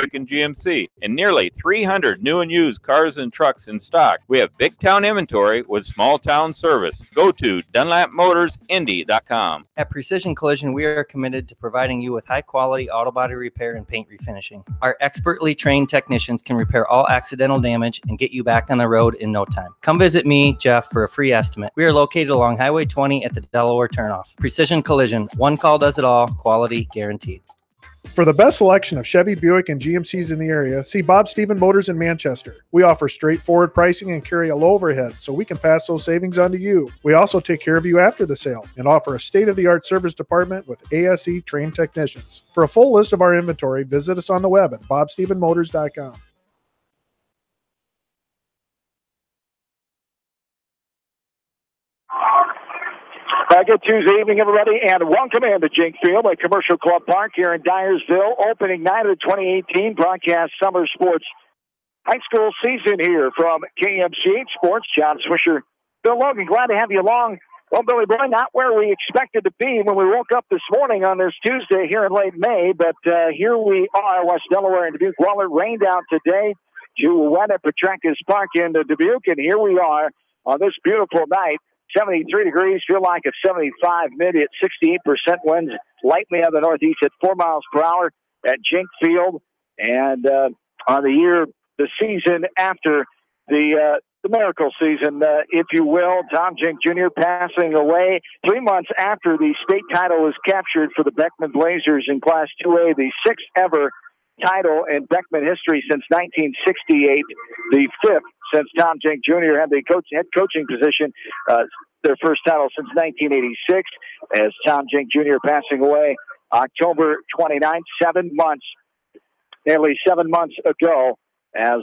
Buick and GMC, and nearly 300 new and used cars and trucks in stock. We have big town inventory with small town service. Go to DunlapMotorsIndy.com. At Precision Collision, we are committed to providing you with high-quality auto body repair and paint refinishing. Our expertly trained technicians can repair all accidental damage and get you back on the road in no time. Come visit me, Jeff, for a free estimate. We are located along Highway 20 at the Delaware turnoff. Precision Collision, one call does it all, quality guaranteed. For the best selection of Chevy, Buick, and GMCs in the area, see Bob Stephen Motors in Manchester. We offer straightforward pricing and carry a low overhead, so we can pass those savings on to you. We also take care of you after the sale and offer a state-of-the-art service department with ASE trained technicians. For a full list of our inventory, visit us on the web at bobstephenmotors.com. Good Tuesday evening, everybody, and welcome into Jink Field at Commercial Club Park here in Dyersville. Opening night of the 2018 Broadcast Summer Sports High School season here from KMCH Sports. John Swisher, Bill Logan, glad to have you along. Well, Billy Boy, not where we expected to be when we woke up this morning on this Tuesday here in late May, but here we are, West Delaware and Dubuque. Well, it rained out today to wet at Petrakis Park in Dubuque, and here we are on this beautiful night. 73 degrees, feel like it's 75 mid at 68% winds, lightly out of the northeast at 4 miles per hour at Jink Field. And on the season after the miracle season, if you will, Tom Jink Jr. passing away 3 months after the state title was captured for the Beckman Blazers in Class 2A, the sixth ever title in Beckman history since 1968, the fifth since Tom Jink Jr. had the head coaching position, their first title since 1986, as Tom Jink Jr. passing away October 29th, nearly 7 months ago, as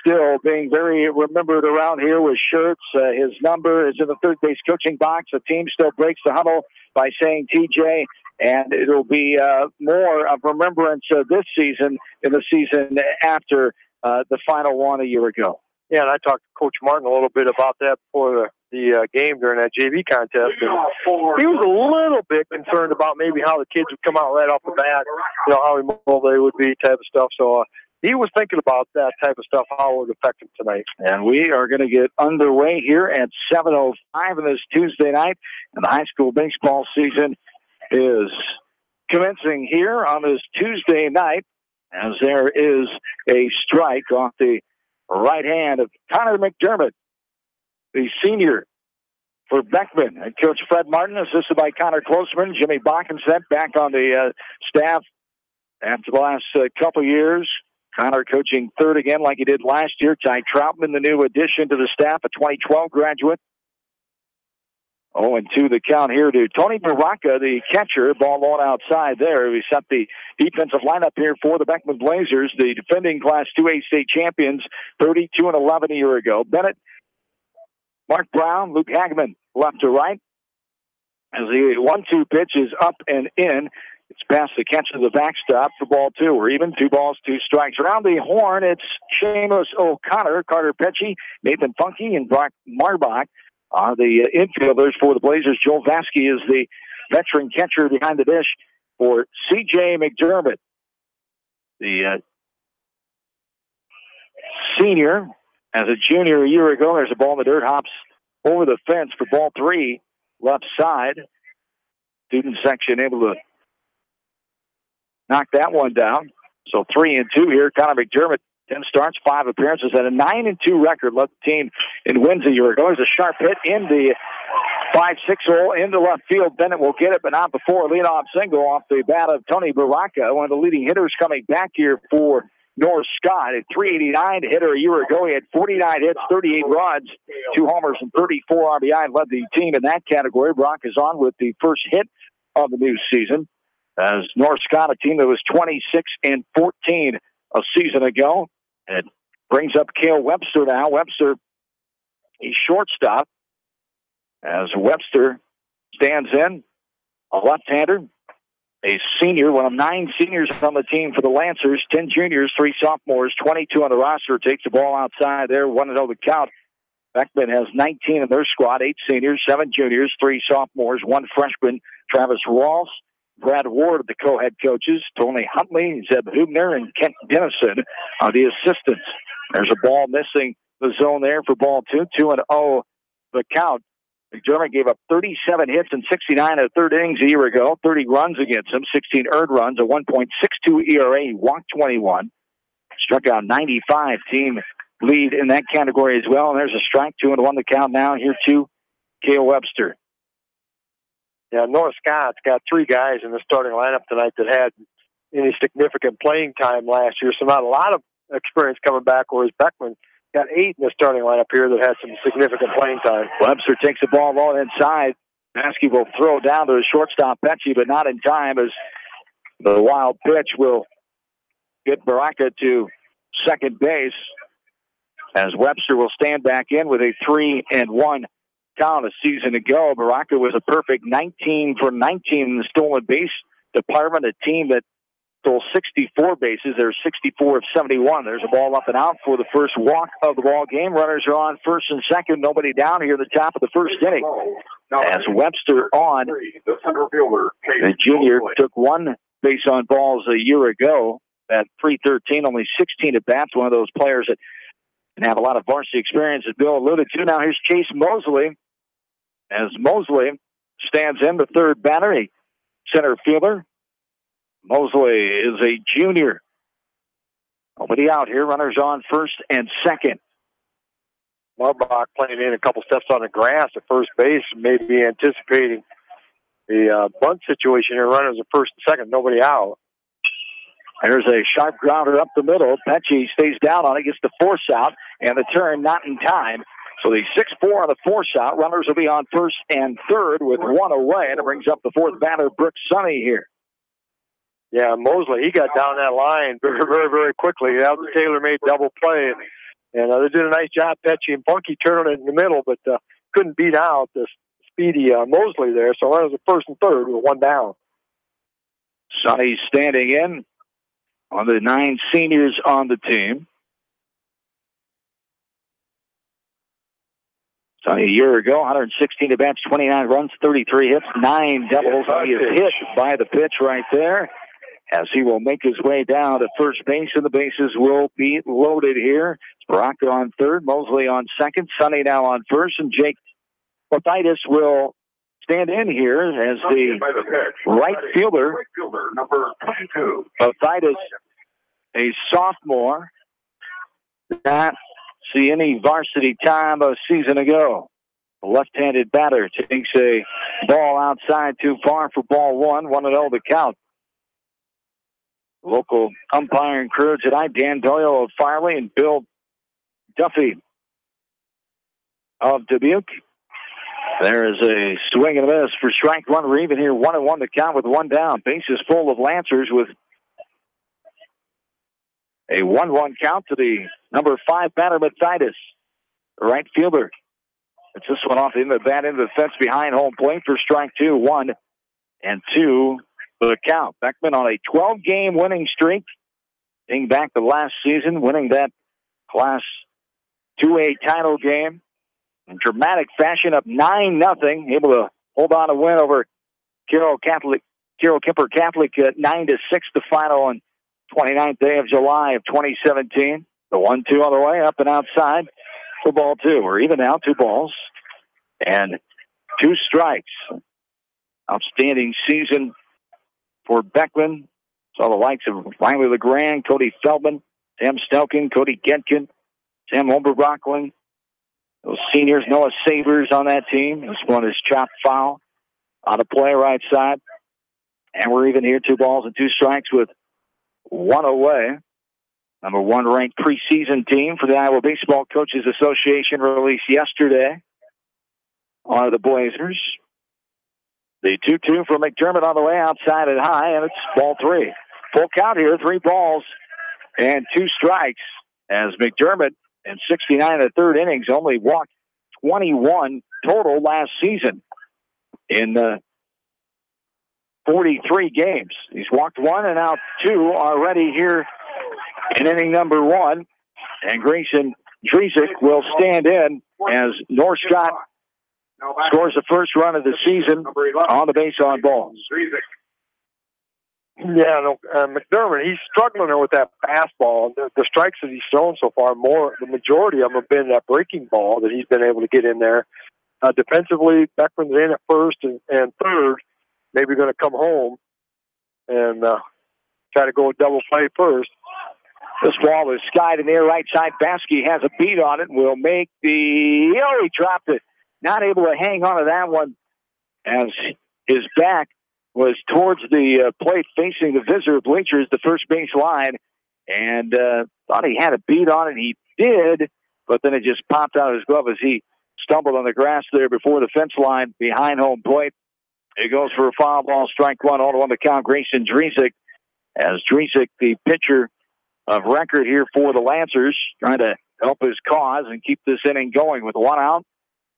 still being very remembered around here with shirts. His number is in the third base coaching box. The team still breaks the huddle by saying TJ, and it'll be more of remembrance this season in the season after the final one a year ago. Yeah, and I talked to Coach Martin a little bit about that before the game during that JV contest. And he was a little bit concerned about maybe how the kids would come out right off the bat, how emotional they would be, type of stuff. So he was thinking about that type of stuff, how it would affect him tonight. And we are going to get underway here at 7:05 on this Tuesday night, and the high school baseball season is commencing here on this Tuesday night, as there is a strike off the right hand of Connor McDermott, the senior for Beckman. And Coach Fred Martin, assisted by Connor Closeman, Jimmy Bockenset back on the staff after the last couple years. Connor coaching third again like he did last year. Ty Troutman, the new addition to the staff, a 2012 graduate. 0-2 the count here to Tony Baraka, the catcher. Ball low outside there. We set the defensive lineup here for the Beckman Blazers, the defending Class 2A state champions, 32-11 a year ago. Bennett, Mark Brown, Luke Hagman, left to right. As the 1-2 pitch is up and in. It's past the catch of the backstop for ball two. We're even 2 balls, 2 strikes. Around the horn, it's Seamus O'Connor, Carter Petchy, Nathan Funky, and Brock Marbach are the infielders for the Blazers. Joel Vasky is the veteran catcher behind the dish for C.J. McDermott. The senior, as a junior a year ago, there's a ball in the dirt, hops over the fence for ball 3, left side. Student section able to knock that one down. So 3-2 here. Connor McDermott, 10 starts, 5 appearances, and a 9-2 record. Led the team in wins a year ago. There's a sharp hit in the 5-6 hole into left field. Bennett will get it, but not before a leadoff single off the bat of Tony Baraka, one of the leading hitters coming back here for North Scott. At 389 hitter a year ago. He had 49 hits, 38 runs, 2 homers, and 34 RBI, and led the team in that category. Brock is on with the first hit of the new season, as North Scott, a team that was 26-14 a season ago. It brings up Cale Webster now. Webster, he's shortstop, as Webster stands in, a left-hander, a senior, one of 9 seniors on the team for the Lancers, 10 juniors, 3 sophomores, 22 on the roster. Takes the ball outside there, 1-0 the count. Beckman has 19 in their squad, 8 seniors, 7 juniors, 3 sophomores, 1 freshman, Travis Ross, Brad Ward, the co-head coaches. Tony Huntley, Zeb Hubner, and Kent Dennison are the assistants. There's a ball missing the zone there for ball 2. 2-0 the count. McDermott gave up 37 hits and 69 in the third innings a year ago. 30 runs against him, 16 earned runs, a 1.62 ERA. He walked 21. Struck out 95. Team lead in that category as well. And there's a strike. 2-1 the count now. Here to Cale Webster. Yeah, North Scott's got 3 guys in the starting lineup tonight that had any significant playing time last year. So not a lot of experience coming back, whereas Beckman got 8 in the starting lineup here that had some significant playing time. Webster takes the ball low inside. Maskey will throw down to the shortstop, Petchy, but not in time as the wild pitch will get Baraka to second base as Webster will stand back in with a 3-1 count. A season ago, Baraka was a perfect 19 for 19 in the stolen base department, a team that stole 64 bases. They're 64 of 71. There's a ball up and out for the first walk of the ball game. Runners are on first and second. Nobody down here at the top of the first inning. As Webster on, the junior took 1 base on balls a year ago at 313, only 16 at bats. One of those players that can have a lot of varsity experience, as Bill alluded to. Now here's Chase Mosley. As Mosley stands in, the third batter, a center fielder. Mosley is a junior. Nobody out here. Runners on first and second. Marbach playing in a couple steps on the grass at first base, maybe anticipating the bunt situation here. Runners at first and second, nobody out. There's a sharp grounder up the middle. Petchy stays down on it, gets the force out, and the turn not in time. So the 6-4 on the force out. Runners will be on first and third with 1 away, and it brings up the fourth batter, Brooks Sonny here. Yeah, Mosley, he got down that line very, very, very quickly. That was a tailor-made double play. And they did a nice job, Petchy and Punky, turning it in the middle, but couldn't beat out the speedy Mosley there. So runners at first and third with 1 down. Sonny standing in on the 9 seniors on the team. Sonny, a year ago, 116 at bats, 29 runs, 33 hits, 9 doubles. He is hit by the pitch right there as he will make his way down to first base, and the bases will be loaded here. Baraka on third, Mosley on second, Sonny now on first, and Jake Pothitis will stand in here as the right fielder. Number 22. Pothitis, a sophomore, did not see any varsity time a season ago. The left-handed batter takes a ball outside too far for ball 1. 1-0 the count. Local umpiring crew tonight, Dan Doyle of Farley and Bill Duffy of Dubuque. There is a swing and a miss for strike 1. We're even here 1-1 the count with 1 down. Bases full of Lancers with a 1-1 count to the number 5 batter, Mathitis, the right fielder. It's this one off the end of the bat into the fence behind home plate for strike 2. 1-2 for the count. Beckman on a 12-game winning streak, dating back to last season, winning that Class 2A title game in dramatic fashion, up 9-0, able to hold on to win over Carroll Kemper Catholic at 9-6, the final on 29th day of July of 2017. The 1-2 on the way, up and outside for ball 2. We're even now, 2 balls and 2 strikes. Outstanding season for Beckman. Saw the likes of Riley LeGrand, Cody Feldman, Sam Stelkin, Cody Getkin, Sam Oberbrockling. Those seniors, Noah Sabers on that team. This one is chopped foul. Out of play right side. And we're even here, 2 balls and 2 strikes with 1 away. Number 1 ranked preseason team for the Iowa Baseball Coaches Association released yesterday are the Blazers. The 2-2 for McDermott on the way outside at high, and it's ball 3. Full count here, 3 balls and 2 strikes as McDermott in 69 in the third innings only walked 21 total last season in 43 games. He's walked 1 and out 2 already here in inning number 1. And Grayson Drezik will stand in as North Scott scores the first run of the season on the base on balls. Yeah, no, McDermott, he's struggling there with that fastball. The strikes that he's thrown so far, the majority of them have been that breaking ball that he's been able to get in there. Defensively, Beckman's in at first and third, maybe going to come home and try to go a double play first. This ball is skied in the air right side. Baskey has a beat on it and will make he dropped it. Not able to hang on to that one as his back was towards the plate facing the visitor bleachers, the first base line, and thought he had a beat on it. He did, but then it just popped out of his glove as he stumbled on the grass there before the fence line behind home plate. It goes for a foul ball, strike one, 0-1 to count Grayson Dresek. As Dresek, the pitcher of record here for the Lancers, trying to help his cause and keep this inning going with one out.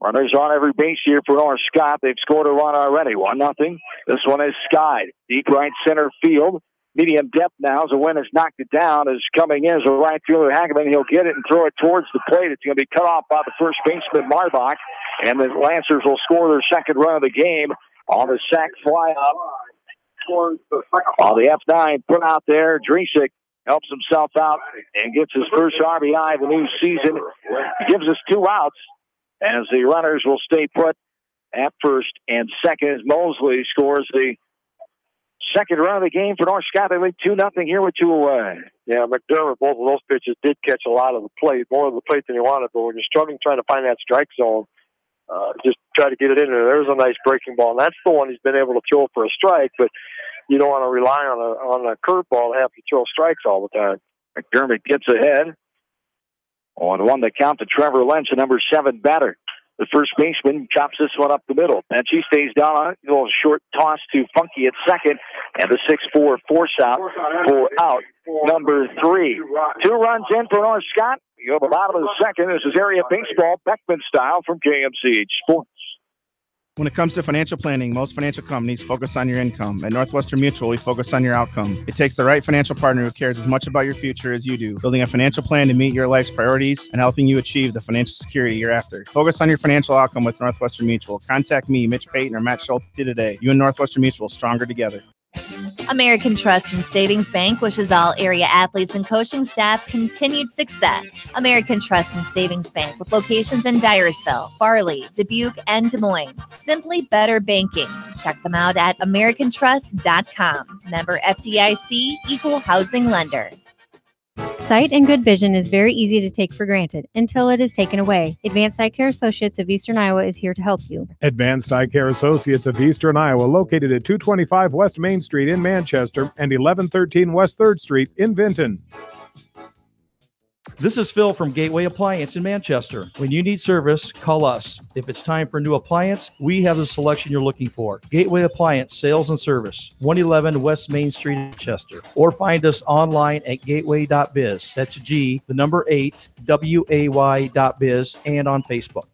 Runners on every base here for North Scott. They've scored a run already, 1-0. This one is skied. Deep right center field. Medium depth now as the wind has knocked it down. Is coming in as a right fielder, Hageman. He'll get it and throw it towards the plate. It's going to be cut off by the first baseman, Marbach. And the Lancers will score their second run of the game on the sac fly up. On the F9 put out there, Dresek helps himself out and gets his first RBI of the new season. Gives us 2 outs. As the runners will stay put at first and second as Mosley scores the second run of the game for North Scott. They lead 2-0 here with 2 away. Yeah, McDermott, both of those pitches did catch a lot of the plate, more of the plate than he wanted, but when you're struggling trying to find that strike zone, just try to get it in there. There's a nice breaking ball, and that's the one he's been able to throw for a strike, but you don't want to rely on a curveball to have to throw strikes all the time. McDermott gets ahead. On 1 to count to Trevor Lynch, the number 7 batter. The first baseman chops this one up the middle. Benchie stays down on it. A little short toss to Funky at second. And the 6-4 force out for out number 3. 2 runs in for North Scott. You go to the bottom of the second. This is area baseball, Beckman style from KMCH Sports. When it comes to financial planning, most financial companies focus on your income. At Northwestern Mutual, we focus on your outcome. It takes the right financial partner who cares as much about your future as you do, building a financial plan to meet your life's priorities and helping you achieve the financial security you're after. Focus on your financial outcome with Northwestern Mutual. Contact me, Mitch Payton, or Matt Schulte today. You and Northwestern Mutual, stronger together. American Trust and Savings Bank wishes all area athletes and coaching staff continued success. American Trust and Savings Bank with locations in Dyersville, Farley, Dubuque, and Des Moines. Simply better banking. Check them out at americantrust.com. Member FDIC, equal housing lender. Sight and good vision is very easy to take for granted until it is taken away. Advanced Eye Care Associates of Eastern Iowa is here to help you. Advanced Eye Care Associates of Eastern Iowa, located at 225 West Main Street in Manchester and 1113 West 3rd Street in Vinton. This is Phil from Gateway Appliance in Manchester. When you need service, call us. If it's time for a new appliance, we have the selection you're looking for. Gateway Appliance Sales and Service, 111 West Main Street in Manchester. Or find us online at gateway.biz. That's G, the number 8, WAY.biz, and on Facebook.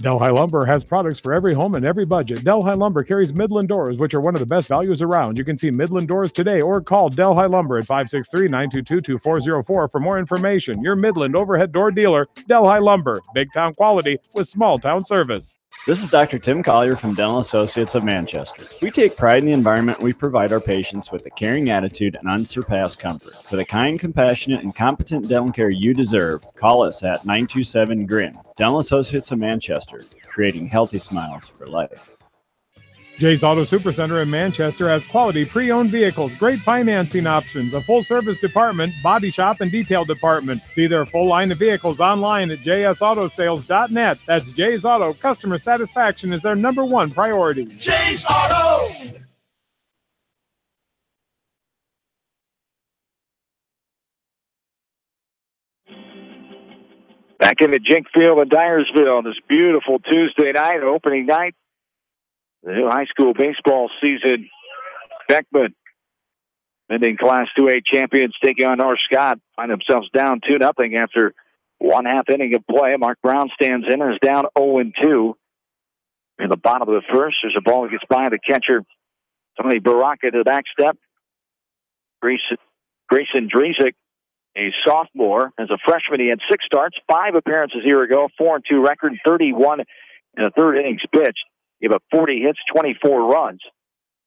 Delhi Lumber has products for every home and every budget. Delhi Lumber carries Midland doors, which are one of the best values around. You can see Midland doors today or call Delhi Lumber at 563-922-2404 for more information. Your Midland overhead door dealer, Delhi Lumber. Big town quality with small town service. This is Dr. Tim Collier from Dental Associates of Manchester. We take pride in the environment we provide our patients with a caring attitude and unsurpassed comfort. For the kind, compassionate, and competent dental care you deserve, call us at 927-GRIN. Dental Associates of Manchester, creating healthy smiles for life. Jay's Auto Supercenter in Manchester has quality pre-owned vehicles, great financing options, a full-service department, body shop, and detail department. See their full line of vehicles online at jsautosales.net. That's Jay's Auto. Customer satisfaction is their #1 priority. Jay's Auto! Back into Jink Field in Dyersville this beautiful Tuesday night, opening night. The new high school baseball season. Beckman, ending Class 2A champions, taking on North Scott, find themselves down 2-0 after 1/2 inning of play. Mark Brown stands in and is down 0-2. In the bottom of the first, there's a ball that gets by the catcher, Tony Baraka to the back step. Grayson Dresek, a sophomore, as a freshman, he had 6 starts, 5 appearances a year ago, 4-2 record, 31 in the 3rd innings pitched. Gave up 40 hits, 24 runs.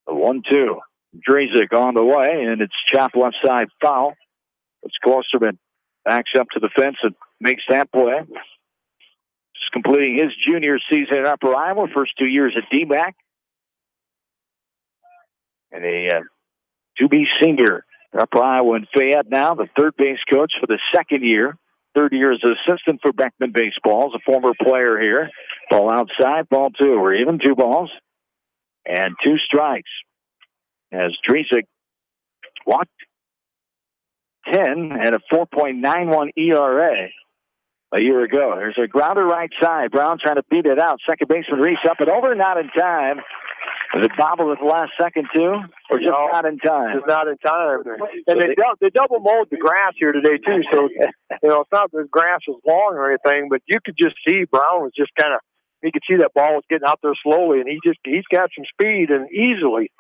The 1-2. Drezik on the way, and it's chopped left side foul. It's Klosterman backs up to the fence and makes that play. Just completing his junior season at Upper Iowa, first 2 years at D-back. And a to-be senior at Upper Iowa in Fayette now, the third base coach for the second year. Third year as assistant for Beckman baseball, as a former player here. Ball outside, ball two. We're even 2 balls and 2 strikes. As Drezik walked 10 and a 4.91 ERA a year ago. There's a grounder right side. Brown trying to beat it out. Second baseman Reese up and over, not in time. Was it bobbled at the last second too, or just not in time? Just not in time. And they double mowed the grass here today too, so it's not the grass was long or anything, but you could just see Brown was just kind of. You could see that ball was getting out there slowly, and he's got some speed and easily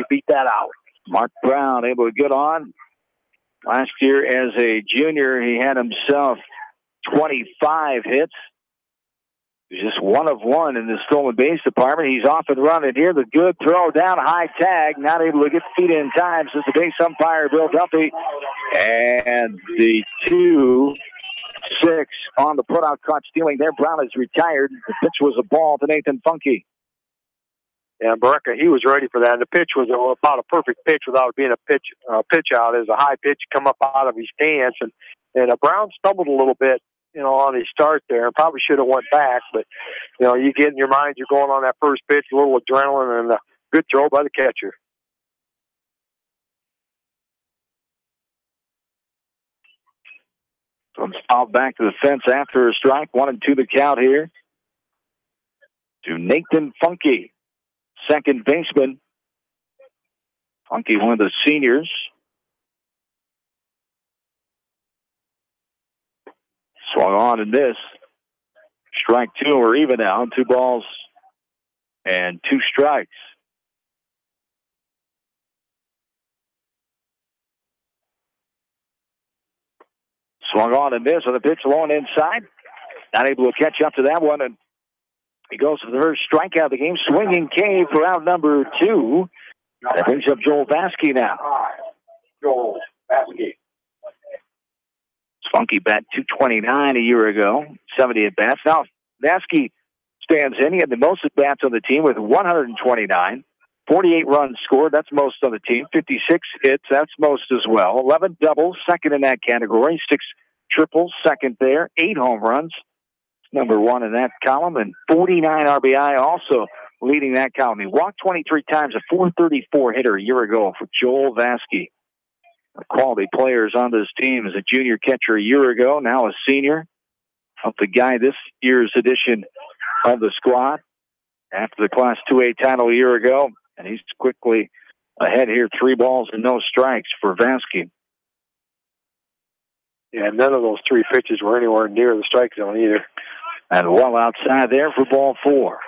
beat that out. Mark Brown able to get on. Last year as a junior, he had himself 25 hits. He's just 1 of 1 in the stolen base department. He's off and running here. The good throw down, high tag, not able to get feet in time, says the base umpire, Bill Duffy. And the 2-6 on the putout caught stealing there. Brown is retired. The pitch was a ball to Nathan Funky. Yeah, Barreca, he was ready for that. And the pitch was about a perfect pitch without it being a pitch out. It was a high pitch come up out of his stance. And Brown stumbled a little bit, on his start there. Probably should have went back. But, you get in your mind, you're going on that first pitch, a little adrenaline, and a good throw by the catcher. So it's fouled back to the fence after a strike. 1-2 the count here to Nathan Funky, second baseman. Funky, one of the seniors. Swung on in this. Strike 2, we're even now. 2 balls and 2 strikes. Swung on and missed with a pitch long inside. Not able to catch up to that one, and he goes for the first strikeout of the game. Swinging K for out number 2. That brings up Joel Vasky now. Joel Vasky. Funky bat 229 a year ago, 70 at bats. Now Vasky stands in. He had the most at bats on the team with 129. 48 runs scored, that's most on the team. 56 hits, that's most as well. 11 doubles, second in that category. 6 triples, second there. 8 home runs, number 1 in that column. And 49 RBI, also leading that column. He walked 23 times, a 434 hitter a year ago for Joel Vasky. Quality players on this team. As a junior catcher a year ago, now a senior. Helped the guy this year's edition of the squad after the Class 2A title a year ago. And he's quickly ahead here, 3 balls and no strikes for Vasky. Yeah, none of those 3 pitches were anywhere near the strike zone either. And well outside there for ball 4.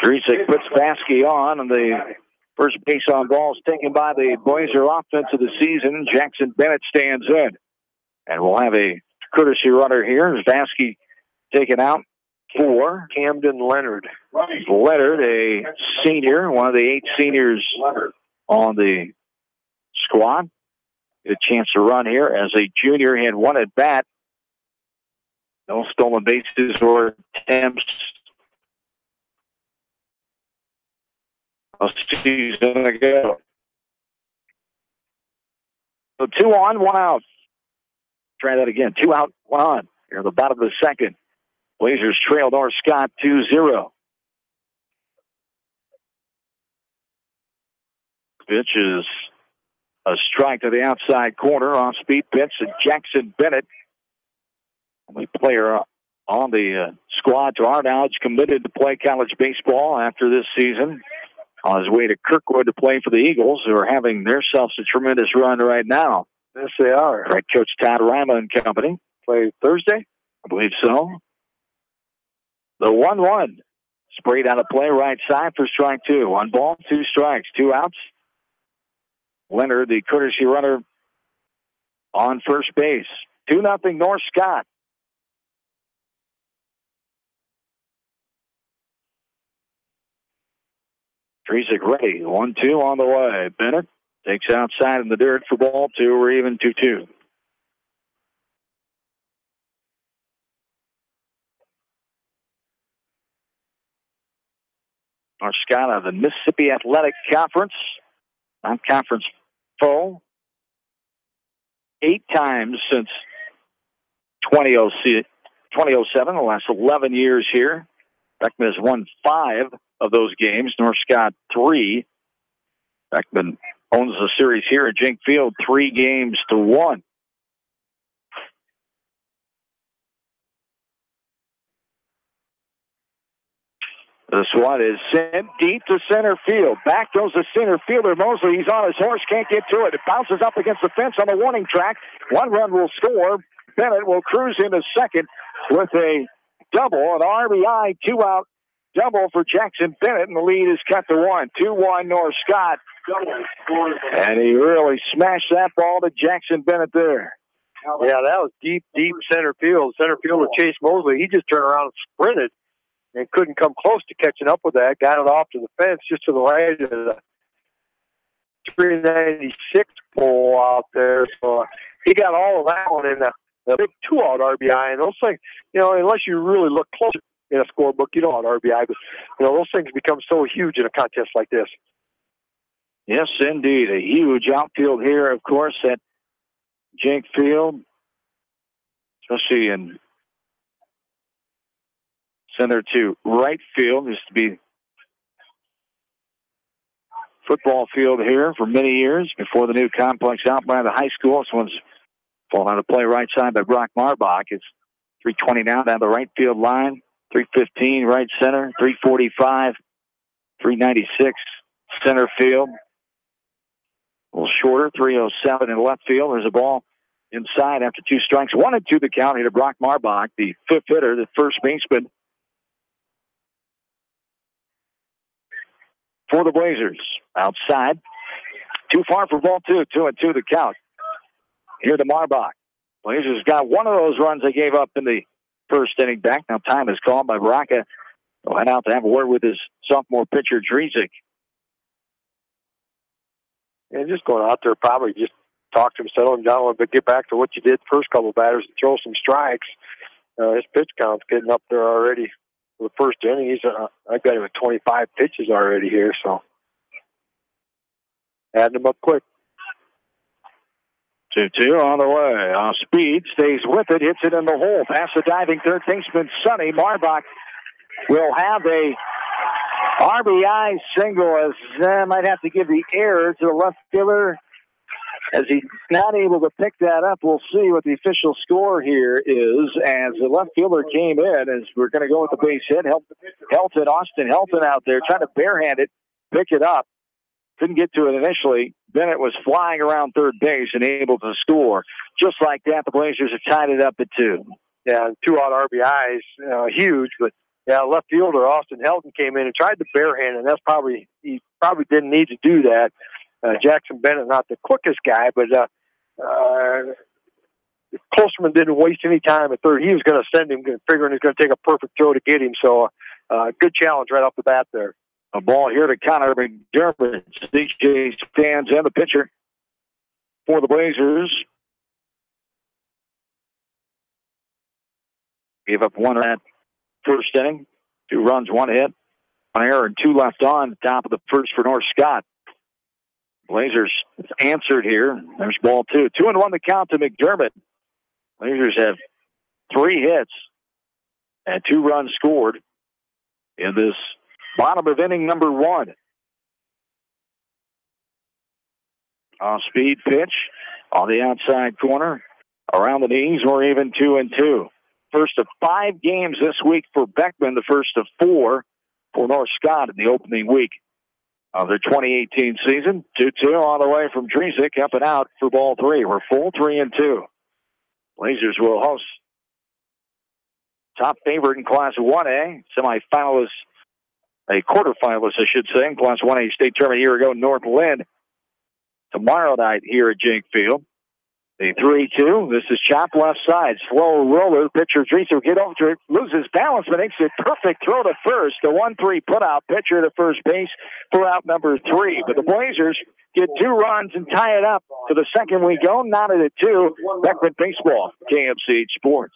Drezik puts Vasky on the first base on balls taken by the Blazer offense of the season. Jackson Bennett stands in. And we'll have a courtesy runner here as Vasky taken out for Camden Leonard. Leonard, a senior, one of the 8 seniors on the squad. Get a chance to run here. As a junior, he had 1 at bat. No stolen bases or attempts. A season ago. So 2 on, 1 out. Try that again. 2 out, 1 on. Here at the bottom of the second. Blazers trail North Scott 2-0. Pitch is a strike to the outside corner. Off-speed pitch to Jackson Bennett. Only player on the squad, to our knowledge, committed to play college baseball after this season. On his way to Kirkwood to play for the Eagles, who are having themselves a tremendous run right now. Yes, they are. Right, Coach Todd Rima and company. Play Thursday? I believe so. The 1-1. Sprayed out of play right side for strike 2. 1 ball, 2 strikes, 2 outs. Leonard, the courtesy runner, on first base. 2-0 North Scott. Drezik ready. 1-2 on the way. Bennett Takes outside in the dirt for ball 2. We're even 2-2. North Scott of the Mississippi Athletic Conference. Non-conference foe. 8 times since 2007, the last 11 years here. Beckman has won 5 of those games. North Scott 3. Beckman owns the series here at Jink Field 3-1. This one is sent deep to center field. Back goes the center fielder, Mosley. He's on his horse, can't get to it. It bounces up against the fence on the warning track. 1 run will score. Bennett will cruise into second with a double, an RBI 2-out double for Jackson Bennett, and the lead is cut to 1. 2-1 North Scott. And he really smashed that ball to Jackson Bennett there. Yeah, that was deep center field. Center fielder Chase Mosley, he just turned around and sprinted and couldn't come close to catching up with that. Got it off to the fence just to the right of the 396 pole out there. So he got all of that one in the big 2-out RBI. And those things, unless you really look close in a scorebook, you don't have RBI. But, those things become so huge in a contest like this. Yes, indeed. A huge outfield here, of course, at Jink Field, especially in center to right field. Used to be football field here for many years before the new complex out by the high school. This one's falling out of play right side by Brock Marbach. It's 320 now down the right field line. 315 right center. 345. 396 center field. A little shorter. 307 in left field. There's a ball inside after 2 strikes. 1-2 the count here to Brock Marbach, the 5th hitter, the first baseman for the Blazers. Outside. Too far for ball 2. 2-2 the count. Here to Marbach. Blazers got one of those runs they gave up in the first inning back. Now time is called by Baraka. He'll head out to have a word with his sophomore pitcher, Dresic. And just going out there, probably just talk to him, settle him down a little bit, get back to what you did the first couple of batters and throw some strikes. His pitch count's getting up there already. For the first inning, I've got him at 25 pitches already here, so adding them up quick. 2-2 on the way. Off speed, stays with it, hits it in the hole. Past the diving third baseman, Sonny. Marbach will have a RBI single, as might have to give the error to the left fielder as he's not able to pick that up. We'll see what the official score here is as the left fielder came in, as we're going to go with the base hit. Helton, Austin Helton out there trying to barehand it, pick it up. Couldn't get to it initially. Bennett was flying around third base and able to score. Just like that, the Blazers have tied it up at 2. Yeah, 2-out RBIs, huge, but yeah, left fielder Austin Helton came in and tried to barehand, and he probably didn't need to do that. Jackson Bennett, not the quickest guy, but Klosterman didn't waste any time at third. He was going to send him, figuring he's going to take a perfect throw to get him. So good challenge right off the bat there. A ball here to Connor McDermott. DJ stands in, the pitcher for the Blazers. Gave up 1 that first inning. 2 runs, 1 hit, 1 error, and 2 left on. Top of the first for North Scott. Blazers answered here. There's ball 2. 2-1 the count to McDermott. Blazers have 3 hits and 2 runs scored in this bottom of inning number 1. Off-speed pitch on the outside corner. Around the knees, we're even 2-2. First of 5 games this week for Beckman, the first of 4 for North Scott in the opening week of their 2018 season. 2-2 on the way from Dresic, up and out for ball 3. We're full 3-2. Blazers will host top favorite in Class 1A, semifinalist, a quarterfinalist, I should say, in Class 1A state tournament a year ago, North Lynn, tomorrow night here at Jink Field. The 3-2. This is chopped left side. Slow roller. Pitcher Reese will get over to it. Loses balance, but makes a perfect throw to first. The 1-3 put out. Pitcher to first base for out number 3. But the Blazers get 2 runs and tie it up. To the second we go. Knotted at 2. Beckman Baseball. KMCH Sports.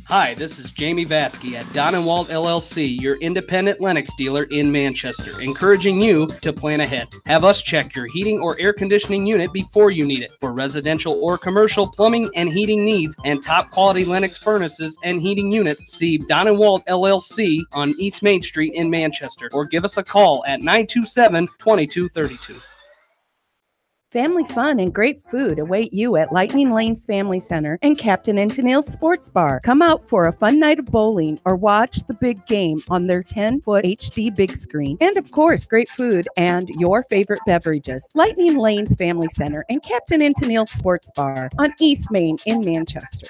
Hi, this is Jamie Vasky at Don & Walt LLC, your independent Lennox dealer in Manchester, encouraging you to plan ahead. Have us check your heating or air conditioning unit before you need it. For residential or commercial plumbing and heating needs and top quality Lennox furnaces and heating units, see Don & Walt LLC on East Main Street in Manchester, or give us a call at 927-2232. Family fun and great food await you at Lightning Lanes Family Center and Captain and Tennille's Sports Bar. Come out for a fun night of bowling or watch the big game on their 10-foot HD big screen. And of course, great food and your favorite beverages. Lightning Lanes Family Center and Captain and Tennille's Sports Bar on East Main in Manchester.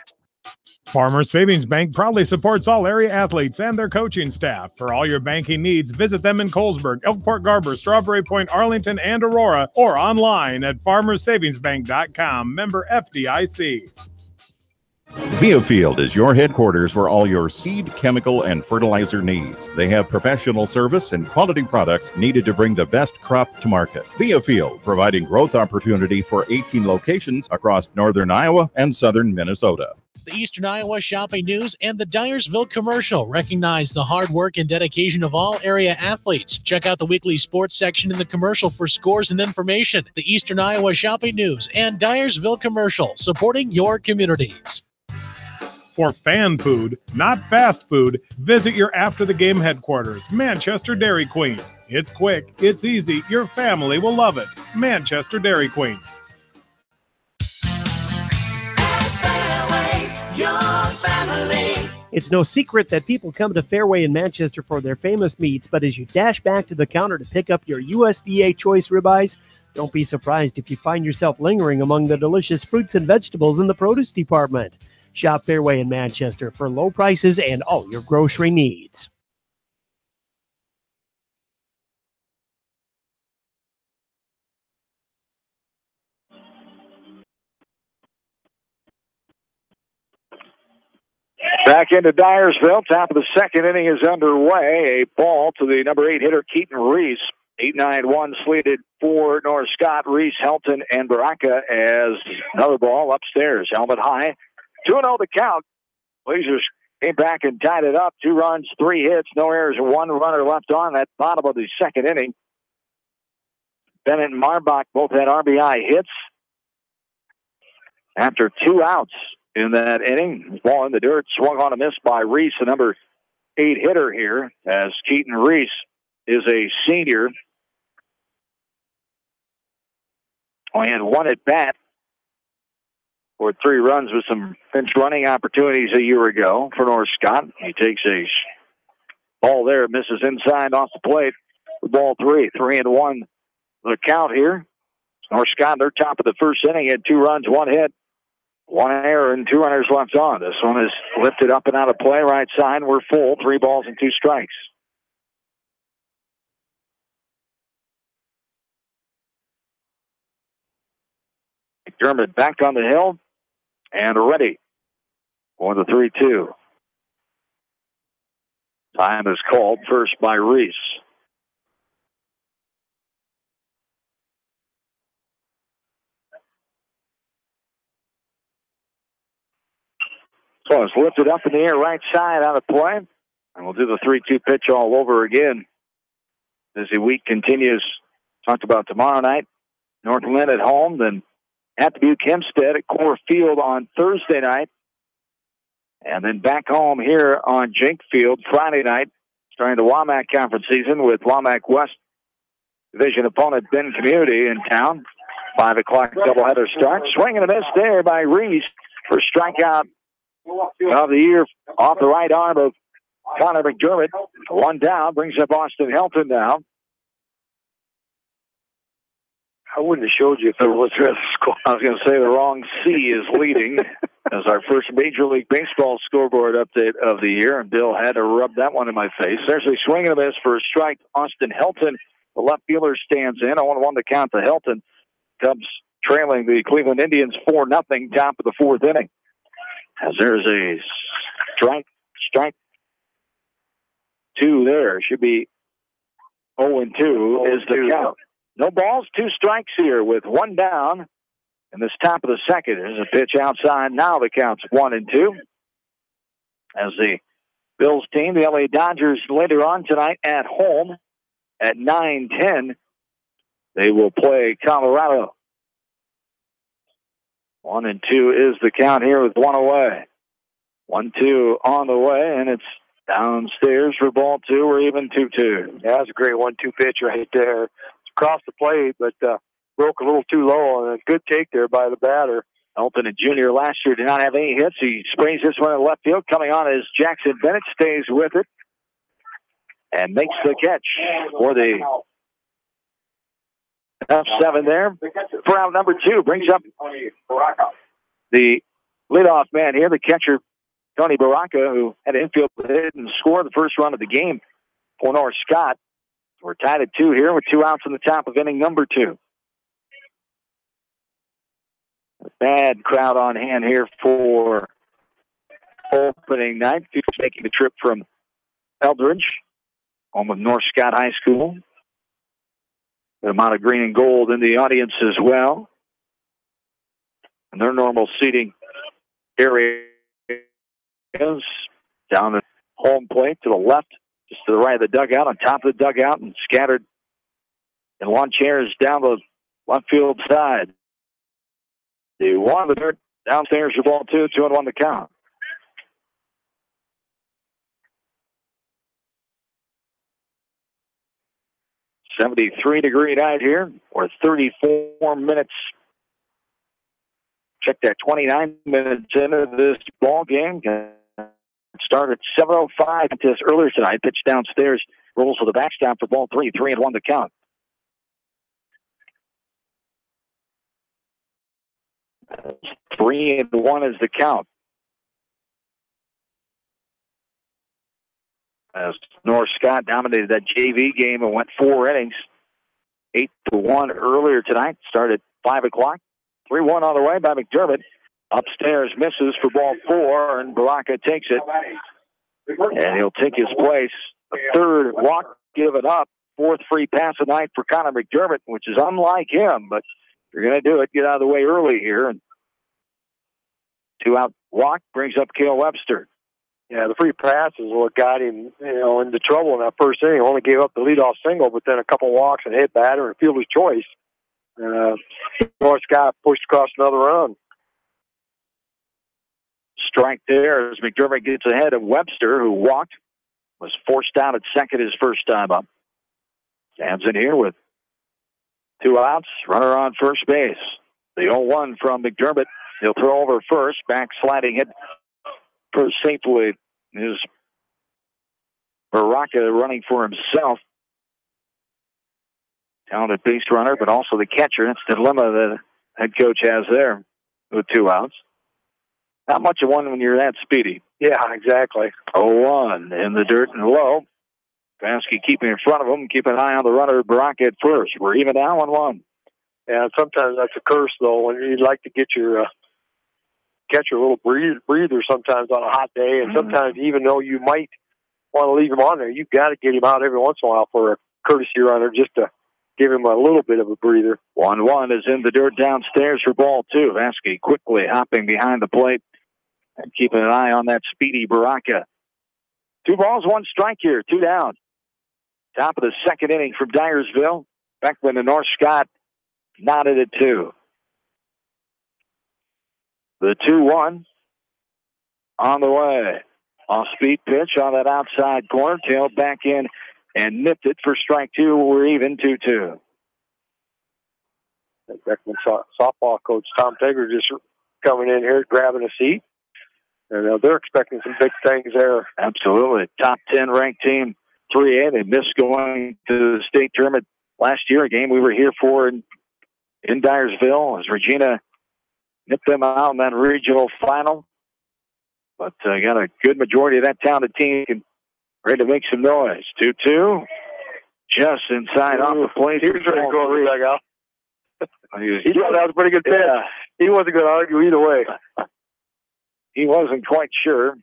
Farmers Savings Bank proudly supports all area athletes and their coaching staff. For all your banking needs, visit them in Colesburg, Elkport Garber, Strawberry Point, Arlington, and Aurora, or online at farmersavingsbank.com. Member FDIC. Biofield is your headquarters for all your seed, chemical, and fertilizer needs. They have professional service and quality products needed to bring the best crop to market. Biofield, providing growth opportunity for 18 locations across northern Iowa and southern Minnesota. The Eastern Iowa Shopping News and the Dyersville Commercial recognize the hard work and dedication of all area athletes. Check out the weekly sports section in the commercial for scores and information. The Eastern Iowa Shopping News and Dyersville Commercial, supporting your communities. For fan food, not fast food, visit your after-the-game headquarters, Manchester Dairy Queen. It's quick, it's easy, your family will love it. Manchester Dairy Queen. Your family. It's no secret that people come to Fairway in Manchester for their famous meats, but as you dash back to the counter to pick up your USDA choice ribeyes, don't be surprised if you find yourself lingering among the delicious fruits and vegetables in the produce department. Shop Fairway in Manchester for low prices and all your grocery needs. Back into Dyersville. Top of the second inning is underway. A ball to the number 8 hitter, Keaton Reese. 8-9-1 slated for North Scott, Reese, Helton, and Baraka as another ball upstairs. Helmet high. 2-0 the count. Blazers came back and tied it up. 2 runs, 3 hits, no errors, and 1 runner left on that bottom of the second inning. Bennett and Marbach both had RBI hits. After 2 outs in that inning, ball in the dirt, swung on a miss by Reese, the number 8 hitter here, as Keaton Reese is a senior. Only had 1 at bat for 3 runs with some pinch running opportunities a year ago for North Scott. He takes a ball there, misses inside off the plate. Ball 3, 3-1 the count here. North Scott, they're top of the first inning, had 2 runs, 1 hit, 1 error, and 2 runners left on. This one is lifted up and out of play, right side. We're full, 3 balls and 2 strikes. McDermott back on the hill and ready for the 3-2. Time is called first by Reese. So it's lifted up in the air, right side out of play. And we'll do the 3-2 pitch all over again as the week continues. Talked about tomorrow night, North Lynn at home, then at Dubuque Hempstead at Core Field on Thursday night. And then back home here on Jink Field Friday night, starting the WAMAC conference season with WAMAC West Division opponent Ben Community in town. 5 o'clock doubleheader start. Swing and a miss there by Reese for strikeout of the year off the right arm of Connor McDermott. 1 down, brings up Austin Helton now. I wouldn't have showed you if it was a score. I was going to say the wrong C is leading as our first Major League Baseball scoreboard update of the year, and Bill had to rub that one in my face. There's a swing and a miss for a strike. Austin Helton, the left fielder, stands in. 0-1 to count to Helton. Cubs trailing the Cleveland Indians 4-0, top of the fourth inning. As there's a strike two there. Should be 0-2 is the count. No balls, 2 strikes here with 1 down. In this top of the second, there's a pitch outside. Now the count's 1-2. As the Bills team, the LA Dodgers, later on tonight at home at 9:10, they will play Colorado. 1-2 is the count here with 1 away. 1-2 on the way, and it's downstairs for ball 2. We're even 2-2. Yeah, that's a great 1-2 pitch right there. It's across the plate, but broke a little too low, and a good take there by the batter. Elton, a junior last year, did not have any hits. He sprays this one in left field. Coming on is Jackson Bennett, stays with it, and makes the catch for the F7 there. For out number 2, brings up the leadoff man here, the catcher, Tony Baraka, who had an infield hit and scored the first run of the game for North Scott. We're tied at 2 here with 2 outs in the top of inning number 2. A bad crowd on hand here for opening night. People making the trip from Eldridge, home of North Scott High School. The amount of green and gold in the audience as well. And their normal seating area is down the home plate to the left, just to the right of the dugout, on top of the dugout, and scattered in lawn chairs down the left field side. The 1 the dirt downstairs for ball 2, 2-1 the count. $73-degree night here, or 34 minutes. Check that, 29 minutes into this ball game. Started 7:05 this earlier tonight. Pitch downstairs, rolls to the backstop for ball 3, 3-1 the count. Three and 1 is the count. As North Scott dominated that JV game and went 4 innings, 8-1 earlier tonight. Started 5 o'clock. 3-1 on the way by McDermott. Upstairs misses for ball 4, and Baraka takes it. And he'll take his place. The 3rd walk given up. 4th free pass of the night for Connor McDermott, which is unlike him, but if you're going to do it, get out of the way early here. And 2-out walk brings up Cale Webster. Yeah, the free pass is what got him, into trouble in that first inning. He only gave up the leadoff single, but then a couple walks and hit batter and fielder's choice. North Scott pushed across another run. Strike there as McDermott gets ahead of Webster, who walked, was forced out at second his first time up. Stands in here with 2 outs, runner on first base. The 0-1 from McDermott. He'll throw over first, back sliding hit first safely is Baraka running for himself. Talented base runner, but also the catcher. That's the dilemma the head coach has there with 2 outs. Not much of one when you're that speedy. Yeah, exactly. 0-1 in the dirt and low. Vasky keeping in front of him, keep an eye on the runner, Baraka at first. We're even now 1-1. Yeah, sometimes that's a curse, though, when you'd like to get your catcher a little breather sometimes on a hot day, and sometimes even though you might want to leave him on there, you've got to get him out every once in a while for a courtesy runner just to give him a little bit of a breather. 1-1 is in the dirt downstairs for ball 2. Vasky quickly hopping behind the plate and keeping an eye on that speedy Baraka. 2 balls, 1 strike here, 2 down. Top of the second inning from Dyersville. Beckman and North Scott knotted at 2. The 2-1 on the way. Off-speed pitch on that outside corner, tailed back in and nipped it for strike 2. We're even 2-2. Beckman softball coach Tom Tigger just coming in here, grabbing a seat. And they're expecting some big things there. Absolutely. Top 10 ranked team, 3A. They missed going to the state tournament last year, a game we were here for in Dyersville as Regina nipped them out in that regional final. But got a good majority of that talented team ready to make some noise. 2-2. Just inside off the plate. Here's where to go, He thought that was a pretty good pitch. Yeah. He wasn't going to argue either way. He wasn't quite sure.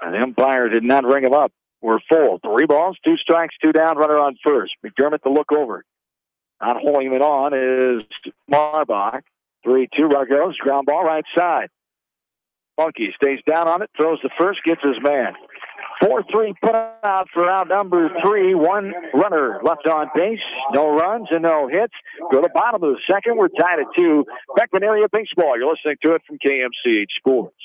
And the umpire did not ring him up. We're full. 3 balls, 2 strikes, 2 down, runner on first. McDermott to look over. Not holding it on is Marbach. 3-2, runner goes. Ground ball right side. Funky stays down on it, throws the first, gets his man. 4-3 put out for out number 3. 1 runner left on base. No runs and no hits. Go to the bottom of the second. We're tied at 2. Beckman Area Baseball. You're listening to it from KMCH Sports.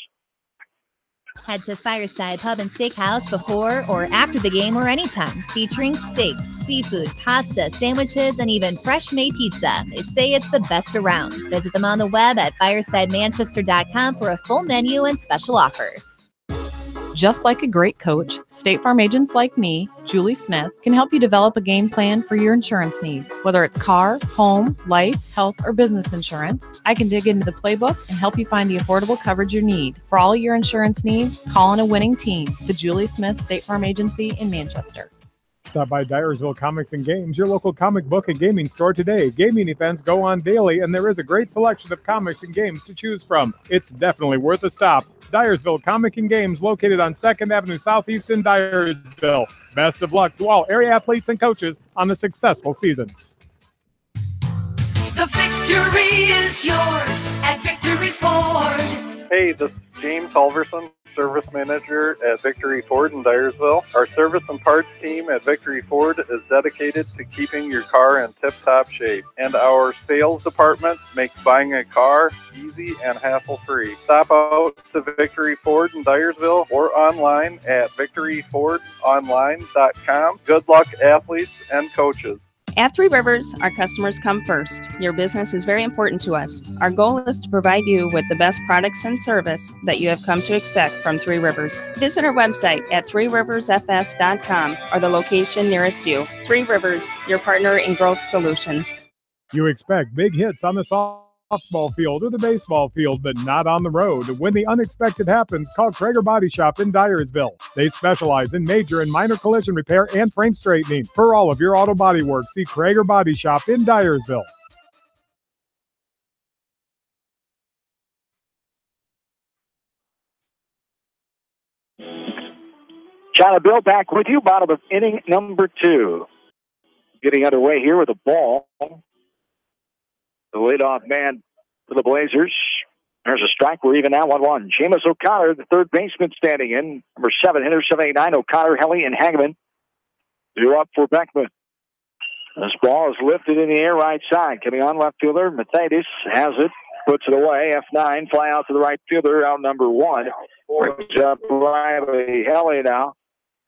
Head to Fireside Pub and Steakhouse before or after the game or anytime, featuring steaks, seafood, pasta, sandwiches, and even fresh-made pizza. They say it's the best around. Visit them on the web at firesidemanchester.com for a full menu and special offers. Just like a great coach, State Farm agents like me, Julie Smith, can help you develop a game plan for your insurance needs. Whether it's car, home, life, health, or business insurance, I can dig into the playbook and help you find the affordable coverage you need. For all your insurance needs, call on a winning team. The Julie Smith State Farm Agency in Manchester. Stop by Dyersville Comics and Games, your local comic book and gaming store today. Gaming events go on daily, and there is a great selection of comics and games to choose from. It's definitely worth a stop. Dyersville Comic and Games, located on 2nd Avenue Southeast in Dyersville. Best of luck to all area athletes and coaches on a successful season. The victory is yours at Victory Ford. Hey, this is James Halverson, Service Manager at Victory Ford in Dyersville. Our service and parts team at Victory Ford is dedicated to keeping your car in tip-top shape. And our sales department makes buying a car easy and hassle-free. Stop out to Victory Ford in Dyersville or online at victoryfordonline.com. Good luck, athletes and coaches. At Three Rivers, our customers come first. Your business is very important to us. Our goal is to provide you with the best products and service that you have come to expect from Three Rivers. Visit our website at threeriversfs.com or the location nearest you. Three Rivers, your partner in growth solutions. You expect big hits on the softball field or the baseball field, but not on the road. When the unexpected happens, call Krager Body Shop in Dyersville. They specialize in major and minor collision repair and frame straightening. For all of your auto body work, see Krager Body Shop in Dyersville. China Bill back with you, bottom of inning number 2. Getting underway here with a ball. The leadoff man for the Blazers. There's a strike. We're even now 1-1. Seamus O'Connor, the third baseman, standing in. Number 7 hitter, 789. O'Connor, Helly, and Hageman. 2 up for Beckman. This ball is lifted in the air right side. Coming on left fielder, Mathias has it. Puts it away. F9, fly out to the right fielder, out number 1. Brings up Riley Helly now.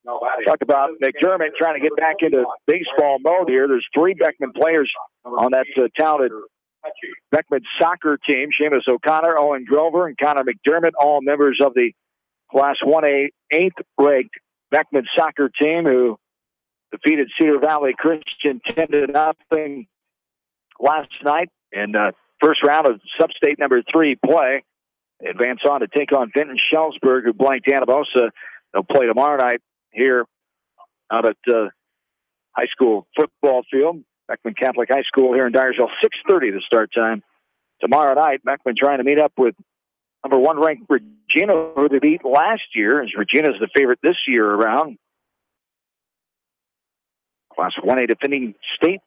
Talk about McDermott trying to get back into baseball mode here. There's 3 Beckman players on that talented Beckman soccer team. Seamus O'Connor, Owen Grover, and Connor McDermott, all members of the Class 1A 8th-ranked Beckman soccer team who defeated Cedar Valley Christian 10-0 last night in first round of Sub-State number 3 play. They advance on to take on Vinton Schellsburg, who blanked Anabosa. They'll play tomorrow night here out at high school football field. Beckman Catholic High School here in Dyersville, 6:30 the start time. Tomorrow night, Beckman trying to meet up with number 1 ranked Regina, who they beat last year, as Regina's the favorite this year around. Class 1A defending state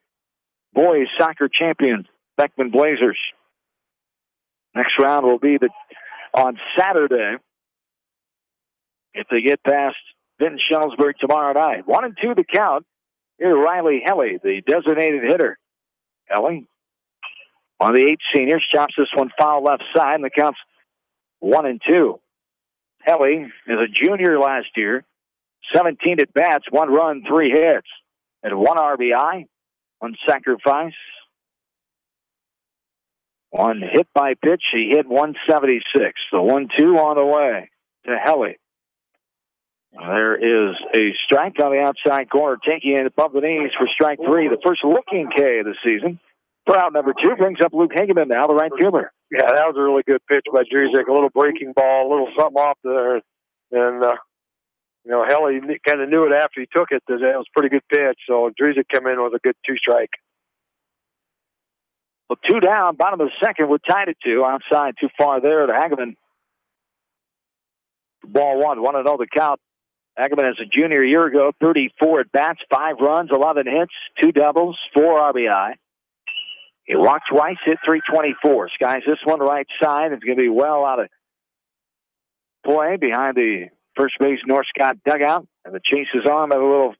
boys soccer champion, Beckman Blazers. Next round will be on Saturday, if they get past Vinton Schellsburg tomorrow night. 1-2 the count. Here's Riley Helly, the designated hitter. Helly, one of the 8 seniors, chops this one foul left side, and the count's 1-2. Helly is a junior last year, 17 at bats, 1 run, 3 hits, and 1 RBI, 1 sacrifice, 1 hit by pitch. He hit 176. So 1-2 on the way to Helly. There is a strike on the outside corner, taking it above the knees for strike 3. The first looking K of the season. For out number 2 brings up Luke Hageman now, the right fielder. Yeah, that was a really good pitch by Drezek. A little breaking ball, a little something off there. And, Helly kind of knew it after he took it. That it was a pretty good pitch. So Drezek came in with a good 2-strike. Well, 2 down, bottom of the second. We're tied at 2. Outside, too far there to Hageman. Ball 1-0 the count. Hageman as a junior a year ago, 34 at bats, 5 runs, 11 hits, 2 doubles, 4 RBI. He walked twice, hit .324. Skies this one right side. It's going to be well out of play behind the first base North Scott dugout. And the chase is on by the little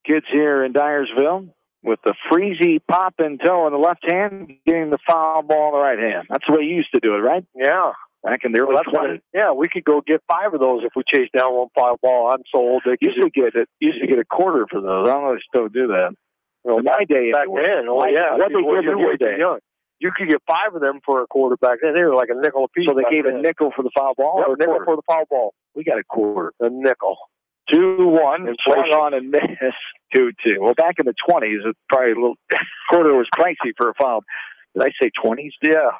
kids here in Dyersville with the freezy pop and toe in the left hand, getting the foul ball in the right hand. That's the way you used to do it, right? Yeah. Back in the early 20s. Yeah, we could go get 5 of those if we chase down one foul ball. I'm so old. They used to get a quarter for those. I don't know if they still do that. Well, in my day, back then, what they give in your day? You could get 5 of them for a quarter back then. They were like a nickel a piece. So they gave a nickel for the foul ball? Yeah, or a nickel for the foul ball. We got a quarter. A nickel. 2-1, and swung on and missed 2-2. Well, back in the 20s, it probably a little quarter was pricey for a foul. Did I say 20s? Yeah.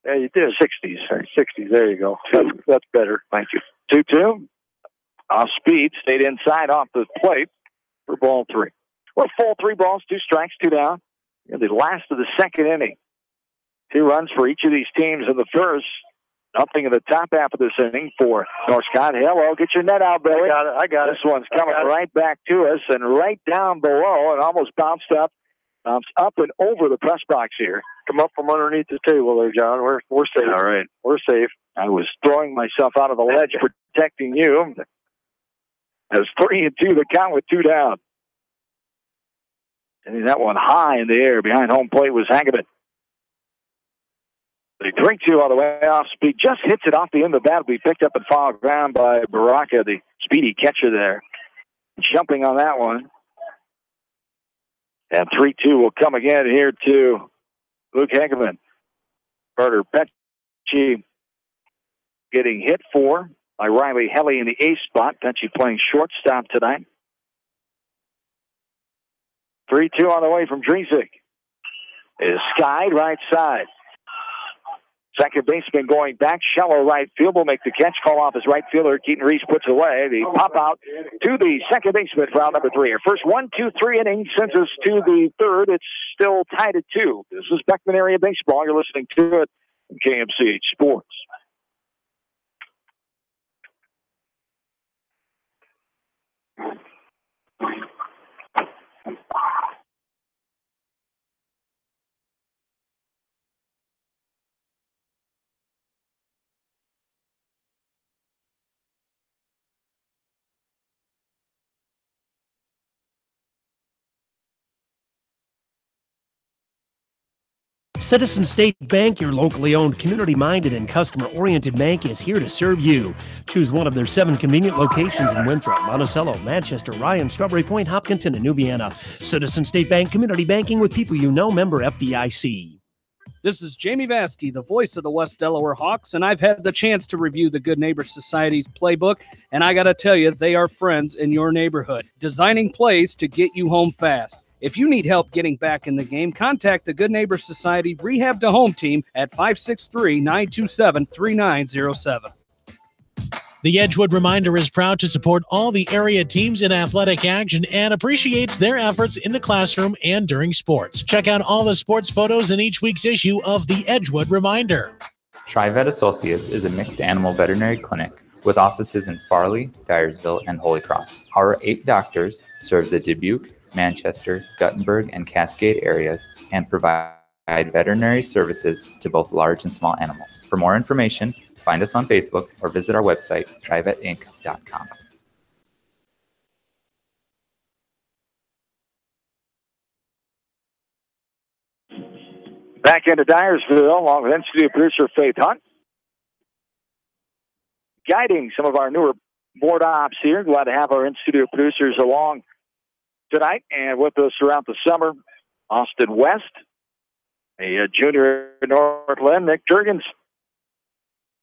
Yeah, you did. 60s. 60s. There you go. That's better. Thank you. 2-2. Off speed, stayed inside off the plate for ball 3. Well, full 3 balls, 2 strikes, 2 down. In the last of the second inning. 2 runs for each of these teams in the first. Nothing in the top half of this inning for North Scott. Hello, get your net out, Billy. I got it. This one's coming right back to us and right down below and almost bounced up and over the press box here. Come up from underneath the table there, John. We're safe. All right. We're safe. I was throwing myself out of the ledge, protecting you. There's 3-2 the count with 2 down. And that one high in the air behind home plate was Hageman. The 3-2 all the way off speed. Just hits it off the end of the bat. Will be picked up and foul ground by Baraka, the speedy catcher there. Jumping on that one. And 3-2 will come again here to Luke Hageman. Carter Petchy getting hit for by Riley Helly in the ace spot. Petchy playing shortstop tonight. 3-2 on the way from Driesick. Is skied right side. Second baseman going back, shallow right field will make the catch. Call off his right fielder. Keaton Reese puts away. The pop out to the second baseman for round number 3. Our first 1, 2, 3 inning sends us to the third. It's still tied at 2. This is Beckman Area Baseball. You're listening to it on KMCH Sports. Citizen State Bank, your locally owned, community-minded, and customer-oriented bank, is here to serve you. Choose one of their 7 convenient locations in Winthrop, Monticello, Manchester, Ryan, Strawberry Point, Hopkinton, and New Vienna. Citizen State Bank, community banking with people you know, member FDIC. This is Jamie Vaskey, the voice of the West Delaware Hawks, and I've had the chance to review the Good Neighbor Society's playbook, and I got to tell you, they are friends in your neighborhood, designing plays to get you home fast. If you need help getting back in the game, contact the Good Neighbor Society Rehab to Home team at 563-927-3907. The Edgewood Reminder is proud to support all the area teams in athletic action and appreciates their efforts in the classroom and during sports. Check out all the sports photos in each week's issue of the Edgewood Reminder. TriVet Associates is a mixed animal veterinary clinic with offices in Farley, Dyersville, and Holy Cross. Our 8 doctors serve the Dubuque, Manchester, Guttenberg, and Cascade areas and provide veterinary services to both large and small animals. For more information, find us on Facebook or visit our website, trivetinc.com. Back into Dyersville, along with in-studio producer Faith Hunt. Guiding some of our newer board ops here. Glad to have our in-studio producers along tonight and with us throughout the summer. Austin West, a junior in Northland. Nick Jurgens,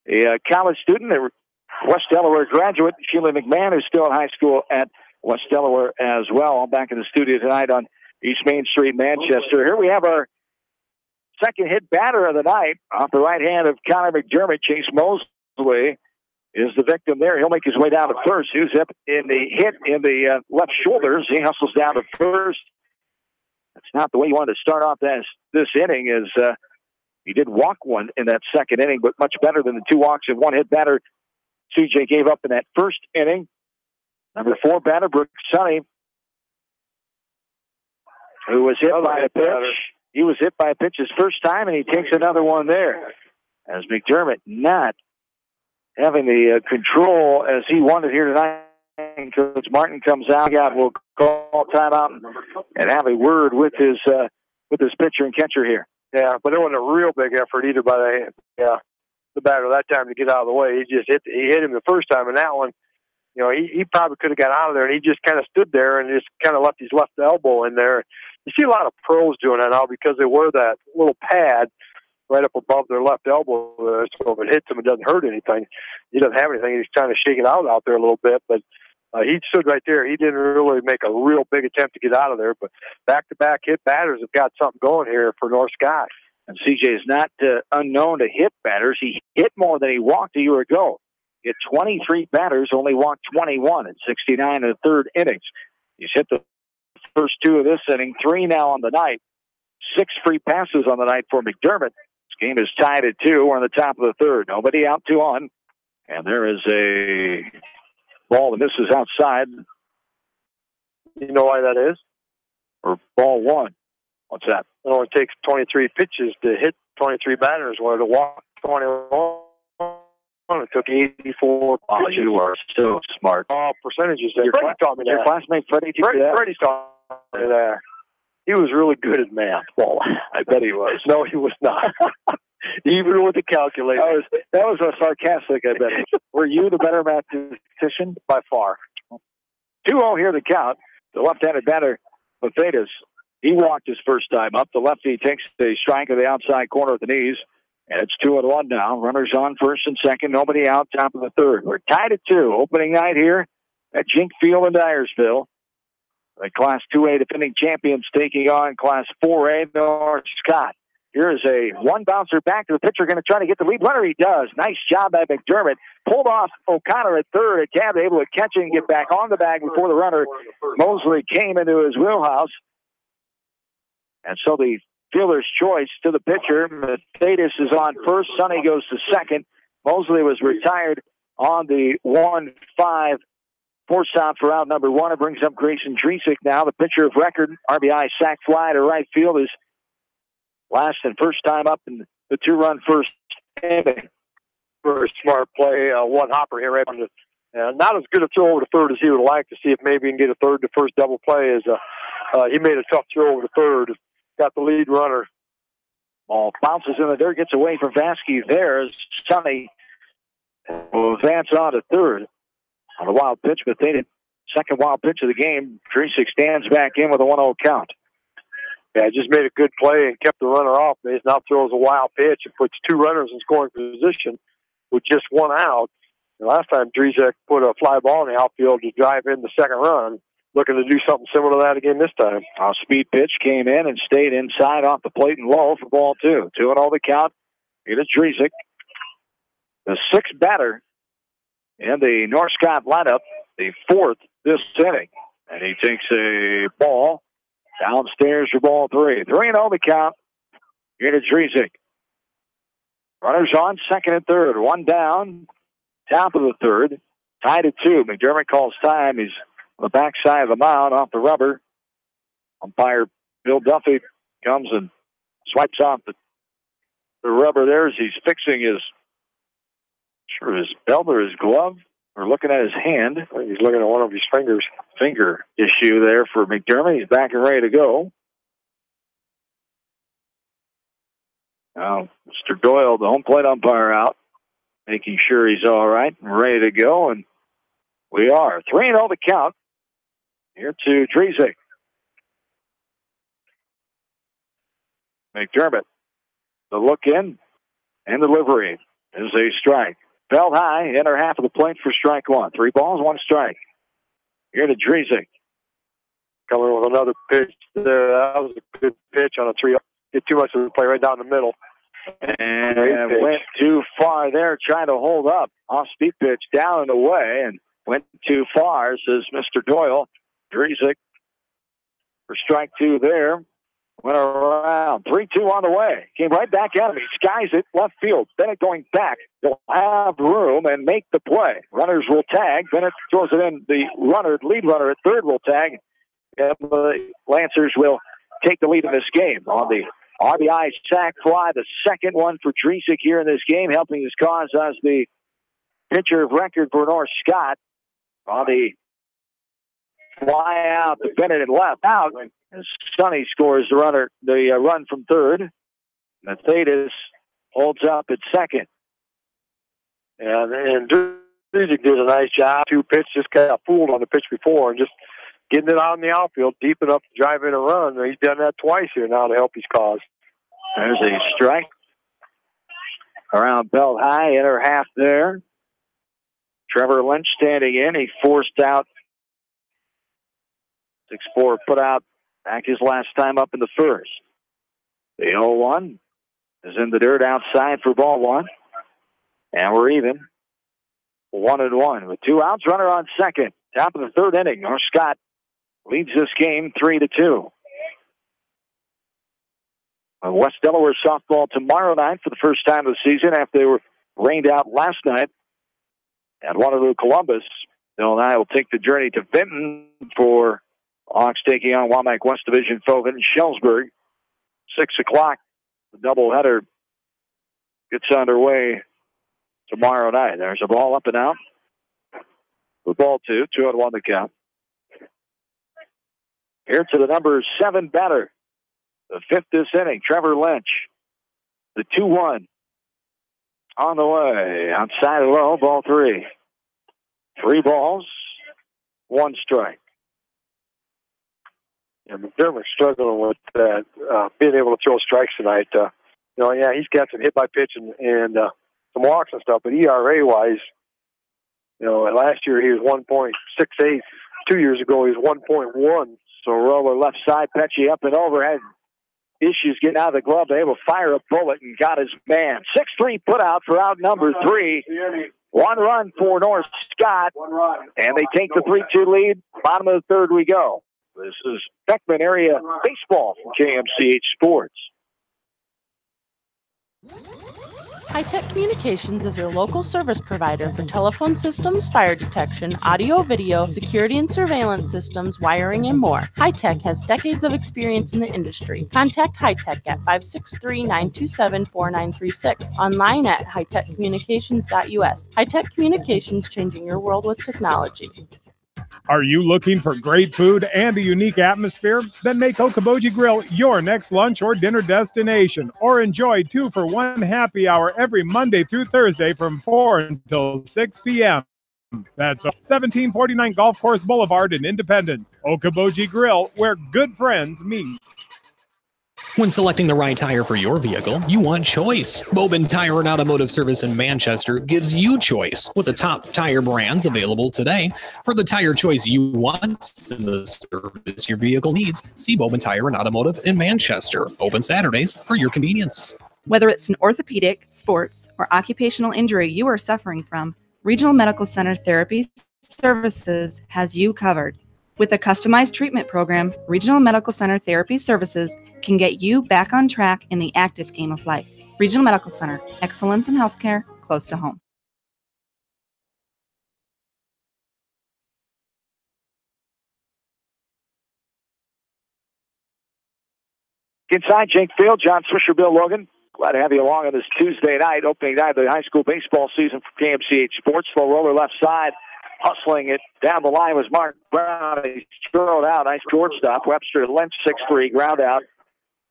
a college student, a West Delaware graduate. Sheila McMahon, who's still in high school at West Delaware as well. I'm back in the studio tonight on East Main Street, Manchester. Here we have our second hit batter of the night off the right hand of Connor McDermott. Chase Mosley is the victim there. He'll make his way down to first. Who's up in the hit in the left shoulders. He hustles down to first. That's not the way you wanted to start off this inning. He did walk one in that second inning, but much better than the 2 walks and 1 hit batter CJ gave up in that first inning. Number 4 batter, Brooks Sonny, who was hit by a pitch. He was hit by a pitch his first time, and he takes another one there. As McDermott not having the control as he wanted here tonight. Coach Martin comes out. We'll call timeout and have a word with his pitcher and catcher here. Yeah, but it wasn't a real big effort either by the batter that time to get out of the way. He hit him the first time, and that one, he probably could have got out of there, and he just kind of stood there and just kind of left his left elbow in there. You see a lot of pros doing that now because they wear that little pad right up above their left elbow. So if it hits him, it doesn't hurt anything. He doesn't have anything. He's trying to shake it out there a little bit, but he stood right there. He didn't really make a real big attempt to get out of there, but back-to-back hit batters have got something going here for North Scott. And CJ is not unknown to hit batters. He hit more than he walked a year ago. He hit 23 batters, only walked 21 in 69 in the third innings. He's hit the first 2 of this inning, 3 now on the night. 6 free passes on the night for McDermott. This game is tied at 2. We're on the top of the third. Nobody out, 2 on. And there is a ball, and this is outside. You know why that is? Or ball 1. What's that? It only takes 23 pitches to hit 23 batters, where to walk 21. It took 84. Oh, you are so smart. Oh, percentages there. Freddie taught me that. Your classmate Freddie Freddie taught me that. He was really good at math. Well, I bet he was. No, he was not. Even with the calculator. That was a sarcastic, I bet. Were you the better mathematician? By far. 2-0 here to count. The left-handed batter, Mathetas, he walked his first time up. The lefty takes the strike of the outside corner of the knees. And it's 2-1 now. Runners on first and second. Nobody out, top of the third. We're tied at 2. Opening night here at Jink Field in Dyersville. The Class 2A defending champions taking on Class 4A North Scott. Here is a one bouncer back to the pitcher, going to try to get the lead runner. He does. Nice job by McDermott. Pulled off O'Connor at third. A cab able to catch it and get back on the bag before the runner Mosley came into his wheelhouse. And so the fielder's choice to the pitcher. Mathetas is on first. Sonny goes to second. Mosley was retired on the 1-5 force out for out number 1. It brings up Grayson Dresik now, the pitcher of record. RBI sac fly to right field is last and first time up in the 2-run first inning. For a smart play, one hopper here right on the. Not as good a throw over to third as he would like to see if maybe he can get a third to first double play. He made a tough throw over to third. Got the lead runner. Ball bounces in the dirt, gets away from Vasquez there. Sonny will advance on to third. On a wild pitch, but they did second wild pitch of the game. Dresik stands back in with a 1-0 count. Yeah, just made a good play and kept the runner off base. Now throws a wild pitch and puts 2 runners in scoring position with just 1 out. And last time Dresik put a fly ball in the outfield to drive in the second run. Looking to do something similar to that again this time. A speed pitch came in and stayed inside off the plate and low for ball 2. 2-0 the count. Here to Dresik. The 6th batter in the North Scott lineup, the 4th this inning. And he takes a ball downstairs for ball 3. 3-0 the count. Here to Dresik. Runners on second and third. 1 down. Top of the third. Tied at 2. McDermott calls time. He's on the backside of the mound off the rubber. Umpire Bill Duffy comes and swipes off the rubber there as he's fixing his belt or his glove, or looking at his hand. He's looking at one of his fingers. Finger issue there for McDermott. He's back and ready to go. Now, Mr. Doyle, the home plate umpire, out, making sure he's all right and ready to go. And we are 3-0 the count. Here to Dresik. McDermott, the look in and delivery is a strike. Fell high, inner half of the plate for strike 1. 3 balls, 1 strike. Here to Dresik. Coming with another pitch there. That was a good pitch on a 3. Get too much of the play right down the middle. And went too far there, trying to hold up. Off speed pitch down and away, and went too far, says Mr. Doyle. Dresik for strike 2 there. Went around. 3-2 on the way. Came right back at him. He skies it left field. Bennett going back. They'll have room and make the play. Runners will tag. Bennett throws it in. The lead runner at third will tag. And the Lancers will take the lead in this game. On the RBI sac fly, the second one for Dresik here in this game, helping his cause as the pitcher of record for North Scott. On the fly out to Bennett and left out. As Sonny scores the run from third. Mathadas holds up at second. And Dresik did a nice job. 2 pitch, just kind of fooled on the pitch before and just getting it out in the outfield deep enough to drive in a run. He's done that twice here now to help his cause. There's a strike. Around belt high, inner half there. Trevor Lynch standing in. He forced out 6-4 put out back his last time up in the first. The 0-1 is in the dirt outside for ball one. And we're even. 1-1 with 2 outs. Runner on second. Top of the third inning. North Scott leads this game 3-2. West Delaware softball tomorrow night for the first time of the season after they were rained out last night at Waterloo Columbus. Bill and I will take the journey to Vinton for Hawks taking on Wamak West Division foe Vinton Shellsburg. 6 o'clock. The doubleheader gets underway tomorrow night. There's a ball up and out. The ball 2, 2-1 the count. Here to the number 7 batter. The 5th this inning, Trevor Lynch. The 2-1 on the way. Outside low, ball 3. 3 balls, 1 strike. Yeah, McDermott's struggling with that, being able to throw strikes tonight. He's got some hit by pitch and some walks and stuff, but ERA-wise, last year he was 1.68. 2 years ago he was 1.1. So roller left side, Petchy up and over, had issues getting out of the glove, able to fire a bullet and got his man. 6-3 put out for out number 3. 1 run for North Scott, and they take the 3-2 lead. Bottom of the third we go. This is Beckman area baseball from KMCH Sports. High-Tech Communications is your local service provider for telephone systems, fire detection, audio, video, security and surveillance systems, wiring, and more. High-Tech has decades of experience in the industry. Contact High-Tech at 563-927-4936, online at hightechcommunications.us. High-Tech Communications, changing your world with technology. Are you looking for great food and a unique atmosphere? Then make Okoboji Grill your next lunch or dinner destination, or enjoy 2-for-1 happy hour every Monday through Thursday from 4 until 6 p.m. That's 1749 Golf Course Boulevard in Independence. Okoboji Grill, where good friends meet. When selecting the right tire for your vehicle, you want choice. Bowman Tire and Automotive Service in Manchester gives you choice with the top tire brands available today. For the tire choice you want and the service your vehicle needs, see Bowman Tire and Automotive in Manchester. Open Saturdays for your convenience. Whether it's an orthopedic, sports, or occupational injury you are suffering from, Regional Medical Center Therapy Services has you covered. With a customized treatment program, Regional Medical Center Therapy Services can get you back on track in the active game of life. Regional Medical Center, excellence in healthcare, close to home. Inside Jake Field, John Swisher, Bill Logan. Glad to have you along on this Tuesday night, opening night of the high school baseball season for KMCH Sports. Slow roller left side, hustling it down the line was Mark Brown. He threw it out. Nice shortstop. Webster Lynch, 6-3 ground out.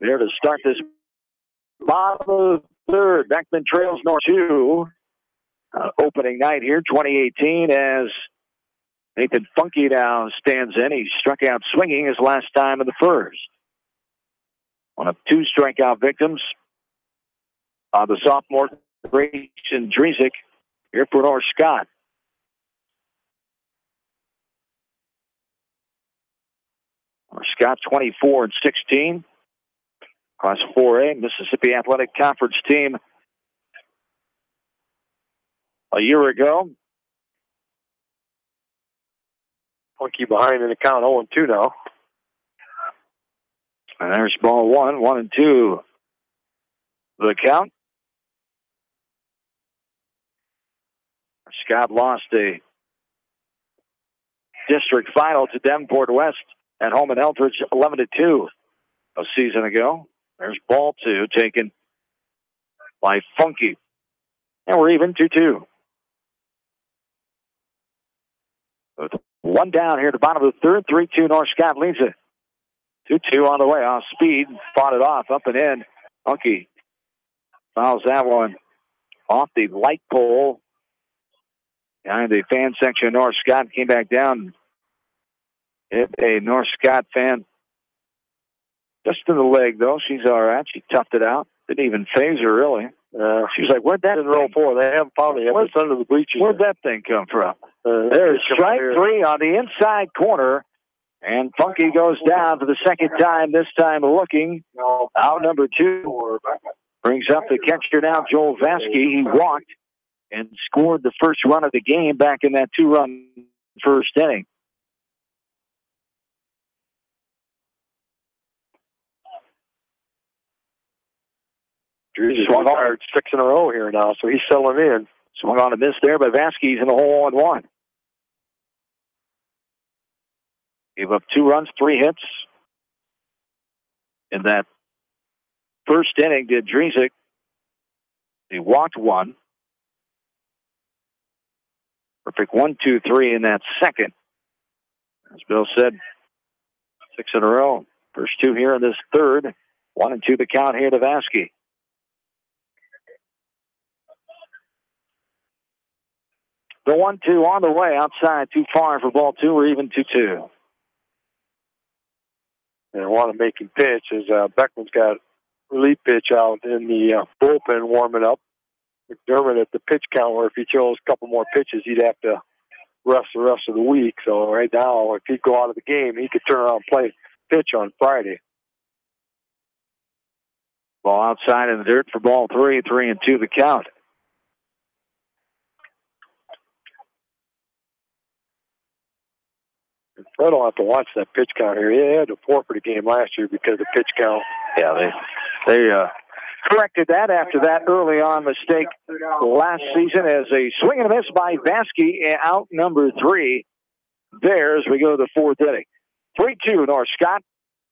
There to start this bottom of the third. Beckman trails North 2. Opening night here, 2018, as Nathan Funky now stands in. He struck out swinging his last time in the first. One of 2 strikeout victims. The sophomore, Grayson Dresik, here for North Scott. North Scott 24-16. Class 4A, Mississippi Athletic Conference team a year ago. Funky behind in the count, 0-2 now. And there's ball 1, 1-2. The count. Scott lost a district final to Davenport West at home in Eldridge, 11-2 a season ago. There's ball 2 taken by Funky. And we're even 2-2. With one down here at the bottom of the third, 3-2 North Scott leads it. 2-2 on the way, off speed, fought it off, up and in. Funky fouls that one off the light pole behind the fan section of North Scott. Came back down, hit a North Scott fan just in the leg, though. She's all right. She toughed it out. Didn't even phase her, really. She was like, where'd that roll for? They haven't found it yet. It's under the bleachers. Where'd that thing come from? There's strike 3 on the inside corner. And Funky goes down for the second time, this time looking. Out number 2. Brings up the catcher now, Joel Vasky. He walked and scored the first run of the game back in that 2-run first inning. Drew just swung hard 6 in a row here now, so he's settling in. Swung on a miss there, but Vasky's in the hole on 1. Gave up 2 runs, 3 hits. In that first inning, did Dresic. He walked 1. Perfect 1, 2, 3 in that second. As Bill said, 6 in a row. First 2 here in this third. 1-2 the count here to Vasky. The 1-2 on the way outside, too far for ball 2. We're even 2-2. And I want to make him pitch as Beckman's got relief pitch out in the bullpen warming up. McDermott at the pitch count, where if he chose a couple more pitches, he'd have to rest the rest of the week. So right now, if he'd go out of the game, he could turn around and play pitch on Friday. Ball outside in the dirt for ball 3, 3-2 the count. Fred will have to watch that pitch count here. He had to forfeit a game last year because of pitch count. Yeah, they corrected that after that early on mistake last season as a swing and a miss by Vasky, out number 3. There as we go to the 4th inning. 3-2 North Scott.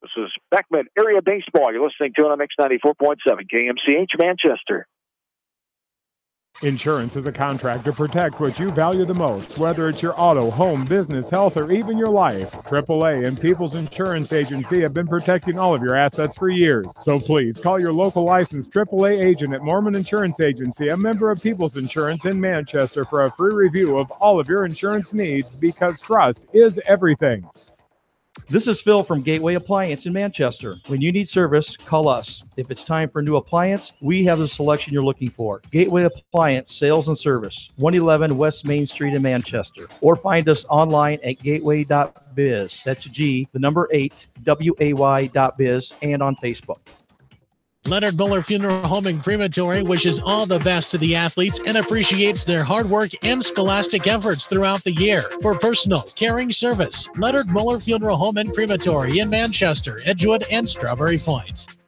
This is Beckman Area Baseball. You're listening to it on X94.7 KMCH Manchester. Insurance is a contract to protect what you value the most, whether it's your auto, home, business, health, or even your life. AAA and People's Insurance Agency have been protecting all of your assets for years. So please call your local licensed AAA agent at Mormon Insurance Agency, a member of People's Insurance in Manchester, for a free review of all of your insurance needs, because trust is everything. This is Phil from Gateway Appliance in Manchester. When you need service, call us. If it's time for a new appliance, we have the selection you're looking for. Gateway Appliance Sales and Service, 111 West Main Street in Manchester. Or find us online at gateway.biz. That's G, the number 8, WAY.biz, and on Facebook. Leonard Muller Funeral Home and Crematory wishes all the best to the athletes and appreciates their hard work and scholastic efforts throughout the year. For personal, caring service, Leonard Muller Funeral Home and Crematory in Manchester, Edgewood, and Strawberry Point.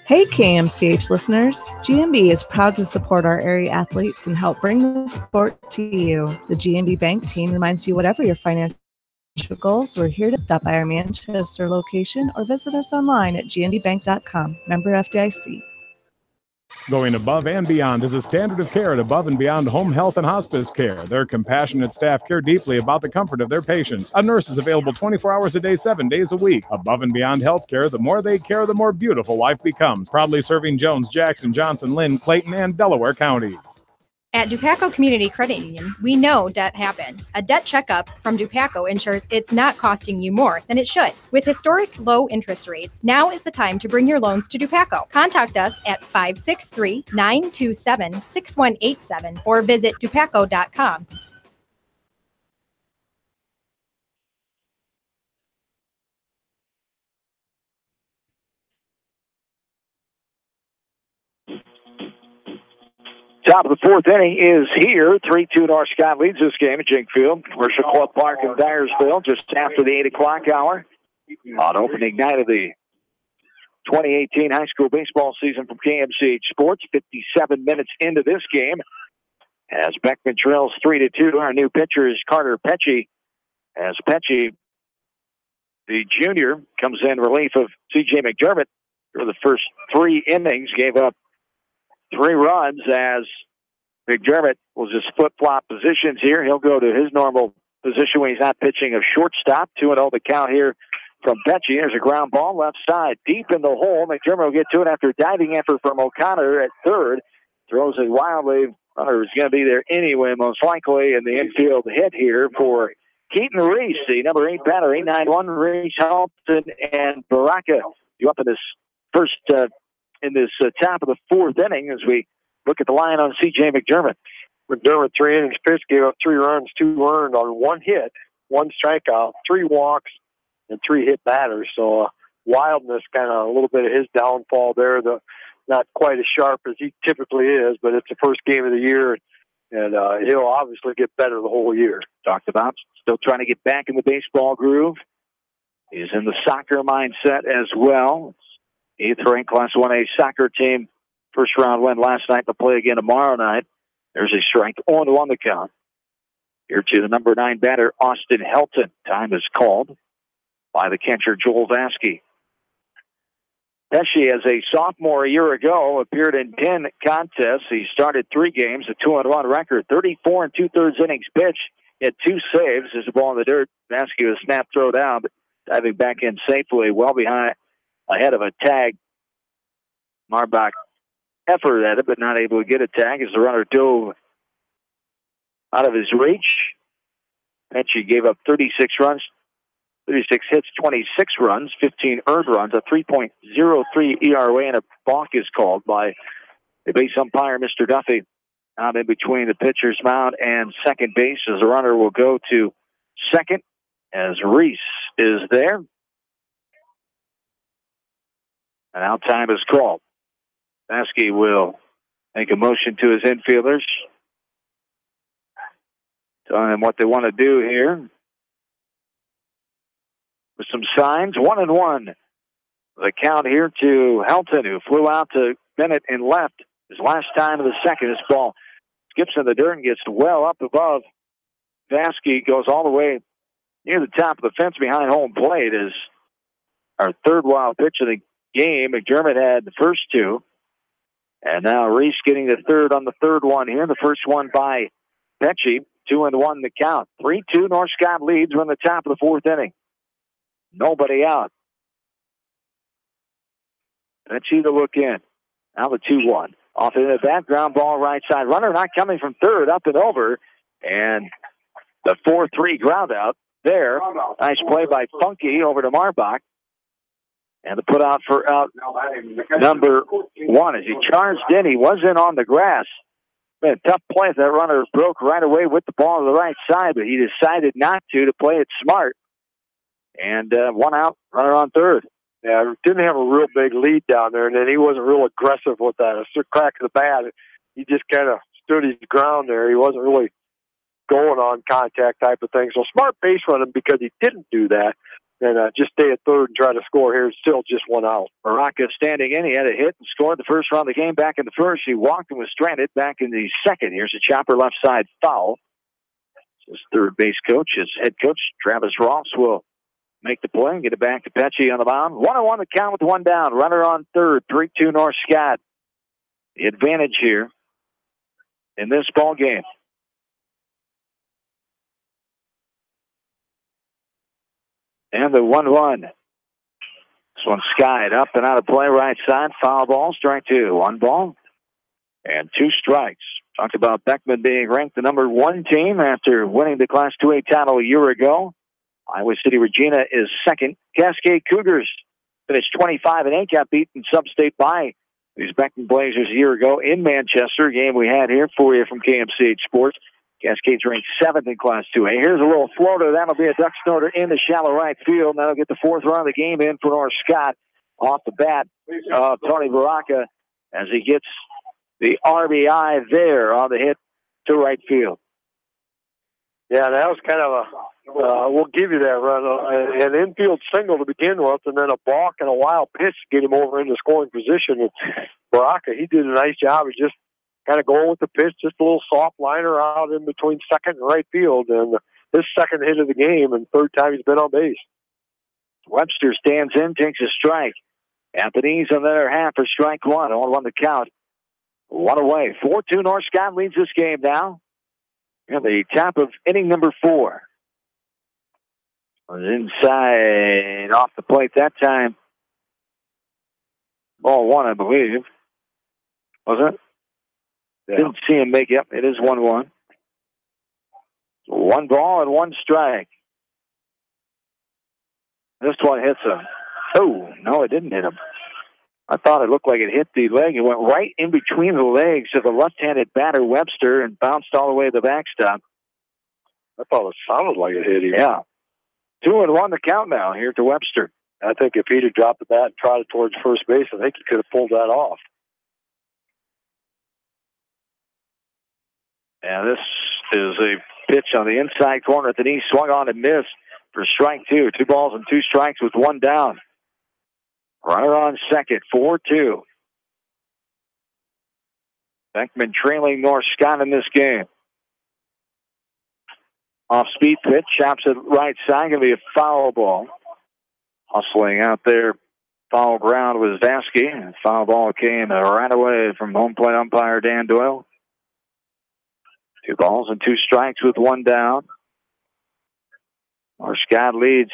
Hey KMCH listeners, GMB is proud to support our area athletes and help bring the sport to you. The GMB Bank team reminds you whatever your financial goals, we're here to stop by our Manchester location or visit us online at gnbbank.com. Member FDIC. Going above and beyond is a standard of care at Above and Beyond Home Health and Hospice Care. Their compassionate staff care deeply about the comfort of their patients. A nurse is available 24 hours a day, 7 days a week. Above and Beyond Healthcare, the more they care, the more beautiful life becomes. Proudly serving Jones, Jackson, Johnson, Lynn, Clayton, and Delaware counties. At Dupaco Community Credit Union, we know debt happens. A debt checkup from Dupaco ensures it's not costing you more than it should. With historic low interest rates, now is the time to bring your loans to Dupaco. Contact us at 563-927-6187 or visit dupaco.com. Top of the 4th inning is here. 3-2 North Scott leads this game at Jink Field. Commercial Club Park in Dyersville, just after the 8 o'clock hour. On opening night of the 2018 high school baseball season from KMCH Sports. 57 minutes into this game as Beckman trails 3-2. Our new pitcher is Carter Pecci. As Pecci, the junior, comes in relief of C.J. McDermott for the first 3 innings, gave up 3 runs as McDermott will just flip-flop positions here. He'll go to his normal position when he's not pitching of shortstop. 2-0 the count here from Pecci. There's a ground ball left side, deep in the hole. McDermott will get to it after a diving effort from O'Connor at third. Throws it wildly. Runner is going to be there anyway, most likely, and the infield hit here for Keaton Reese, the number 8 batter, 891. Reese, Halton, and Baraka. You up in this first, top of the 4th inning as we look at the line on C.J. McDermott. McDermott, 3 innings pitched, gave up 3 runs, 2 earned on 1 hit, 1 strikeout, 3 walks, and 3 hit batters. So wildness, kind of a little bit of his downfall there. Not quite as sharp as he typically is, but it's the first game of the year, and he'll obviously get better the whole year. Talked about still trying to get back in the baseball groove. He's in the soccer mindset as well. 8th ranked Class 1A soccer team. First round win last night. They'll play again tomorrow night. There's a strike. 0-1 the count. Here to the number 9 batter, Austin Helton. Time is called by the catcher, Joel Vasky. Pesci, as a sophomore a year ago, appeared in 10 contests. He started 3 games, a 2-1 record, 34 2/3 innings pitched. He had 2 saves. There's a ball in the dirt. Vasky was snap throw down, but diving back in safely, well behind, ahead of a tag. Marbach effort at it, but not able to get a tag as the runner dove out of his reach. Pesci gave up 36 runs, 36 hits, 26 runs, 15 earned runs, a 3.03 ERA, and a balk is called by the base umpire, Mr. Duffy, out in between the pitcher's mound and second base as the runner will go to second as Reese is there. And out time is called. Vasky will make a motion to his infielders, telling them what they want to do here. With some signs, 1-1. The count here to Helton, who flew out to Bennett and left his last time of the second. This ball skips in the dirt and gets well up above Vasky, goes all the way near the top of the fence behind home plate. Is our 3rd wild pitch of the game. McDermott had the first 2. And now Reese getting the 3rd on the 3rd one here. The first one by Pecci. 2-1 the count. 3-2 North Scott leads. We're in the top of the 4th inning. Nobody out. Pecci to look in. Now the 2-1. Off into the background ball right side. Runner not coming from 3rd, up and over. And the 4-3 ground out there. Nice play by Funky over to Marbach. And the put out for out number 1 as he charged in. He was in on the grass. Been a tough play. That runner broke right away with the ball to the right side, but he decided not to play it smart. And 1 out, runner on 3rd. Yeah, didn't have a real big lead down there, and then he wasn't real aggressive with that. A crack of the bat. He just kind of stood his ground there. He wasn't really going on contact type of thing. So smart base running because he didn't do that. And just stay at 3rd and try to score here. It's still just 1 out. Baraka standing in. He had a hit and scored the first run of the game back in the 1st. He walked and was stranded back in the 2nd. Here's a chopper left side foul. His 3rd base coach, his head coach, Travis Ross, will make the play and get it back to Pecci on the mound. 1-1 the count with 1 down. Runner on 3rd. 3-2 North Scott. The advantage here in this ball game. And the 1-1. This one skied up and out of play right side. Foul ball, strike 2. 1 ball and 2 strikes. Talked about Beckman being ranked the number 1 team after winning the Class 2A title a year ago. Iowa City Regina is 2nd. Cascade Cougars finished 25-8, got beaten sub-state by these Beckman Blazers a year ago in Manchester. Game we had here for you from KMCH Sports. Cascade's ranked 7th in Class 2A. Here's a little floater. That'll be a duck snorter in the shallow right field. That'll get the 4th run of the game in for North Scott off the bat. Tony Baraka as he gets the RBI there on the hit to right field. Yeah, that was kind of we'll give you that run. An infield single to begin with, and then a balk and a wild pitch to get him over into scoring position. And Baraka, he did a nice job of just kind of going with the pitch, just a little soft liner out in between second and right field. And his second hit of the game and third time he's been on base. Webster stands in, takes a strike. At the knees on the other half for strike one. On one to count. One away. 4-2 North Scott leads this game now. And the top of inning number 4. Was inside off the plate that time. Ball one, I believe. Was it? Yeah. Didn't see him make it. It is 1-1. 1 ball and 1 strike. This one hits him. Oh, no, it didn't hit him. I thought it looked like it hit the leg. It went right in between the legs of the left-handed batter, Webster, and bounced all the way to the backstop. I thought it sounded like it hit him. Yeah. 2-1 the count now here to Webster. I think if he'd have dropped the bat and trotted towards first base, I think he could have pulled that off. And this is a pitch on the inside corner at the knee, swung on and missed for strike 2. 2 balls and 2 strikes with 1 down. Runner on second, 4-2. Beckman trailing North Scott in this game. Off-speed pitch, chops it right side, going to be a foul ball. Hustling out there, foul ground was Vasky, and foul ball came right away from home plate umpire Dan Doyle. 2 balls and 2 strikes with 1 down. North Scott leads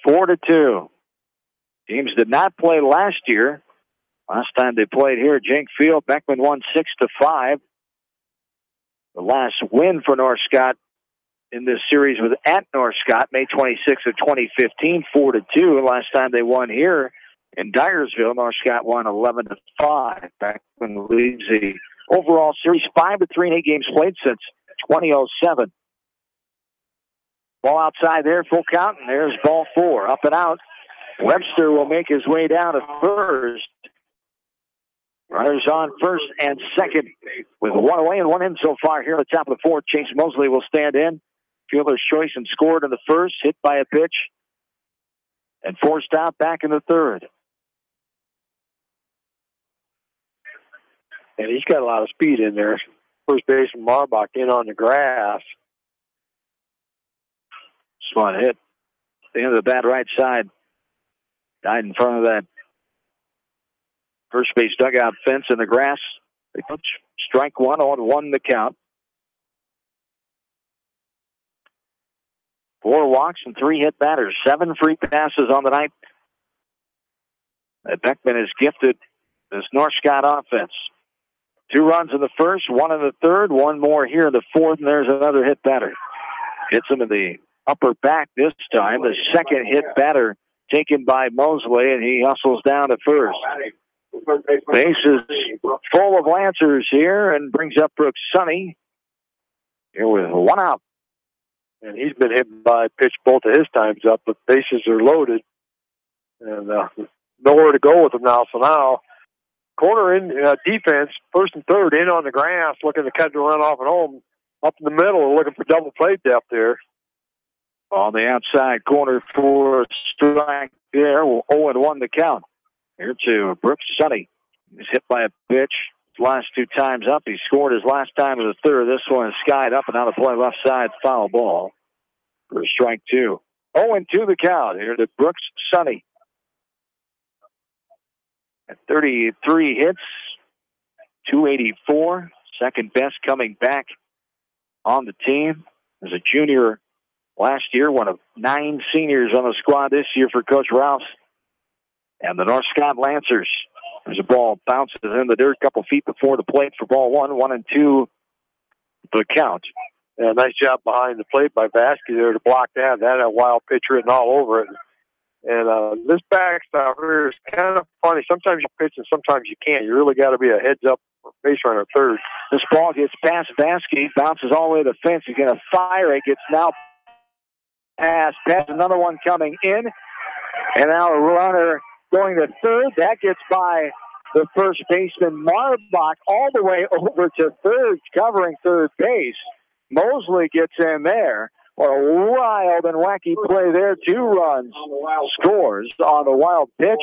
4-2. Teams did not play last year. Last time they played here at Jenk Field, Beckman won 6-5. The last win for North Scott in this series was at North Scott, May 26th of 2015, 4-2. Last time they won here in Dyersville, North Scott won 11-5. Beckman leads the overall series 5-3 in 8 games played since 2007. Ball outside there, full count, and there's ball 4, up and out. Webster will make his way down to first. Runners on first and second with 1 away and 1 in so far here at the top of the 4th. Chase Mosley will stand in. Fielder's choice and scored in the first, hit by a pitch, and forced out back in the 3rd. And he's got a lot of speed in there. First baseman Marbach in on the grass. Smart hit. The end of the bat right side. Died in front of that first base dugout fence in the grass. They put strike 1 on 1 the count. 4 walks and 3 hit batters. 7 free passes on the night. Beckman is gifted this North Scott offense. 2 runs in the first, 1 in the 3rd, 1 more here in the 4th, and there's another hit batter. Hits him in the upper back this time. The second hit batter taken by Mosley, and he hustles down to first. Base is full of Lancers here and brings up Brooks Sonny here with 1 out. And he's been hit by a pitch both of his times up, but bases are loaded. And nowhere to go with him now. So now, corner in defense, first and third, in on the grass, looking to catch a run off and home. Up in the middle, looking for double play depth there. On the outside corner for a strike there. 0-1 the count. Here to Brooks Sonny. He's hit by a pitch. His last 2 times up. He scored his last time in the 3rd. This one is skied up and out of play left side. Foul ball for strike 2. 0-2 the count. Here to Brooks Sonny. At 33 hits, 284. Second best coming back on the team. As a junior last year, one of 9 seniors on the squad this year for Coach Rouse. And the North Scott Lancers. There's a ball, bounces in the dirt a couple feet before the plate for ball 1. 1-2 the count. Yeah, nice job behind the plate by Vasky there to block that. That had a wild pitch written all over it. And this backstop here is kind of funny. Sometimes you pitch and sometimes you can't. You really got to be a heads-up base runner third. This ball gets past Vasky, bounces all the way to the fence. He's going to fire it. Gets now past another one coming in. And now a runner going to third. That gets by the first baseman, Marbach, all the way over to third, covering third base. Mosley gets in there. What a wild and wacky play there. 2 runs scores on the wild pitch.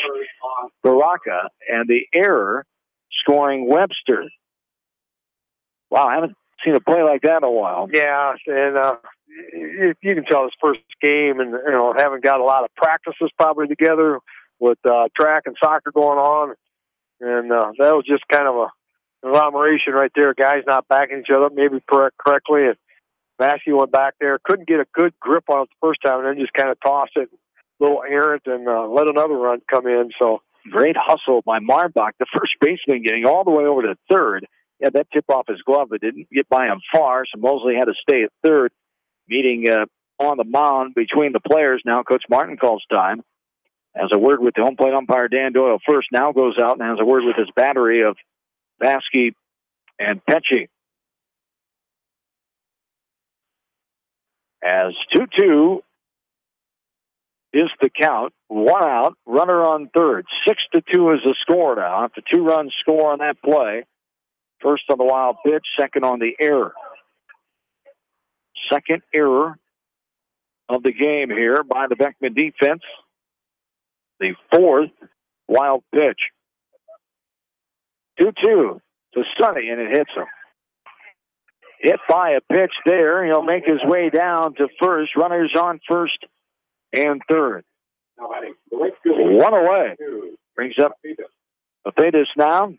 Baraka, and the error scoring Webster. Wow, I haven't seen a play like that in a while. Yeah, and you can tell his first game, and haven't got a lot of practices probably together with track and soccer going on, and that was just kind of a conglomeration right there. Guys not backing each other up maybe correctly, and Massey went back there, couldn't get a good grip on it the first time, and then just kind of tossed it a little errant and let another run come in. So great hustle by Marbach, the first baseman, getting all the way over to third. Yeah, that tip off his glove, but didn't get by him far, so Mosley had to stay at third. Meeting on the mound between the players. Now Coach Martin calls time. Has a word with the home plate umpire, Dan Doyle, first. Now goes out and has a word with his battery of Vasky and Pecci. As 2-2 is the count. 1 out, runner on third. 6-2 is the score now after 2 runs score on that play. First on the wild pitch, second on the error. Second error of the game here by the Beckman defense. The 4th wild pitch. 2-2 to Sonny, and it hits him. Hit by a pitch there. He'll make his way down to first. Runners on first and third. 1 away. Brings up Papetas now.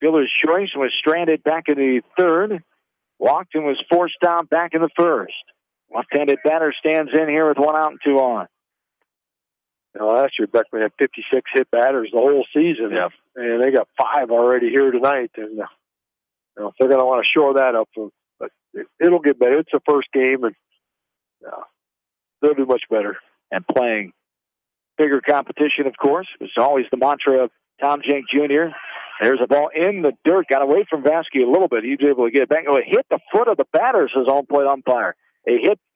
Fielder's choice was stranded back in the third. Walked and was forced out back in the first. Left-handed batter stands in here with 1 out and 2 on. Last year, Beckman had 56 hit batters the whole season. Yep. And they got 5 already here tonight. And they're going to want to shore that up. But it'll get better. It's the first game, and they'll do much better. And playing bigger competition, of course. It's always the mantra of Tom Jenk Jr. There's a ball in the dirt. Got away from Vasky a little bit. He was able to get it back. Oh, it hit the foot of the batter, says home plate umpire.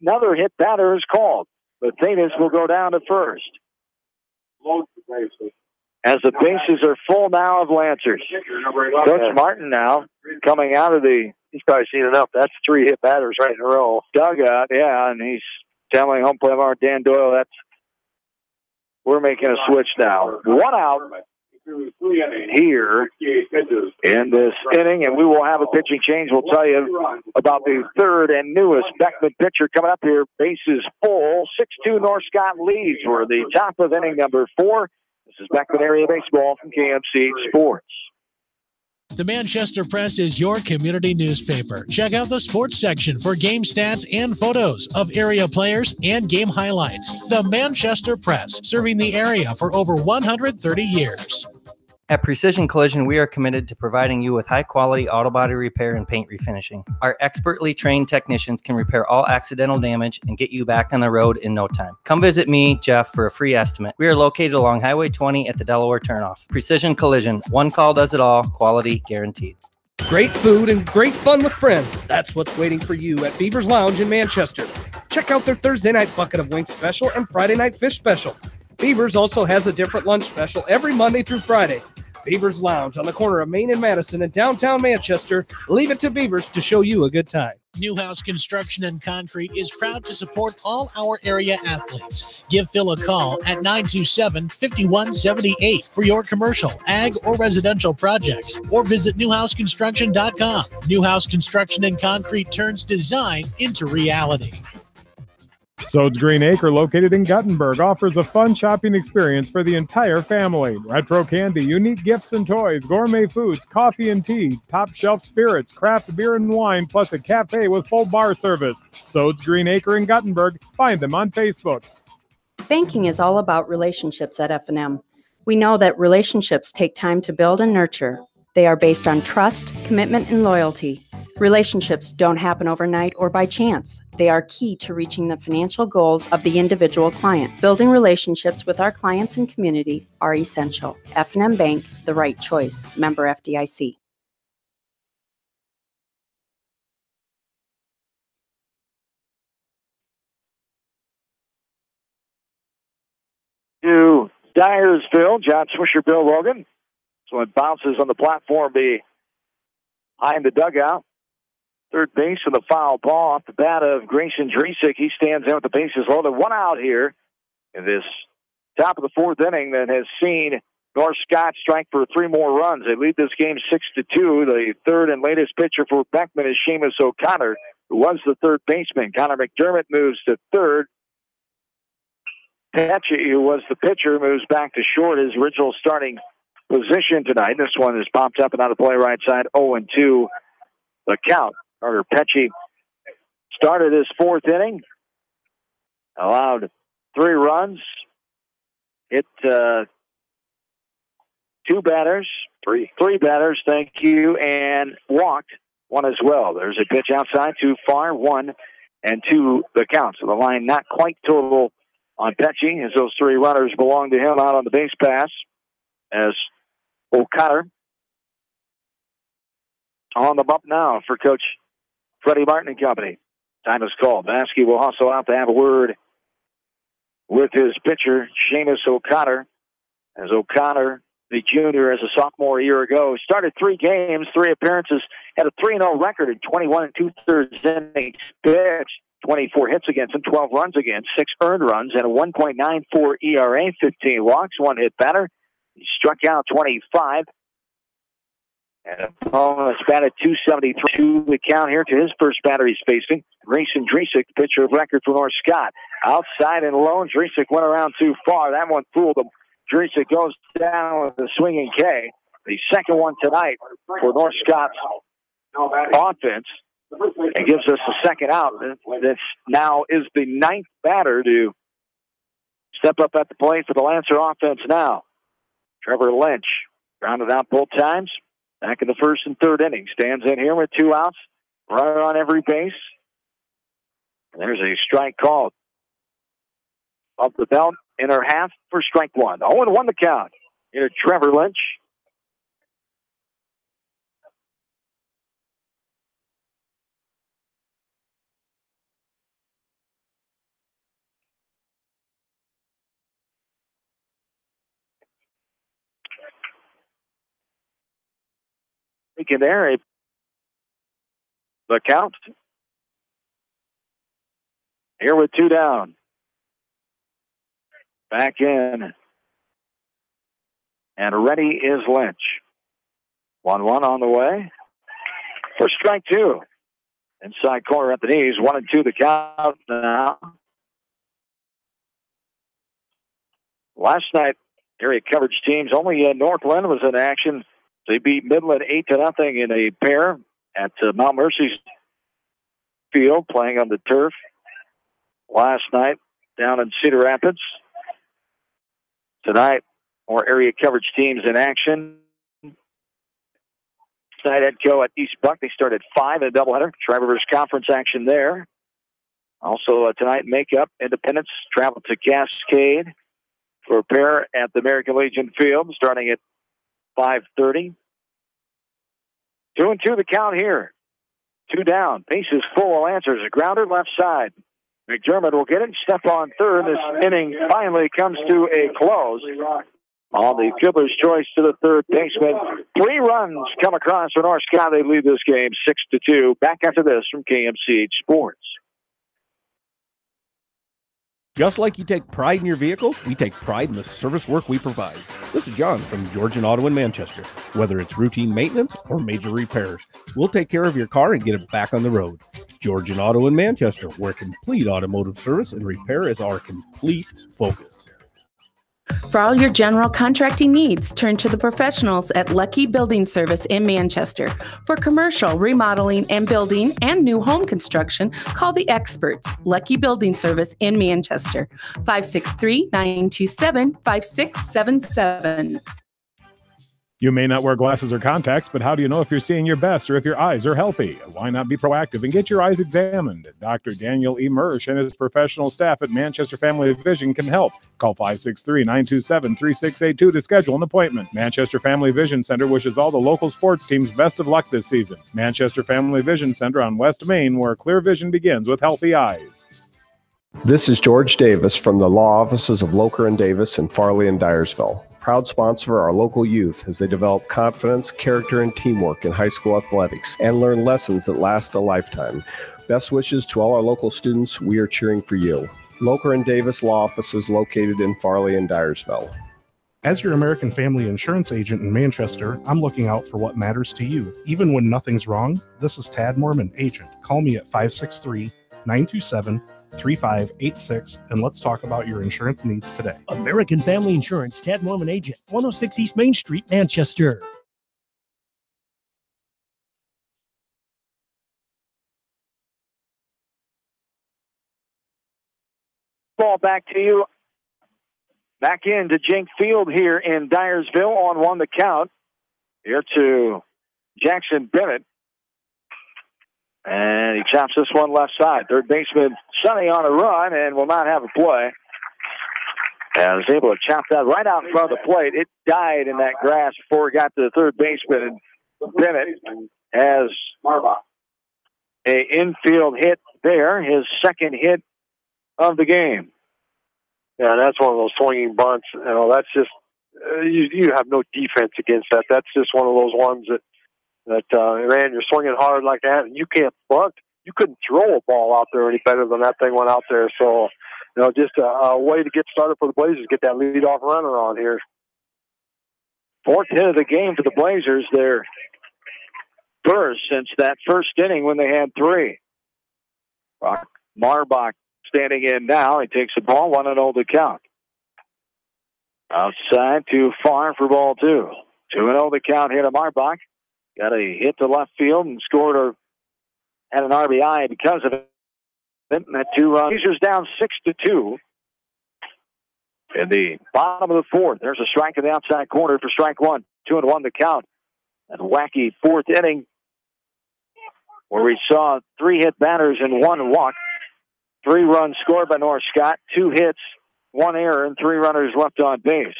Another hit batter is called. Papetas will go down to first. As the bases are full now of Lancers. Coach Martin now coming out of the... He's probably seen enough. That's 3 hit batters right in a row. Dugout, yeah, and he's telling home plate umpire Dan Doyle we're making a switch now. 1 out here in this inning, and we will have a pitching change. We'll tell you about the third and newest Beckman pitcher coming up here. Bases full. 6-2 North Scott leads. We're the top of inning number 4. This is Beckman Area Baseball from KMC Sports. The Manchester Press is your community newspaper. Check out the sports section for game stats and photos of area players and game highlights. The Manchester Press, serving the area for over 130 years. At Precision Collision, we are committed to providing you with high-quality auto body repair and paint refinishing. Our expertly trained technicians can repair all accidental damage and get you back on the road in no time. Come visit me, Jeff, for a free estimate. We are located along Highway 20 at the Delaware Turnoff. Precision Collision, one call does it all, quality guaranteed. Great food and great fun with friends. That's what's waiting for you at Beaver's Lounge in Manchester. Check out their Thursday night bucket of wings special and Friday night fish special. Beaver's also has a different lunch special every Monday through Friday. Beaver's Lounge on the corner of Main and Madison in downtown Manchester. Leave it to Beaver's to show you a good time. Newhouse Construction and Concrete is proud to support all our area athletes. Give Phil a call at 927-5178 for your commercial, ag, or residential projects, or visit newhouseconstruction.com. Newhouse Construction and Concrete turns design into reality. Sode's Green Acre, located in Guttenberg, offers a fun shopping experience for the entire family. Retro candy, unique gifts and toys, gourmet foods, coffee and tea, top shelf spirits, craft beer and wine, plus a cafe with full bar service. Sode's Green Acre in Guttenberg. Find them on Facebook. Banking is all about relationships at F&M. We know that relationships take time to build and nurture. They are based on trust, commitment, and loyalty. Relationships don't happen overnight or by chance. They are key to reaching the financial goals of the individual client. Building relationships with our clients and community are essential. F&M Bank, the right choice. Member FDIC. To Dyersville, John Swisher, Bill Logan. So it bounces on the platform behind the dugout. third base with a foul ball off the bat of Grayson Dresik. He stands in with the bases loaded. 1 out here in this top of the 4th inning that has seen North Scott strike for 3 more runs. They lead this game 6-2. The third and latest pitcher for Beckman is Seamus O'Connor, who was the third baseman. Connor McDermott moves to third. Petchy, who was the pitcher, moves back to short, his original starting position tonight. This one is popped up and out of play right side, 0-2 the count. Carter Petchy started his 4th inning, allowed 3 runs, hit 2 batters, three batters, thank you, and walked 1 as well. There's a pitch outside, too far, 1-2 the count. So the line not quite total on Petchy, as those 3 runners belong to him out on the base pass, as O'Connor on the bump now for Coach Freddie Martin and company. Time is called. Baskey will hustle out to have a word with his pitcher, Seamus O'Connor, as O'Connor, the junior, as a sophomore a year ago, started 3 games, 3 appearances, had a 3-0 record in 21 2/3 innings pitched, 24 hits against him, 12 runs against, 6 earned runs, and a 1.94 ERA, 15 walks, 1 hit batter. He struck out 25. And opponents batted 273 the count here to his first batter he's facing. Grayson Dresik, pitcher of record for North Scott. Outside and low, Dresik went around too far. That one fooled him. Dresik goes down with a swinging K. The second one tonight for North Scott's offense. It gives us a second out. This now is the 9th batter to step up at the plate for the Lancer offense now. Trevor Lynch grounded out both times. Back in the 1st and 3rd inning. Stands in here with 2 outs. Runner on every base. And there's a strike called. Up the belt, inner half for strike 1. 0-1 the count. Here, Trevor Lynch. In there, the count. Here with 2 down. Back in. And ready is Lynch. 1-1 on the way. For strike 2. Inside corner at the knees. 1-2 the count now. Last night, area coverage teams, only Northland was in action. They beat Midland 8-0 in a pair at Mount Mercy's field, playing on the turf last night down in Cedar Rapids. Tonight, more area coverage teams in action. Tonight at Go at East Buck. They start at 5 in a doubleheader. Tri-Rivers Conference action there. Also tonight, Makeup Independence travel to Cascade for a pair at the American Legion Field, starting at 5:30. 2-2 the count here. 2 down. Bases full of Lancers. A grounder left side. McDermott will get it. Step on third. This inning finally comes to a close. On the fielder's choice to the third baseman. 3 runs come across for North Scott. They lead this game 6-2. Back after this from KMCH Sports. Just like you take pride in your vehicle, we take pride in the service work we provide. This is John from Georgian Auto in Manchester. Whether it's routine maintenance or major repairs, we'll take care of your car and get it back on the road. Georgian Auto in Manchester, where complete automotive service and repair is our complete focus. For all your general contracting needs, turn to the professionals at Lucky Building Service in Manchester. For commercial, remodeling, and building and new home construction, call the experts, Lucky Building Service in Manchester, 563-927-5677. You may not wear glasses or contacts, but how do you know if you're seeing your best or if your eyes are healthy? Why not be proactive and get your eyes examined? Dr. Daniel E. Mersch and his professional staff at Manchester Family Vision can help. Call 563-927-3682 to schedule an appointment. Manchester Family Vision Center wishes all the local sports teams best of luck this season. Manchester Family Vision Center on West Main, where clear vision begins with healthy eyes. This is George Davis from the law offices of Locher and Davis in Farley and Dyersville. proud sponsor of our local youth as they develop confidence, character, and teamwork in high school athletics and learn lessons that last a lifetime. Best wishes to all our local students. We are cheering for you. Loker and Davis Law Offices located in Farley and Dyersville. As your American Family Insurance agent in Manchester, I'm looking out for what matters to you. Even when nothing's wrong, this is Tad Mormon, agent. Call me at 563-927-3586 and let's talk about your insurance needs today. American Family Insurance, Tad Mormon Agent, 106 East Main Street, Manchester. Ball back to you. Back into Jink Field here in Dyersville on 1 the count. Here to Jackson Bennett. And he chops this one left side. Third baseman Sonny on a run and will not have a play. And was able to chop that right out in front of the plate. It died in that grass before it got to the third baseman. And Bennett has a infield hit there, his second hit of the game. Yeah, that's one of those swinging bunts. You know, that's just you have no defense against that. That's just one of those ones that man, you're swinging hard like that, and you can't bunt. You couldn't throw a ball out there any better than that thing went out there. So, you know, just a way to get started for the Blazers, get that leadoff runner on here. Fourth hit of the game for the Blazers. Their first since that first inning when they had 3. Marbach standing in now. He takes the ball, 1-0 to count. Outside too far for ball 2. 2-0 the count here to Marbach. Got a hit to left field and scored or had an RBI because of it. And that 2-run. Blazers down 6-2. In the bottom of the 4th, there's a strike in the outside corner for strike 1. 2-1 the count. And a wacky 4th inning where we saw 3 hit batters and 1 walk. 3 runs scored by North Scott, 2 hits, 1 error, and 3 runners left on base.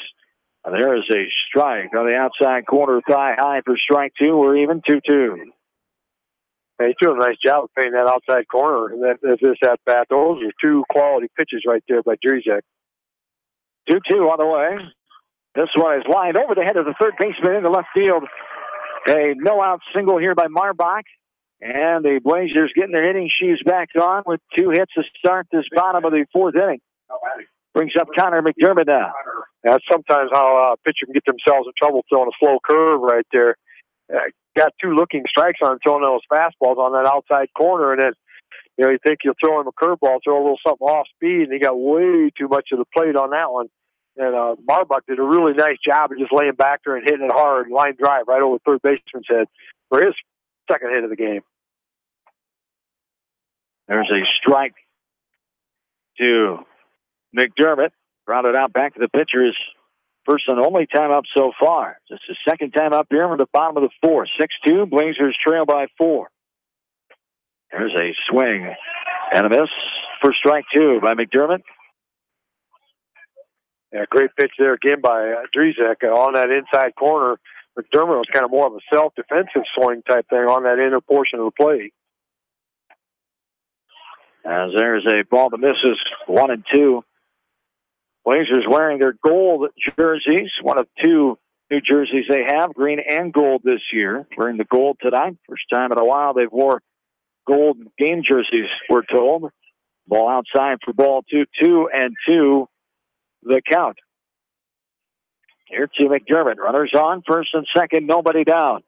And there is a strike on the outside corner, thigh high for strike 2. We're even 2-2. Hey, he's doing a nice job of painting that outside corner. And then this at bat, those are 2 quality pitches right there by Drizek. 2-2 on the way. This one is lined over the head of the third baseman in the left field. A no-out single here by Marbach. And the Blazers getting their hitting sheaves back on with 2 hits to start this bottom of the 4th inning. Brings up Connor McDermott now. That's sometimes how a pitcher can get themselves in trouble throwing a slow curve right there. Got 2 looking strikes on throwing those fastballs on that outside corner, and then you think you'll throw him a curveball, throw a little something off speed, and he got way too much of the plate on that one. And Marbach did a really nice job of just laying back there and hitting it hard, line drive right over third baseman's head for his second hit of the game. There's a strike to McDermott. Grounded out back to the pitcher. His first and only time up so far. Just his second time up here in the bottom of the 4th. 6-2. Blazers trail by 4. There's a swing and a miss for strike 2 by McDermott. Yeah, great pitch there again by Drizek on that inside corner. McDermott was kind of more of a self-defensive swing type thing on that inner portion of the plate. As there's a ball that misses 1-2. Blazers wearing their gold jerseys, one of 2 new jerseys they have, green and gold this year. Wearing the gold tonight. First time in a while they've wore gold game jerseys, we're told. Ball outside for ball 2, 2-2 the count. Here to McDermott. Runners on, first and second, nobody down.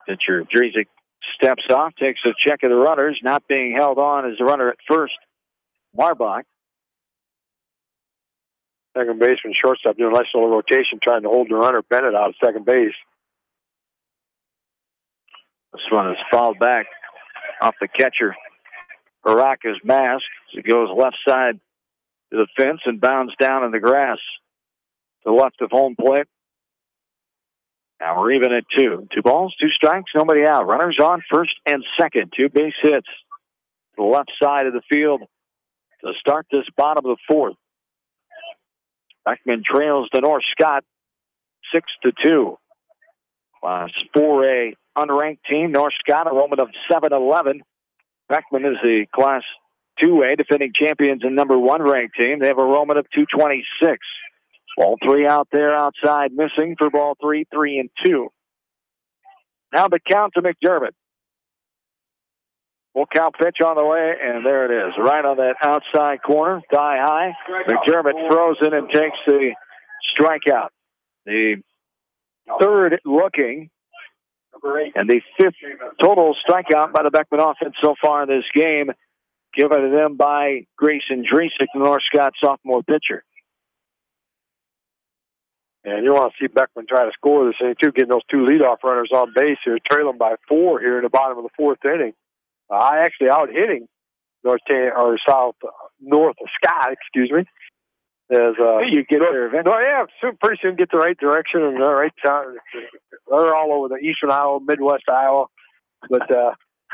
Pitcher Drizek steps off, takes a check of the runners. Not being held on as the runner at first, Marbach. Second baseman, shortstop doing a nice little rotation, trying to hold the runner Bennett out of second base. This one is fouled back off the catcher. Baraka's mask as it goes left side to the fence and bounds down in the grass to the left of home plate. Now we're even at 2. 2 balls, 2 strikes, nobody out. Runners on first and second. 2 base hits to the left side of the field to start this bottom of the 4th. Beckman trails to North Scott 6-2. Class 4A unranked team. North Scott enrollment of 711. Beckman is the Class 2A, defending champions and number 1 ranked team. They have a Roman of 226. Ball 3 out there outside, missing for ball 3, 3-2. Now the count to McDermott. Full count pitch on the way, and there it is. Right on that outside corner, thigh high. McDermott throws in and takes the strikeout. The third looking, and the 5th total strikeout by the Beckman offense so far in this game, given to them by Grayson Dresek, the North Scott sophomore pitcher. And you want to see Beckman try to score this inning, too, getting those 2 leadoff runners on base here, trailing by 4 here in the bottom of the 4th inning. I actually out-hitting north of Scott, excuse me. As, you get there eventually. No, yeah, pretty soon get the right direction and the right time. They're all over the eastern Iowa, Midwest Iowa. But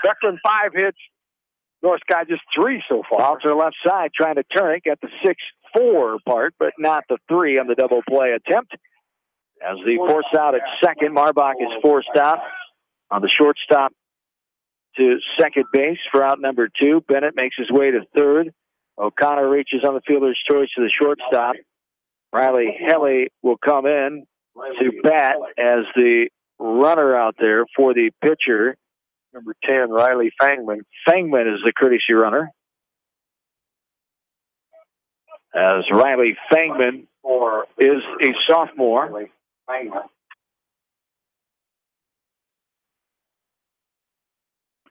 Beckman 5 hits, North Scott just 3 so far. Off to the left side, trying to turn it. Got the 6-4 part, but not the 3 on the double play attempt. As the force out at second, Marbach is forced out on the shortstop to second base for out number 2. Bennett makes his way to third. O'Connor reaches on the fielder's choice to the shortstop. Riley Helly will come in to bat as the runner out there for the pitcher. Number 10, Riley Fangman. Fangman is the courtesy runner. As Riley Fangman is a sophomore.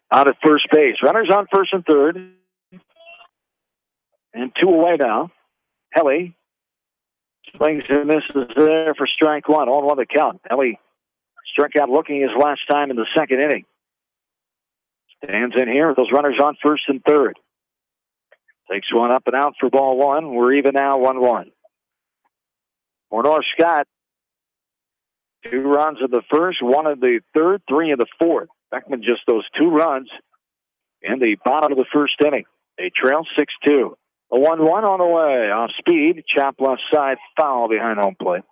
Out at first base. Runners on first and third. And 2 away now. Helly swings and misses there for strike 1. 0-1 the count. Helly struck out looking his last time in the 2nd inning. Stands in here with those runners on first and third. Takes one up and out for ball 1. We're even now 1-1. For North Scott, 2 runs in the first, 1 in the third, 3 in the 4th. Beckman just those 2 runs in the bottom of the 1st inning. They trail 6-2. A 1-1 on the way. Off speed, chop left side, foul behind home plate.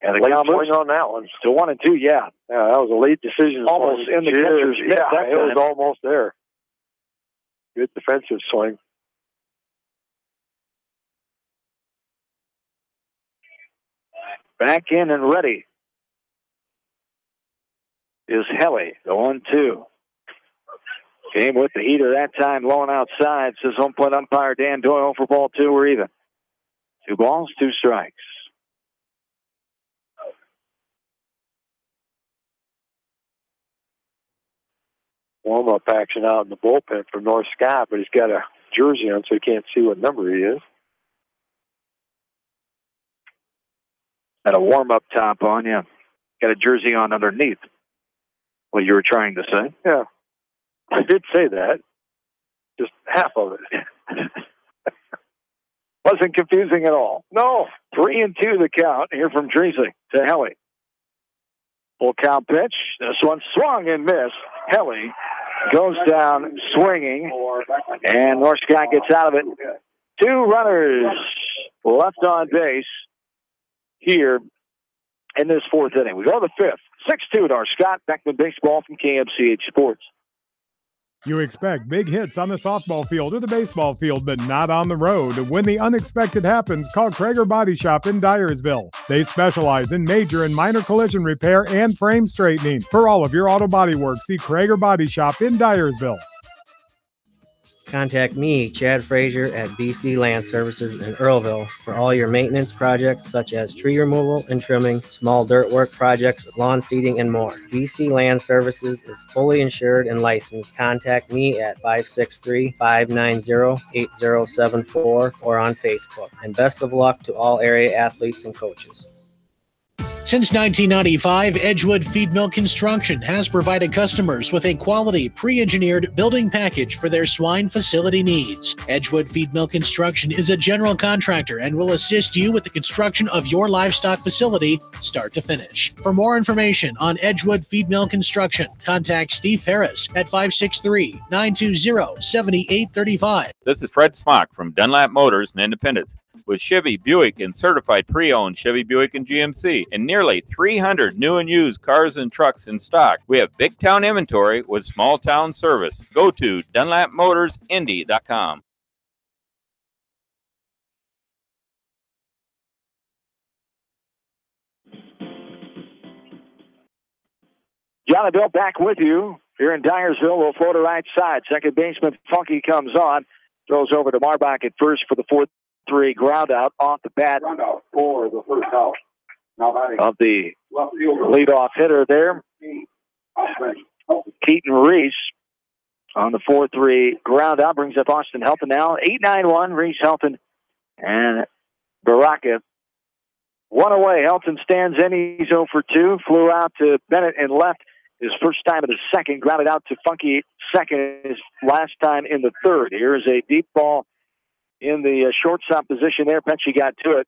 And the count moves on that one. To 1-2, yeah. Yeah, that was a late decision. Almost in the catcher's mitt. Yeah, it was almost there. Good defensive swing. Back in and ready is Helly, the 1-2. Game with the heater that time, low and outside, says home plate umpire Dan Doyle for ball 2. We're even. 2 balls, 2 strikes. Warm-up action out in the bullpen for North Scott, but he's got a jersey on, so you can't see what number he is. Got a warm-up top on, yeah. Got a jersey on underneath. What you were trying to say? Yeah. I did say that. Just half of it. Wasn't confusing at all. No. 3-2 the count here from Dresek to Helly. Full count pitch. This one swung and missed. Helly goes down swinging, and North Scott gets out of it. 2 runners left on base here in this 4th inning. We go to the 5th. 6-2 North Scott. Beckman baseball from KMCH Sports. You expect big hits on the softball field or the baseball field, but not on the road. When the unexpected happens, call Krager Body Shop in Dyersville. They specialize in major and minor collision repair and frame straightening. For all of your auto body work, see Krager Body Shop in Dyersville. Contact me, Chad Frazier, at BC Land Services in Earlville for all your maintenance projects such as tree removal and trimming, small dirt work projects, lawn seeding, and more. BC Land Services is fully insured and licensed. Contact me at 563-590-8074 or on Facebook. And best of luck to all area athletes and coaches. Since 1995, Edgewood Feed Mill Construction has provided customers with a quality, pre-engineered building package for their swine facility needs. Edgewood Feed Mill Construction is a general contractor and will assist you with the construction of your livestock facility, start to finish. For more information on Edgewood Feed Mill Construction, contact Steve Harris at 563-920-7835. This is Fred Smock from Dunlap Motors in Independence. with Chevy, Buick, and certified pre-owned Chevy, Buick, and GMC, and nearly 300 new and used cars and trucks in stock. We have big town inventory with small town service. Go to DunlapMotorsIndy.com. John and Bill back with you here in Dyersville. We'll float to right side. Second baseman Funky comes on. Throws over to Marbach at first for the 4-3 ground out off the bat for the first out. Of the leadoff hitter there. Keaton Reese on the 4-3 ground out brings up Austin Helton now. 8-9-1, Reese, Helton, and Baraka. One away. Helton stands in. He's 0 for 2. Flew out to Bennett and left. His first time in the second, grounded out to Funky second, his last time in the third. Here's a deep ball in the shortstop position there. Pesci got to it.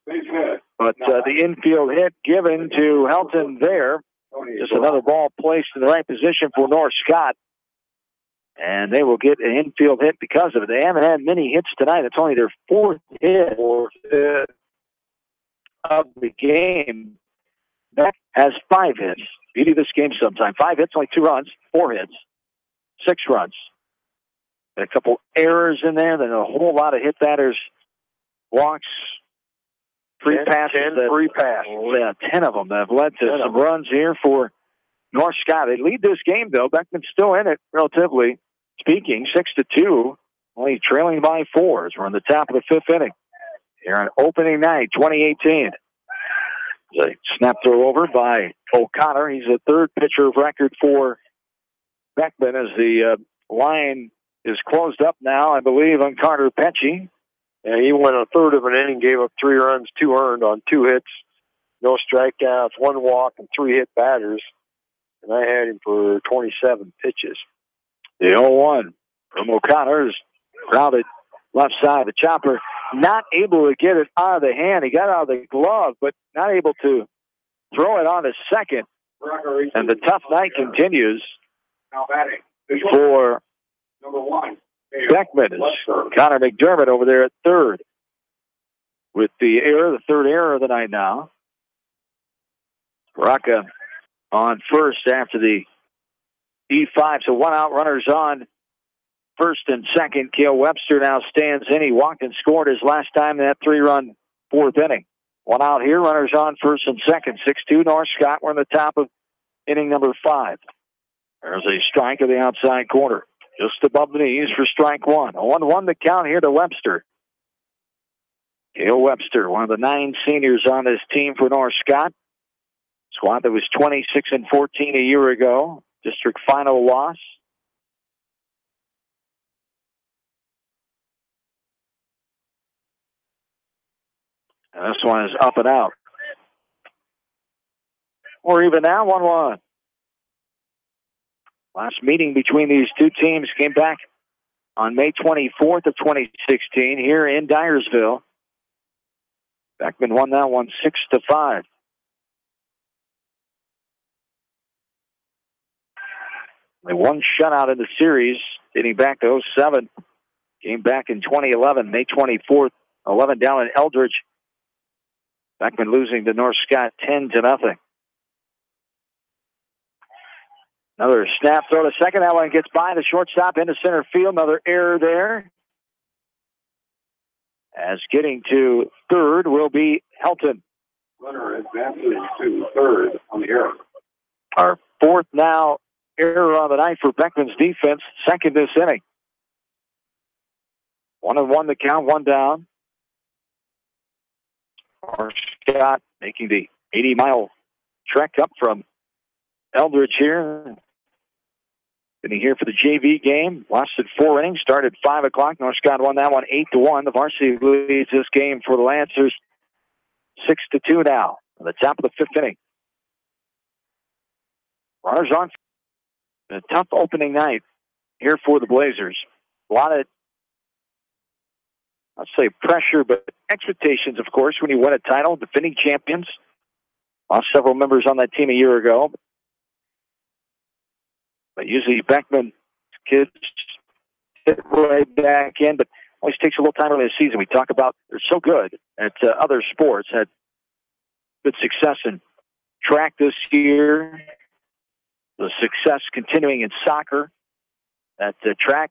But the infield hit given to Helton there. Just another ball placed in the right position for North Scott. And they will get an infield hit because of it. They haven't had many hits tonight. It's only their fourth hit of the game. Beck has 5 hits. Beauty of this game sometime. 5 hits, only 2 runs. 4 hits, 6 runs. A couple errors in there, then a whole lot of hit batters, walks, free passes. 10 of them that have led to some runs here for North Scott. They lead this game, though. Beckman's still in it, relatively speaking, 6-2, only trailing by 4 as we're in the top of the 5th inning. Here on opening night, 2018. A snap throw over by O'Connor. He's the third pitcher of record for Beckman as the line is closed up now, I believe, on Carter Pesci. Yeah, he went a third of an inning, gave up 3 runs, 2 earned on 2 hits, no strikeouts, 1 walk, and 3 hit batters. And I had him for 27 pitches. The 0-1 from O'Connor is grounded left side of the chopper. Not able to get it out of the hand. He got out of the glove, but not able to throw it on his second. And the tough night continues for Beckman. Connor McDermott over there at third with the error, the third error of the night now. Baraka on first after the E5. So 1 out, runners on first and second. Cale Webster now stands in. He walked and scored his last time in that 3-run 4th inning. 1 out here, runners on first and second. 6-2 North Scott. We're in the top of inning number 5. There's a strike of the outside corner. Just above the knees for strike 1. 1-1 the count here to Webster. Cale Webster, one of the 9 seniors on this team for North Scott. Squad that was 26-14 a year ago. District final loss. And this one is up and out. Or even now, 1-1. Last meeting between these two teams came back on May 24th of 2016 here in Dyersville. Beckman won that one 6-5. They one shutout in the series dating back to 07. Came back in 2011, May 24th, 11 down in Eldridge. Beckman losing to North Scott 10-0. Another snap throw to second. That one gets by the shortstop into center field. Another error there. As getting to third will be Helton. Runner advances to third on the error. Our 4th now error on the night for Beckman's defense. Second this inning. 1-1 the count, 1 down. North Scott making the 80-mile trek up from Eldridge here. Getting here for the JV game. Lasted 4 innings. Started 5 o'clock. North Scott won that one 8-1. The varsity leads this game for the Lancers 6-2 now. On the top of the 5th inning. Runners on. A tough opening night here for the Blazers. A lot of, I'd say, pressure, but expectations, of course, when you win a title. Defending champions. Lost several members on that team a year ago. But usually Beckman kids hit right back in. But Always takes a little time early in the season. We talk about they're so good at other sports, had good success in track this year. The success continuing in soccer. At track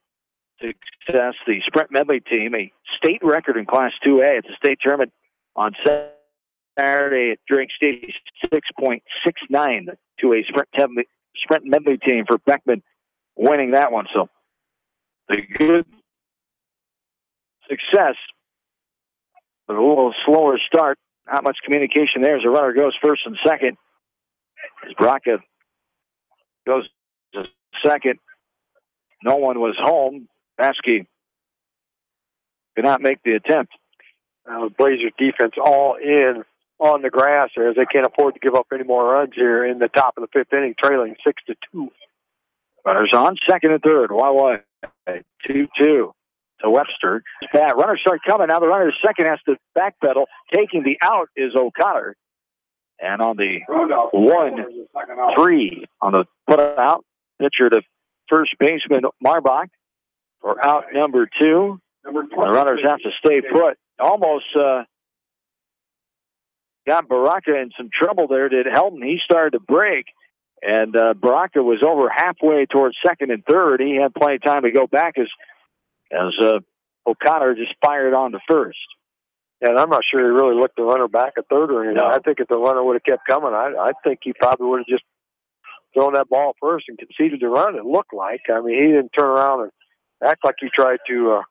success, the sprint medley team, a state record in Class 2A at the state tournament on Saturday. It drank 6.69 to a sprint medley team for Beckman, winning that one. So the good success, but a little slower start. Not much communication there as the runner goes first and second. As Braca goes to second, no one was home. Vasky could not make the attempt. Blazers defense all in on the grass there, as they can't afford to give up any more runs here in the top of the fifth inning, trailing 6-2. Runners on second and third. Why 2-2 to Webster. Bad. Runners start coming. Now the runner second has to backpedal. Taking the out is O'Connor. And on the 1-3 on the put out, pitcher to first baseman Marbach for out number 2. The runners have to stay put. Almost got Baraka in some trouble there, did Helton. He started to break, and Baraka was over halfway towards second and third. He had plenty of time to go back as O'Connor just fired on to first. And I'm not sure he really looked the runner back at third or anything. No. I think if the runner would have kept coming, I think he probably would have just thrown that ball first and conceded the run, it looked like. I mean, he didn't turn around and act like he tried to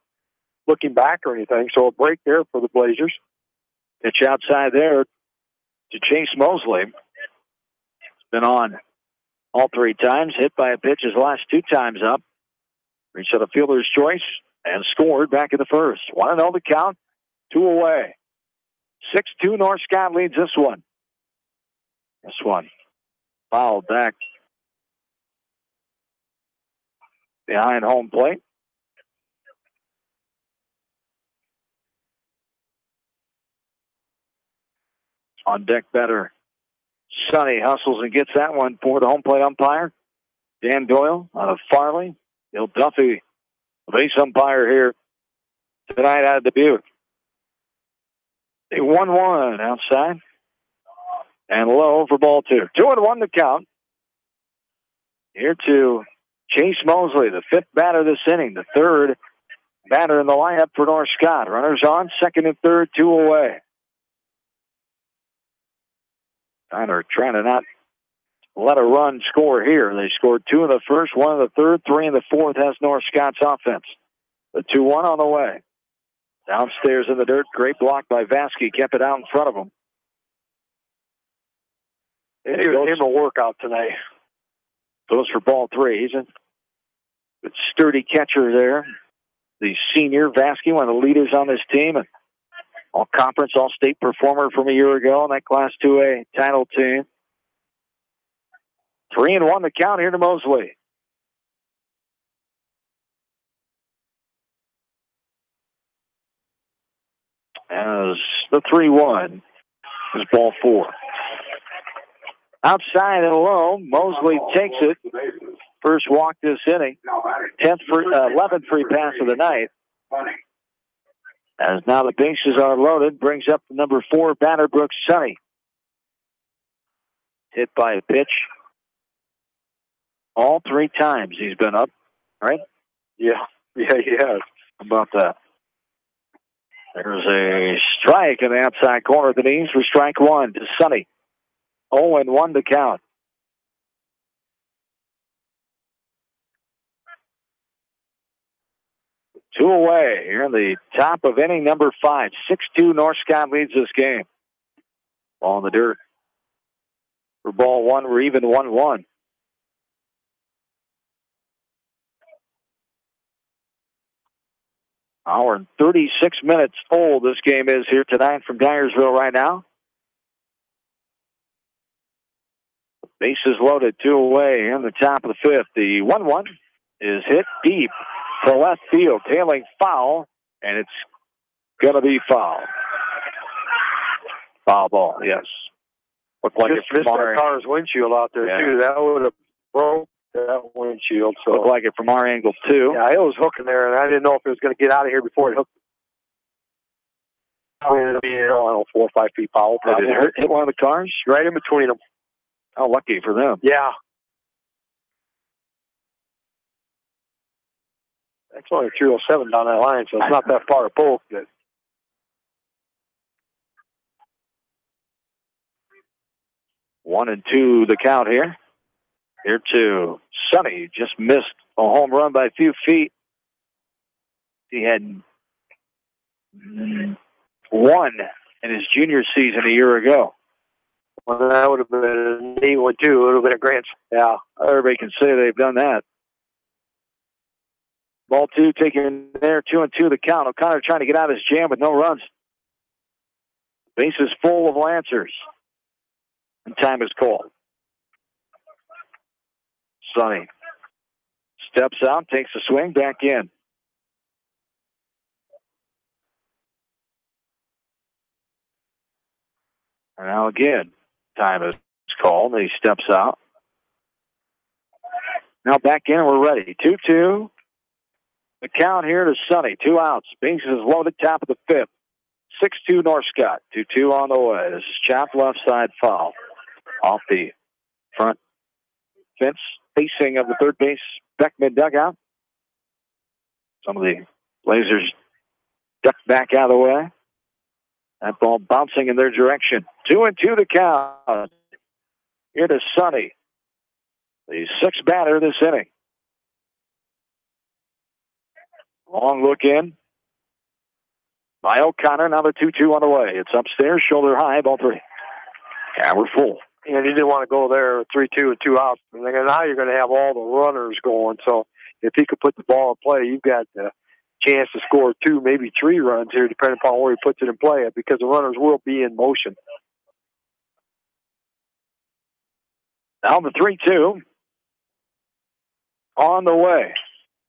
looking back or anything. So a break there for the Blazers. Pitch outside there to Chase Mosley. It's been on all 3 times. Hit by a pitch his last 2 times up. Reached out a fielder's choice and scored back in the first. 1-0 the count. 2 away. 6-2 North Scott leads this one. This one fouled back behind home plate. On deck batter Sonny hustles and gets that one for the home plate umpire. Dan Doyle out of Farley. Bill Duffy, the base umpire here tonight out of Dubuque. A 1-1 outside. And low for ball 2. 2-1 to count. Here to Chase Mosley, the 5th batter this inning, the 3rd batter in the lineup for North Scott. Runners on, second and third, 2 away. Tyler trying to not let a run score here. They scored 2 in the first, 1 in the third, 3 in the fourth has North Scott's offense. The 2-1 on the way. Downstairs in the dirt, great block by Vasky, kept it out in front of him. He gave him a workout tonight. Goes for ball 3. He's a good sturdy catcher there. The senior Vasky, one of the leaders on this team, and all-conference, all-state performer from a year ago on that Class 2A title team. 3-1 the count here to Mosley. As the 3-1 is ball 4. Outside and low, Mosley takes it. First walk this inning. 11th free pass of the night. As now the bases are loaded, brings up the number 4 batter, Brooks Sonny. Hit by a pitch. All 3 times he's been up, right? Yeah, he has. How about that? There's a strike in the outside corner of the knees for strike 1 to Sonny. 0-1 to count. Two away here in the top of inning number 5. 6-2 North Scott leads this game. Ball in the dirt. For ball 1, we're even 1-1. Hour and 36 minutes old this game is here tonight from Dyersville right now. Bases loaded, 2 away in the top of the 5th. The 1-1 is hit deep to left field, tailing foul, and it's going to be foul. Foul ball, yes. Looked like just missed that car's windshield out there, too. That would have broke that windshield. So looked like it from our angle too. Yeah, it was hooking there, and I didn't know if it was going to get out of here before it hooked. It'll be, I don't know, 4 or 5 feet foul. Did it hit one of the cars? Right in between them. How lucky for them. Yeah. That's only 307 down that line, so it's not that far of both. But 1-2 the count here. Here to Sonny, just missed a home run by a few feet. He had one in his junior season a year ago. Well, that would have been a neat one too. It would have been a grand. Yeah, everybody can say they've done that. Ball 2 taken there, 2-2 the count. O'Connor trying to get out of his jam with no runs. Bases full of Lancers. And time is called. Sonny steps out, takes a swing, back in. And now again, time is called. He steps out. Now back in, and we're ready. 2-2. The count here to Sonny. 2 outs. Bases loaded, top of the 5th. 6-2 Northcott. 2-2 on the way. This is chopped left side foul. Off the front fence, facing of the third base Beckman dugout. Some of the Blazers ducked back out of the way. That ball bouncing in their direction. 2-2 the count. Here to Sonny, the 6th batter this inning. Long look in by O'Connor. Now the 2-2 on the way. It's upstairs, shoulder high, ball 3. Yeah, we're full. And you didn't want to go there 3-2 and 2 outs. And now you're going to have all the runners going. So if he could put the ball in play, you've got the chance to score 2, maybe 3 runs here, depending upon where he puts it in play, because the runners will be in motion. Now the 3-2 on the way.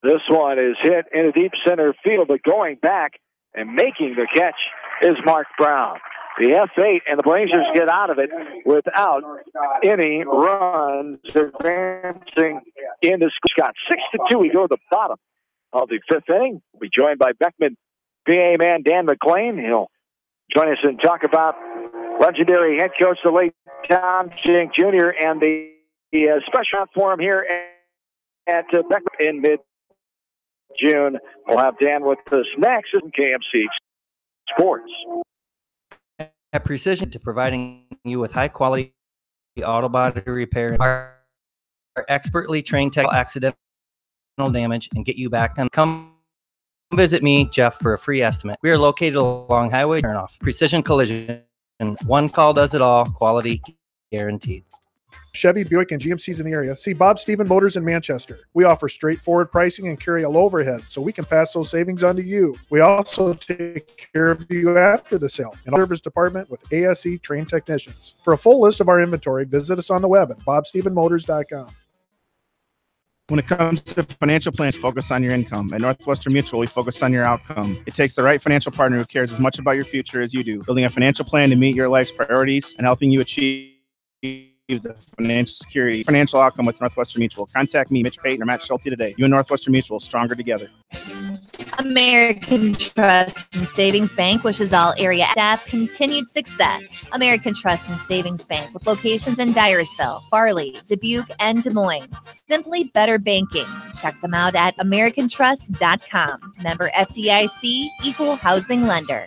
This one is hit into deep center field, but going back and making the catch is Mark Brown. The F8, and the Blazers get out of it without any runs, advancing into Scott. 6-2, we go to the bottom of the 5th inning. We'll be joined by Beckman PA man Dan McLean. He'll join us and talk about legendary head coach, the late Tom Jink Jr., and the special for him here at Beckman in mid-June. We'll have Dan with us next in KMC Sports. At Precision, to providing you with high quality auto body repair. Our expertly trained tech accidental damage and get you back on. Come visit me, Jeff, for a free estimate. We are located along Highway Turnoff. Precision Collision. One call does it all. Quality guaranteed. Chevy, Buick, and GMCs in the area. See Bob Stephen Motors in Manchester. We offer straightforward pricing and carry a low overhead, so we can pass those savings on to you. We also take care of you after the sale in our service department with ASE trained technicians. For a full list of our inventory, visit us on the web at bobstephenmotors.com. When it comes to financial plans, focus on your income. At Northwestern Mutual, we focus on your outcome. It takes the right financial partner who cares as much about your future as you do. Building a financial plan to meet your life's priorities and helping you achieve the financial outcome with Northwestern Mutual. Contact me, Mitch Payton, or Matt Schulte today. You and Northwestern Mutual, stronger together. American Trust and Savings Bank wishes all area staff continued success. American Trust and Savings Bank with locations in Dyersville, Farley, Dubuque, and Des Moines. Simply better banking. Check them out at americantrust.com. Member FDIC, equal housing lender.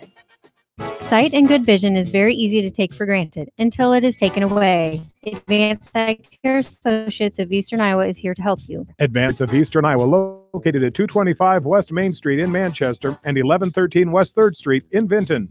Sight and good vision is very easy to take for granted until it is taken away. Advanced Eye Care Associates of Eastern Iowa is here to help you. Advance of Eastern Iowa, located at 225 West Main Street in Manchester and 1113 West 3rd Street in Vinton.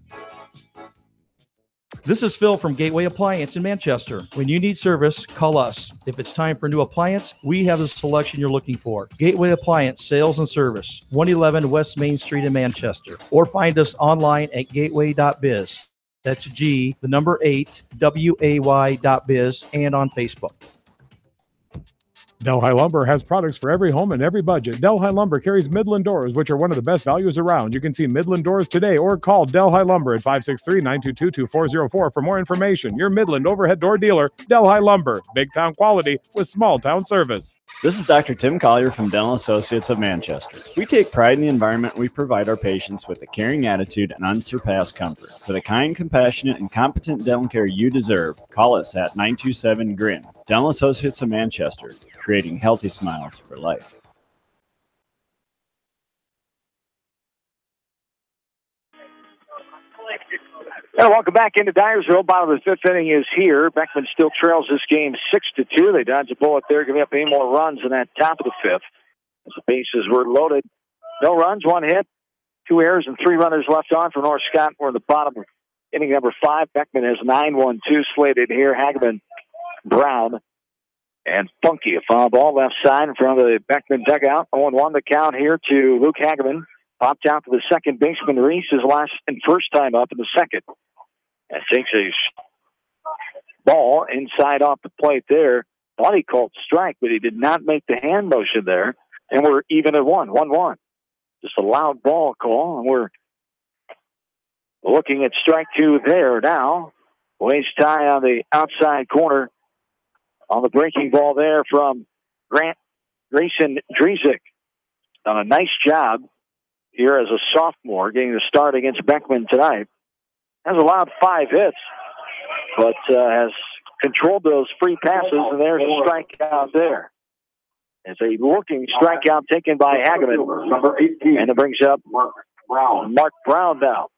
This is Phil from Gateway Appliance in Manchester. When you need service, call us. If it's time for a new appliance, we have the selection you're looking for. Gateway Appliance Sales and Service, 111 West Main Street in Manchester. Or find us online at gateway.biz. That's G, the number 8, WAY.biz, and on Facebook. Delhi Lumber has products for every home and every budget. Delhi Lumber carries Midland doors, which are one of the best values around. You can see Midland doors today or call Delhi Lumber at 563-922-2404 for more information. Your Midland overhead door dealer, Delhi Lumber. Big town quality with small town service. This is Dr. Tim Collier from Dental Associates of Manchester. We take pride in the environment we provide our patients with a caring attitude and unsurpassed comfort. For the kind, compassionate, and competent dental care you deserve, call us at 927-GRIN. Dental Associates of Manchester, creating healthy smiles for life. And welcome back into Dyersville. Bottom of the fifth inning is here. Beckman still trails this game 6-2. They dodged a bullet there, giving up 8 more runs in that top of the fifth. As the bases were loaded. No runs, 1 hit, 2 errors, and 3 runners left on for North Scott. We're in the bottom of inning number 5. Beckman has 9-1-2 slated here. Hageman, Brown, and Funky. A foul ball left side in front of the Beckman dugout. 0-1 the count here to Luke Hageman. Popped out to the second baseman, Reese, his last and first time up in the second. And takes a ball inside off the plate there. Thought he called strike, but he did not make the hand motion there. And we're even at 1-1. Just a loud ball call, and we're looking at strike 2 there now. Waste tie on the outside corner on the breaking ball there from Grayson Drezik. Done a nice job here as a sophomore, getting the start against Beckman tonight. Has allowed 5 hits, but has controlled those free passes, and there's a strikeout there. It's a looking strikeout taken by Hageman, number 18, and it brings up Mark Brown now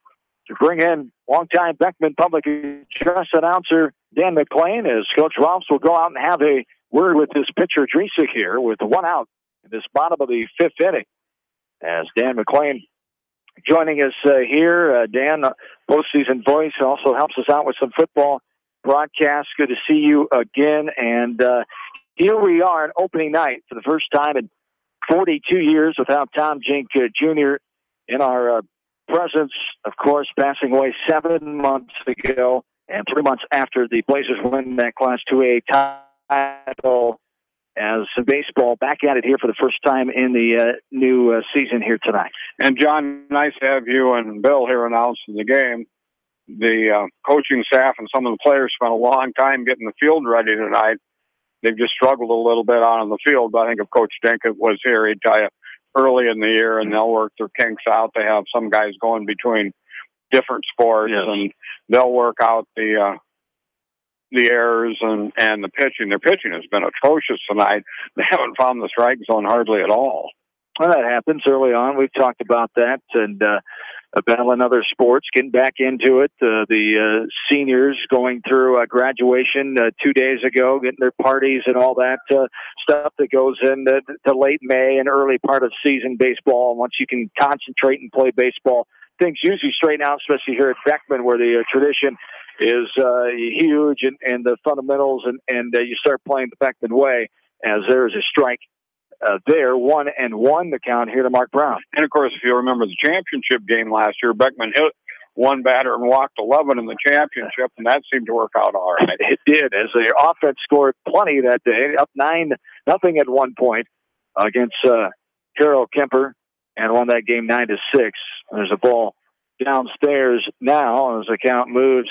to bring in longtime Beckman public address announcer Dan McClain, as Coach Rolfs will go out and have a word with his pitcher Dreesick here with 1 out in this bottom of the 5th inning. As Dan McClain joining us here. Dan, postseason voice, also helps us out with some football broadcasts. Good to see you again. And here we are on opening night for the first time in 42 years without Tom Jink Jr. in our presence, of course, passing away 7 months ago and 3 months after the Blazers win that Class 2A title. As baseball back at it here for the first time in the new season here tonight. And, John, nice to have you and Bill here announcing the game. The coaching staff and some of the players spent a long time getting the field ready tonight. They've just struggled a little bit out on the field, but I think if Coach Dinkett was here, he'd tell you early in the year, and they'll work their kinks out. They have some guys going between different sports, and they'll work out the errors and the pitching. Their pitching has been atrocious tonight. They haven't found the strike zone hardly at all. Well, that happens early on. We've talked about that, and battling other sports, getting back into it. The seniors going through graduation 2 days ago, getting their parties and all that stuff that goes into to late May and early part of season baseball. Once you can concentrate and play baseball, things usually straighten out, especially here at Beckman, where the tradition is huge and the fundamentals, and you start playing the Beckman way, as there is a strike there. 1-1 the count here to Mark Brown. And of course, if you remember the championship game last year, Beckman hit one batter and walked 11 in the championship, and that seemed to work out all right. It did, as the offense scored plenty that day, up 9-0 at one point against Carroll Kemper, and won that game 9-6. There's a ball downstairs now as the count moves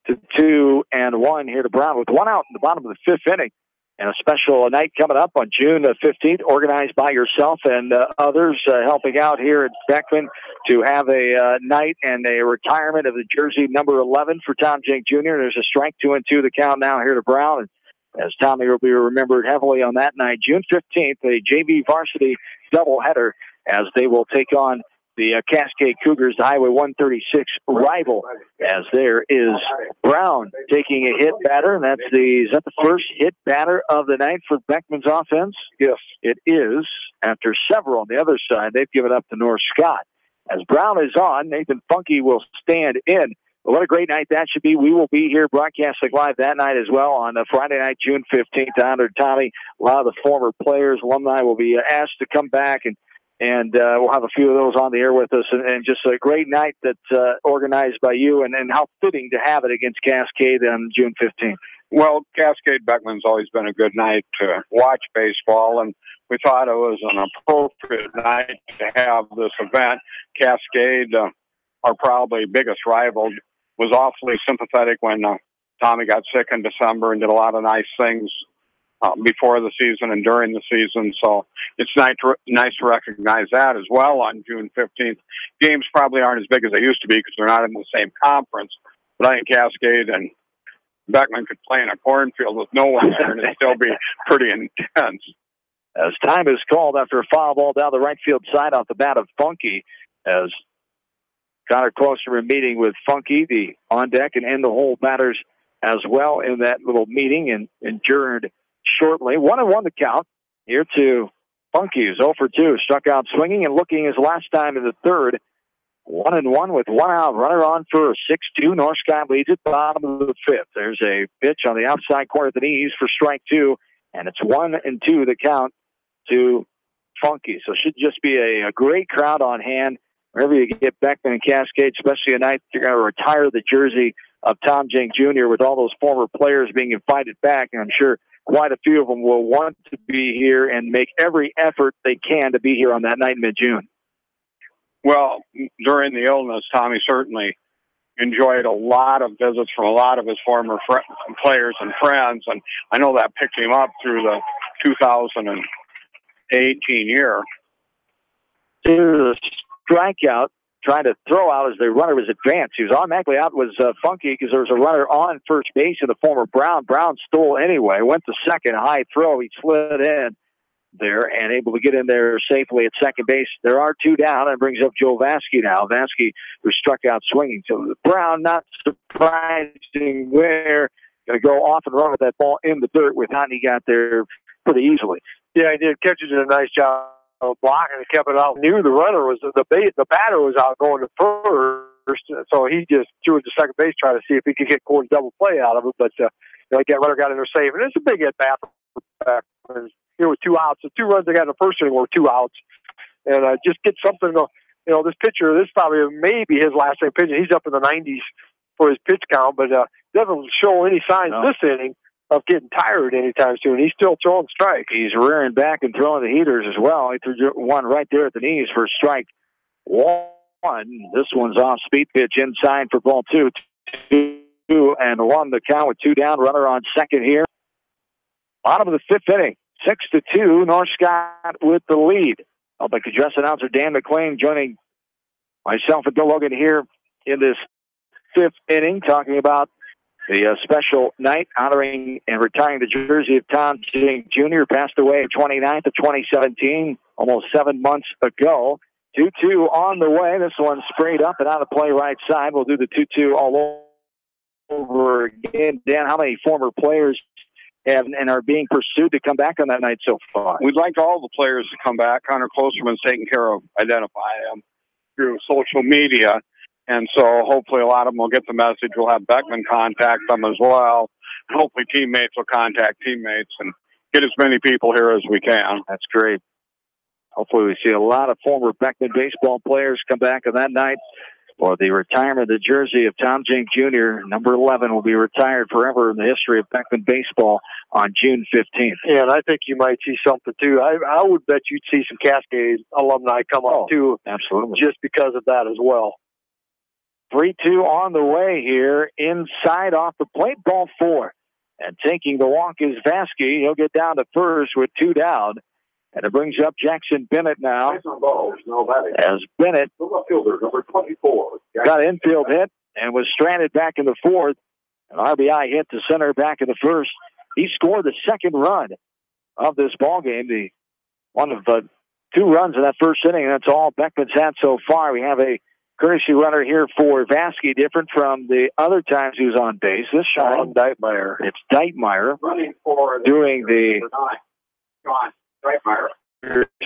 to 2-1 here to Brown with 1 out in the bottom of the 5th inning. And a special night coming up on June 15th, organized by yourself and others helping out here at Beckman to have a night and a retirement of the jersey number 11 for Tom Jink Jr. There's a strike, 2-2 the count now here to Brown. And as Tommy will be remembered heavily on that night, June 15th, a JV varsity doubleheader as they will take on the Cascade Cougars, the Highway 136 rival, as there is Brown taking a hit batter, and is that the first hit batter of the night for Beckman's offense? Yes. It is. After several on the other side, they've given up to North Scott. As Brown is on, Nathan Funky will stand in. But what a great night that should be. We will be here broadcasting live that night as well on Friday night, June 15th, to honor Tommy. A lot of the former players, alumni will be asked to come back, and we'll have a few of those on the air with us, and just a great night that's organized by you, and how fitting to have it against Cascade on June 15th. Well, Cascade Beckman's always been a good night to watch baseball, and we thought it was an appropriate night to have this event. Cascade, our probably biggest rival, was awfully sympathetic when Tommy got sick in December and did a lot of nice things before the season and during the season. So it's nice to recognize that as well on June 15th. Games probably aren't as big as they used to be because they're not in the same conference, but I think Cascade and Beckman could play in a cornfield with no one there and it'd still be pretty intense. As time is called after a foul ball down the right field side off the bat of Funky, as Connor Klosterman meeting with Funky, the on deck and in the hole batters as well in that little meeting, and adjourned shortly. 1-1 the count here to Funky, who's 0 for 2, struck out swinging and looking his last time in the third. 1-1 with one out, runner on first. 6-2, North Sky leads it, bottom of the fifth. There's a pitch on the outside corner of the knees for strike 2, and it's 1-2 the count to Funky. So it should just be a great crowd on hand wherever you get Beckman and Cascade, especially a night you're going to retire the jersey of Tom Jink Jr. with all those former players being invited back, and I'm sure quite a few of them will want to be here and make every effort they can to be here on that night in mid-June. Well, during the illness, Tommy certainly enjoyed a lot of visits from a lot of his former players and friends, and I know that picked him up through the 2018 year. Here's a strikeout, trying to throw out as the runner was advanced. He was automatically out, was Funky, because there was a runner on first base of the former Brown. Brown stole anyway, went to second, high throw. He slid in there and able to get in there safely at second base. There are two down, and brings up Joe Vasky now. Vasky, who struck out swinging. So Brown, not surprising there, going to go off and run with that ball in the dirt with Honey got there pretty easily. Yeah, he did. Catcher did a nice job of blocking and kept it out. Knew the runner was, the batter was out going to first, so he just threw it to second base, trying to see if he could get Gordon's double play out of it. But that runner got in there safe, and it's a big at bat for Beckman. Here with two outs. The two runs they got in the first inning were 2 outs. And just get something, this pitcher, this is probably maybe his last inning pitching. He's up in the 90s for his pitch count, but doesn't show any signs this inning of getting tired anytime soon. He's still throwing strikes. He's rearing back and throwing the heaters as well. He threw one right there at the knees for strike 1. This one's off speed pitch inside for ball 2. 2-1 the count with 2 down. Runner on second here. Bottom of the fifth inning. 6-2, North Scott with the lead. Public address announcer Dan McLean joining myself and Bill Logan here in this fifth inning, talking about the special night honoring and retiring the jersey of Tom Jink Jr., passed away 29th of 2017, almost 7 months ago. 2-2 on the way. This one sprayed up and out of play right side. We'll do the 2-2 all over again. Dan, how many former players and are being pursued to come back on that night so far? We'd like all the players to come back. Connor Klosterman's taking care of identifying them through social media, and so hopefully a lot of them will get the message. We'll have Beckman contact them as well. Hopefully teammates will contact teammates and get as many people here as we can. That's great. Hopefully we see a lot of former Beckman baseball players come back on that night for the retirement of the jersey of Tom Jink Jr. Number 11 will be retired forever in the history of Beckman baseball on June 15th. Yeah, and I think you might see something, too. I would bet you'd see some Cascade alumni come up, too. Absolutely. Just because of that as well. 3-2 on the way here. Inside off the plate, ball 4. And taking the walk is Vasky. He'll get down to first with 2 down. And it brings up Jackson Bennett now. As Bennett got an infield hit and was stranded back in the fourth. An RBI hit to center back in the first. He scored the second run of this ballgame. One of the 2 runs in that first inning. That's all Beckman's had so far. We have a courtesy runner here for Vasky, different from the other times he was on base. This shot, Deitmeyer. It's Deitmeyer doing the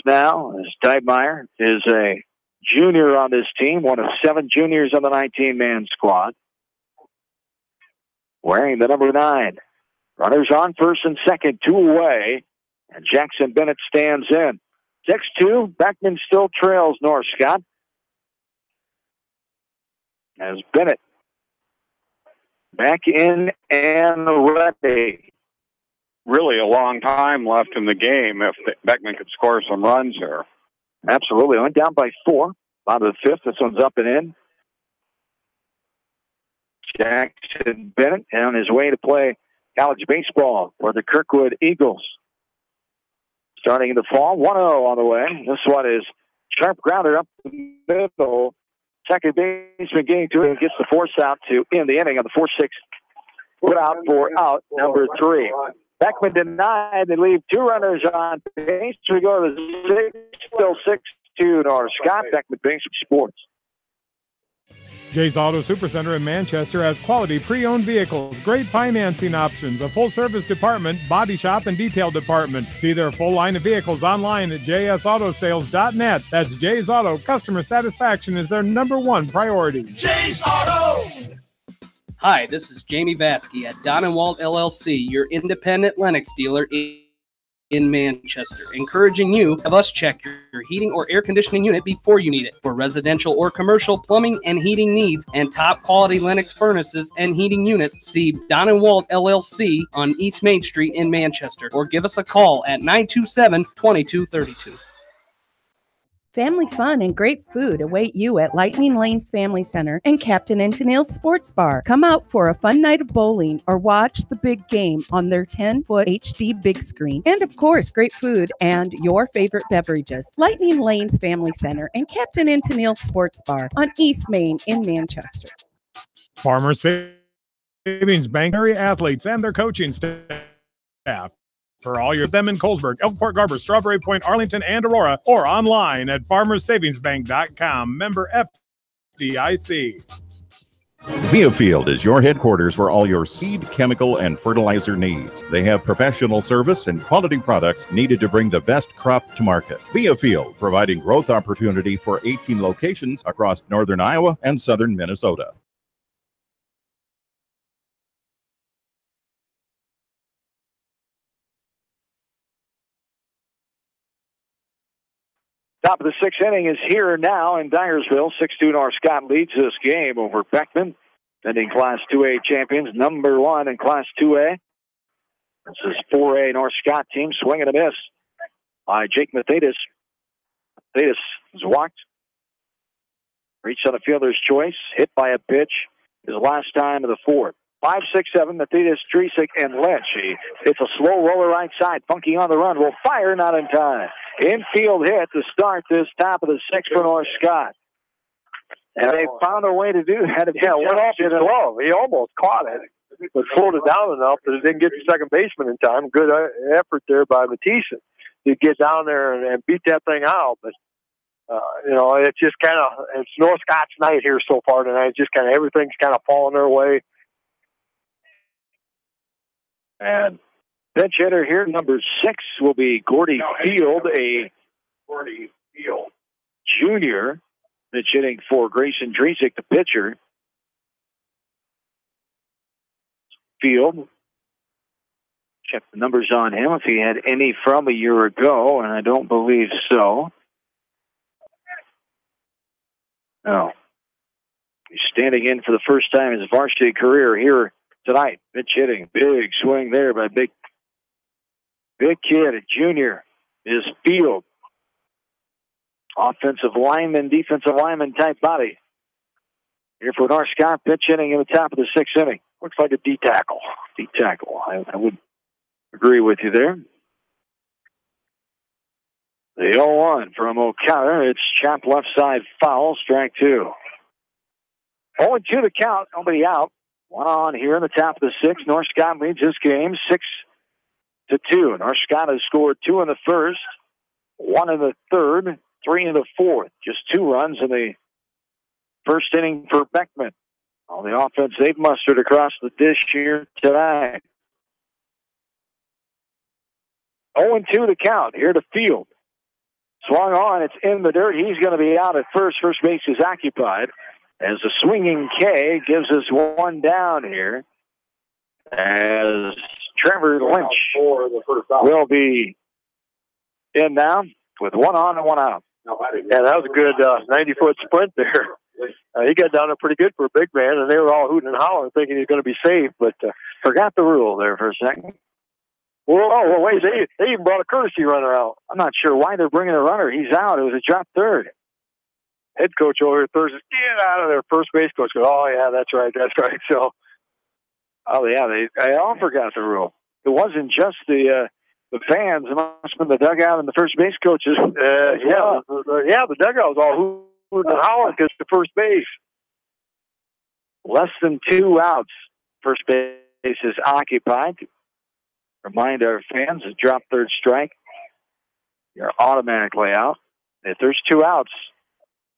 now, as Deitmeyer is a junior on this team, one of 7 juniors on the 19-man squad, wearing the number 9. Runners on first and second, 2 away, and Jackson Bennett stands in. 6-2, Beckman still trails North Scott, as Bennett back in and ready. Really a long time left in the game if Beckman could score some runs here. Absolutely. Went down by 4. Bottom of the 5th. This one's up and in. Jackson Bennett on his way to play college baseball for the Kirkwood Eagles. Starting in the fall, 1-0 on the way. This one is sharp grounder up the middle. Second baseman getting to it and gets the force out to end the inning on the 4-6. Put out for out number 3. Beckman denied. They leave 2 runners on base. We go to the 6, still 6-2 North Scott. Beckman Basic Sports. Jay's Auto Supercenter in Manchester has quality pre-owned vehicles, great financing options, a full-service department, body shop, and detail department. See their full line of vehicles online at jsautosales.net. That's Jay's Auto. Customer satisfaction is their #1 priority. Jay's Auto! Hi, this is Jamie Vasky at Don & Walt LLC, your independent Lennox dealer in Manchester, encouraging you of us check your heating or air conditioning unit before you need it. For residential or commercial plumbing and heating needs and top quality Lennox furnaces and heating units, see Don & Walt LLC on East Main Street in Manchester, or give us a call at 927-2232. Family fun and great food await you at Lightning Lanes Family Center and Captain and Tennille's Sports Bar. Come out for a fun night of bowling or watch the big game on their 10-foot HD big screen. And of course, great food and your favorite beverages. Lightning Lanes Family Center and Captain and Tennille's Sports Bar on East Main in Manchester. Farmer Savings Bank area athletes and their coaching staff. For all your them in Colesburg, Elkport, Garber, Strawberry Point, Arlington, and Aurora, or online at farmersavingsbank.com. Member FDIC. Viafield is your headquarters for all your seed, chemical, and fertilizer needs. They have professional service and quality products needed to bring the best crop to market. Viafield, providing growth opportunity for 18 locations across northern Iowa and southern Minnesota. Top of the 6th inning is here now in Dyersville. 6-2 North Scott leads this game over Beckman, defending Class 2A champions, #1 in Class 2A. This is 4A North Scott team, swing and a miss by Jake Mathatis. Mathatis is walked. Reached on a fielder's choice, hit by a pitch. His last time of the 4th. 5, 6, 7, Mathatis, Dresik, and Lynch. It's a slow roller right side. Funky on the run. Will fire, not in time. Infield hit to start this top of the 6th for North Scott. And they found a way to do that. Yeah, went off his glove. He almost caught it, but slowed it down enough that it didn't get to second baseman in time. Good effort there by Matisse to get down there and beat that thing out. But, it's just kind of, it's North Scott's night here so far tonight. Just kind of everything's kind of falling their way. And bench hitter here, number 6, will be Gordy Field, a junior. Bench hitting for Grayson Dresik, the pitcher. Field. Check the numbers on him if he had any from a year ago, and I don't believe so. No. He's standing in for the first time in his varsity career here tonight. Pitch hitting. Big swing there by big kid, a junior, is Field. Offensive lineman, defensive lineman type body. Here for North Scott, pitch hitting in the top of the 6th inning. Looks like a D tackle. D tackle. I would agree with you there. The 0-1 from O'Connor. It's chopped left side foul, strike 2. 0-2 the count, nobody out. 1 on here in the top of the 6th. North Scott leads this game 6-2. North Scott has scored 2 in the 1st, 1 in the 3rd, 3 in the 4th. Just 2 runs in the 1st inning for Beckman. All the offense they've mustered across the dish here tonight. 0-2 the count here to Field. Swung on, it's in the dirt. He's going to be out at first. First base is occupied. As the swinging K gives us 1 down here. As Trevor Lynch will be in now with 1 on and 1 out. Yeah, that was a good 90-foot sprint there. he got down there pretty good for a big man, and they were all hooting and hollering, thinking he was going to be safe, but Forgot the rule there for a second. well, wait, they even brought a courtesy runner out. I'm not sure why they're bringing a runner. He's out. It was a drop third. Head coach over here Thursday, get out of there. First base coach goes, oh, yeah, that's right. So, oh, yeah, they all forgot the rule. It wasn't just the fans. It must have been the dugout and the first base coaches. The dugout was all hooting and hollering because the first base. Less than 2 outs. First base is occupied. Remind our fans, a drop third strike. You're automatically out. If there's 2 outs,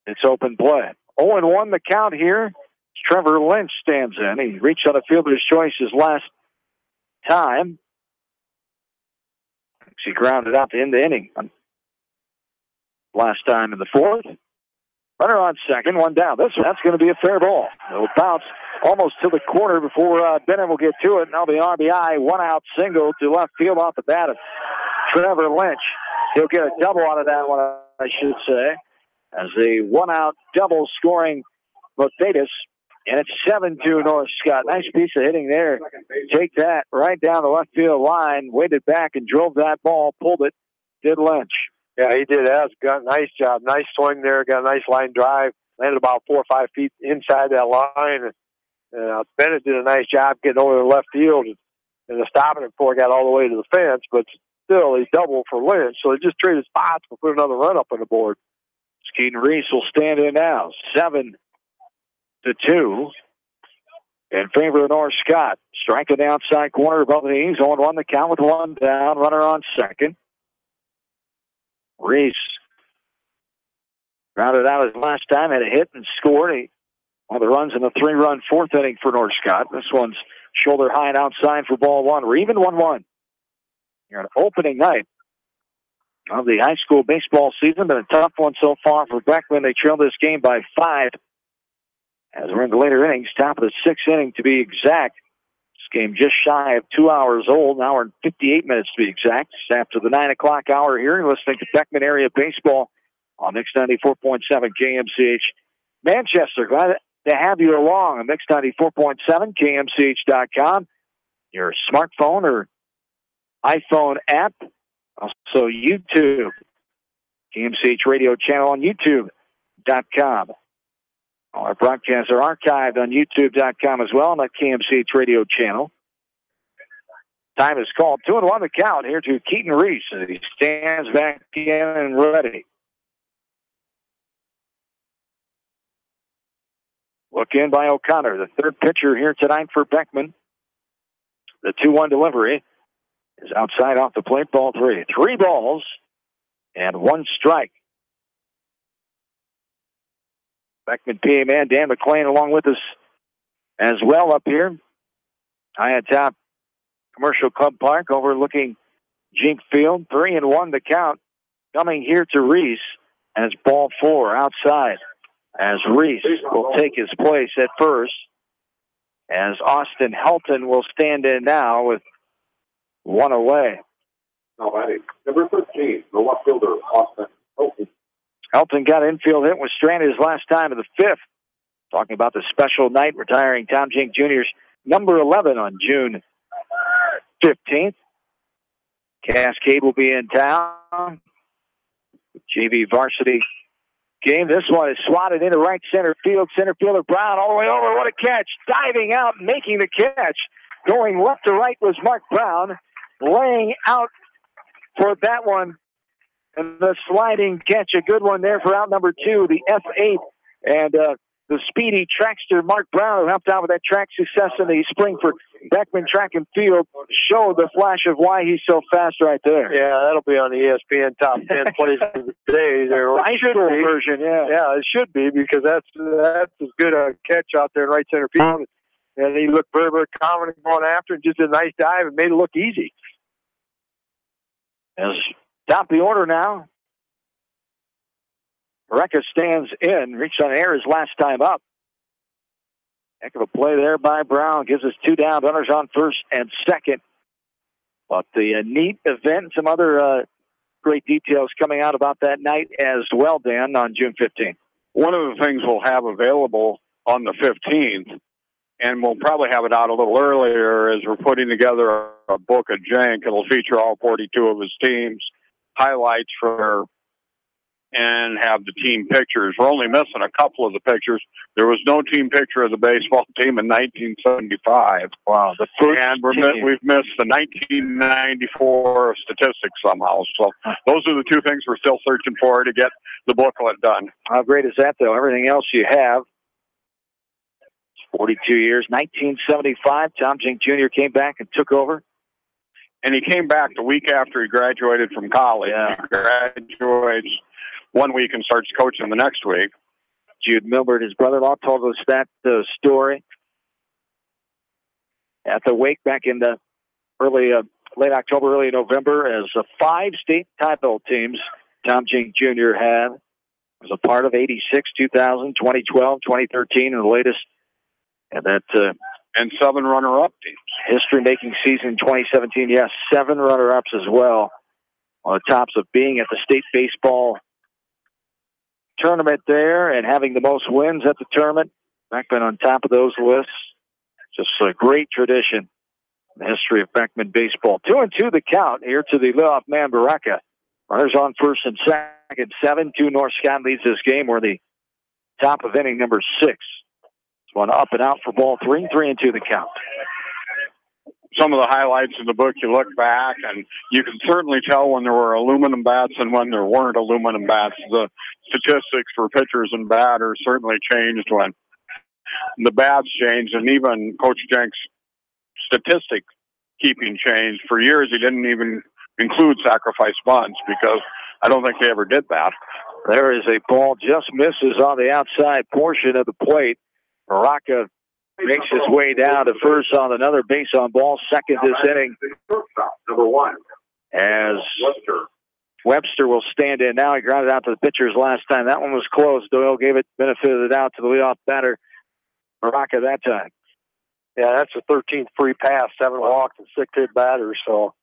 it's open play. 0-1 the count here. Trevor Lynch stands in. He reached on a fielder's choice his last time. He grounded out to end the inning. Last time in the 4th. Runner on second, 1 down. That's going to be a fair ball. It'll bounce almost to the corner before Bennett will get to it. Now the RBI, 1-out single to left field off the bat of Trevor Lynch. He'll get a double out of that one, I should say, as a 1-out double scoring Mothetus. And it's 7-2 North Scott. Nice piece of hitting there. Take that right down the left field line, waited back and drove that ball, pulled it, did Lynch. Yeah, he did. Got a nice job. Nice swing there. Got a nice line drive. Landed about 4 or 5 feet inside that line. And Bennett did a nice job getting over the left field and stopping it before it got all the way to the fence. But still, he doubled for Lynch. So they just traded spots to put another run up on the board. Keaton Reese will stand in now. 7-2 in favor of North Scott. Strike to the outside corner above the knees. 0-1 the count with 1 down. Runner on second. Reese grounded out his last time, had a hit and scored. One of the runs in the 3-run 4th inning for North Scott. This one's shoulder high and outside for ball 1. We're even 1-1. Here on opening night of the high school baseball season. Been a tough one so far for Beckman. They trailed this game by 5 as we're in the later innings. Top of the 6th inning to be exact. This game just shy of 2 hours old, an hour and 58 minutes to be exact. It's after the 9 o'clock hour here. You're listening to Beckman Area Baseball on Mix 94.7 KMCH Manchester. Glad to have you along on Mix 94.7 KMCH.com. Your smartphone or iPhone app. Also YouTube. KMCH radio channel on YouTube.com. All our broadcasts are archived on YouTube.com as well on that KMCH radio channel. Time is called. 2-1 the count here to Keaton Reese as he stands back in and ready. Look in by O'Connor, the third pitcher here tonight for Beckman. The 2-1 delivery is outside off the plate, ball 3. 3 balls and 1 strike. Beckman PA man Dan McClain along with us as well up here. High atop Commercial Club Park overlooking Jink Field. 3-1 the count coming here to Reese as ball 4 outside as Reese will take his place at first as Austin Helton will stand in now with 1 away. Alrighty. Number 13, the left fielder, Austin Helton. Helton got an infield hit, was stranded his last time in the 5th. Talking about the special night, retiring Tom Jink Jr.'s number 11 on June 15th. Cascade will be in town. JV varsity game. This one is swatted into right center field. Center fielder Brown all the way over. What a catch. Diving out, making the catch. Going left to right was Mark Brown. Laying out for that one. And the sliding catch, a good one there for out number 2, the F8. And the speedy trackster Mark Brown, who helped out with that track success in the spring for Beckman Track and Field, showed the flash of why he's so fast right there. Yeah, that'll be on the ESPN top 10 plays of the day. High school version, yeah. Yeah, it should be because that's as good a catch out there in right center field. And he looked very, very confident going after it, just did a nice dive and made it look easy. As top of the order now. Recca stands in, reached on air his last time up. Heck of a play there by Brown. Gives us 2 down, runners on first and second. But the neat event, some other great details coming out about that night as well, Dan, on June 15th. one of the things we'll have available on the 15th, and we'll probably have it out a little earlier, is we're putting together a book of Jenk. It'll feature all 42 of his teams, highlights for, and have the team pictures. We're only missing a couple of the pictures. There was no team picture of the baseball team in 1975. Wow. And we've missed the 1994 statistics somehow. So those are the two things we're still searching for to get the booklet done. How great is that, though? Everything else you have. 42 years. 1975, Tom Jenk Jr. came back and took over. And he came back the week after he graduated from college. Yeah. He graduates 1 week and starts coaching the next week. Jude Milbert, his brother-in-law, told us that story at the wake back in the late October, early November, as 5 state title teams Tom Jenk Jr. had. Was a part of 86, 2000, 2012, 2013, and the latest. And that and 7 runner-up teams. History-making season 2017. Yes, 7 runner-ups as well. On the tops of being at the state baseball tournament there and having the most wins at the tournament. Beckman on top of those lists. Just a great tradition in the history of Beckman baseball. 2-2 the count here to the leadoff man, Baraka. Runners on first and second. 7-2 North Scott leads this game. We're the top of inning number 6. It's one up and out for ball 3. 3-2 the count. Some of the highlights in the book, you look back, and you can certainly tell when there were aluminum bats and when there weren't aluminum bats. The statistics for pitchers and batters certainly changed when the bats changed, and even Coach Jenk's statistic keeping changed. For years, he didn't even include sacrifice bunts because I don't think they ever did that. There is a ball just misses on the outside portion of the plate. Baraka makes his way down to first on another base on ball, second this inning. Number 1. As Webster will stand in now. He grounded out to the pitchers last time. That one was close. Doyle gave it benefit of the doubt to the leadoff batter, Baraka, that time. Yeah, that's a 13th free pass, 7 walks and 6 hit batters. So,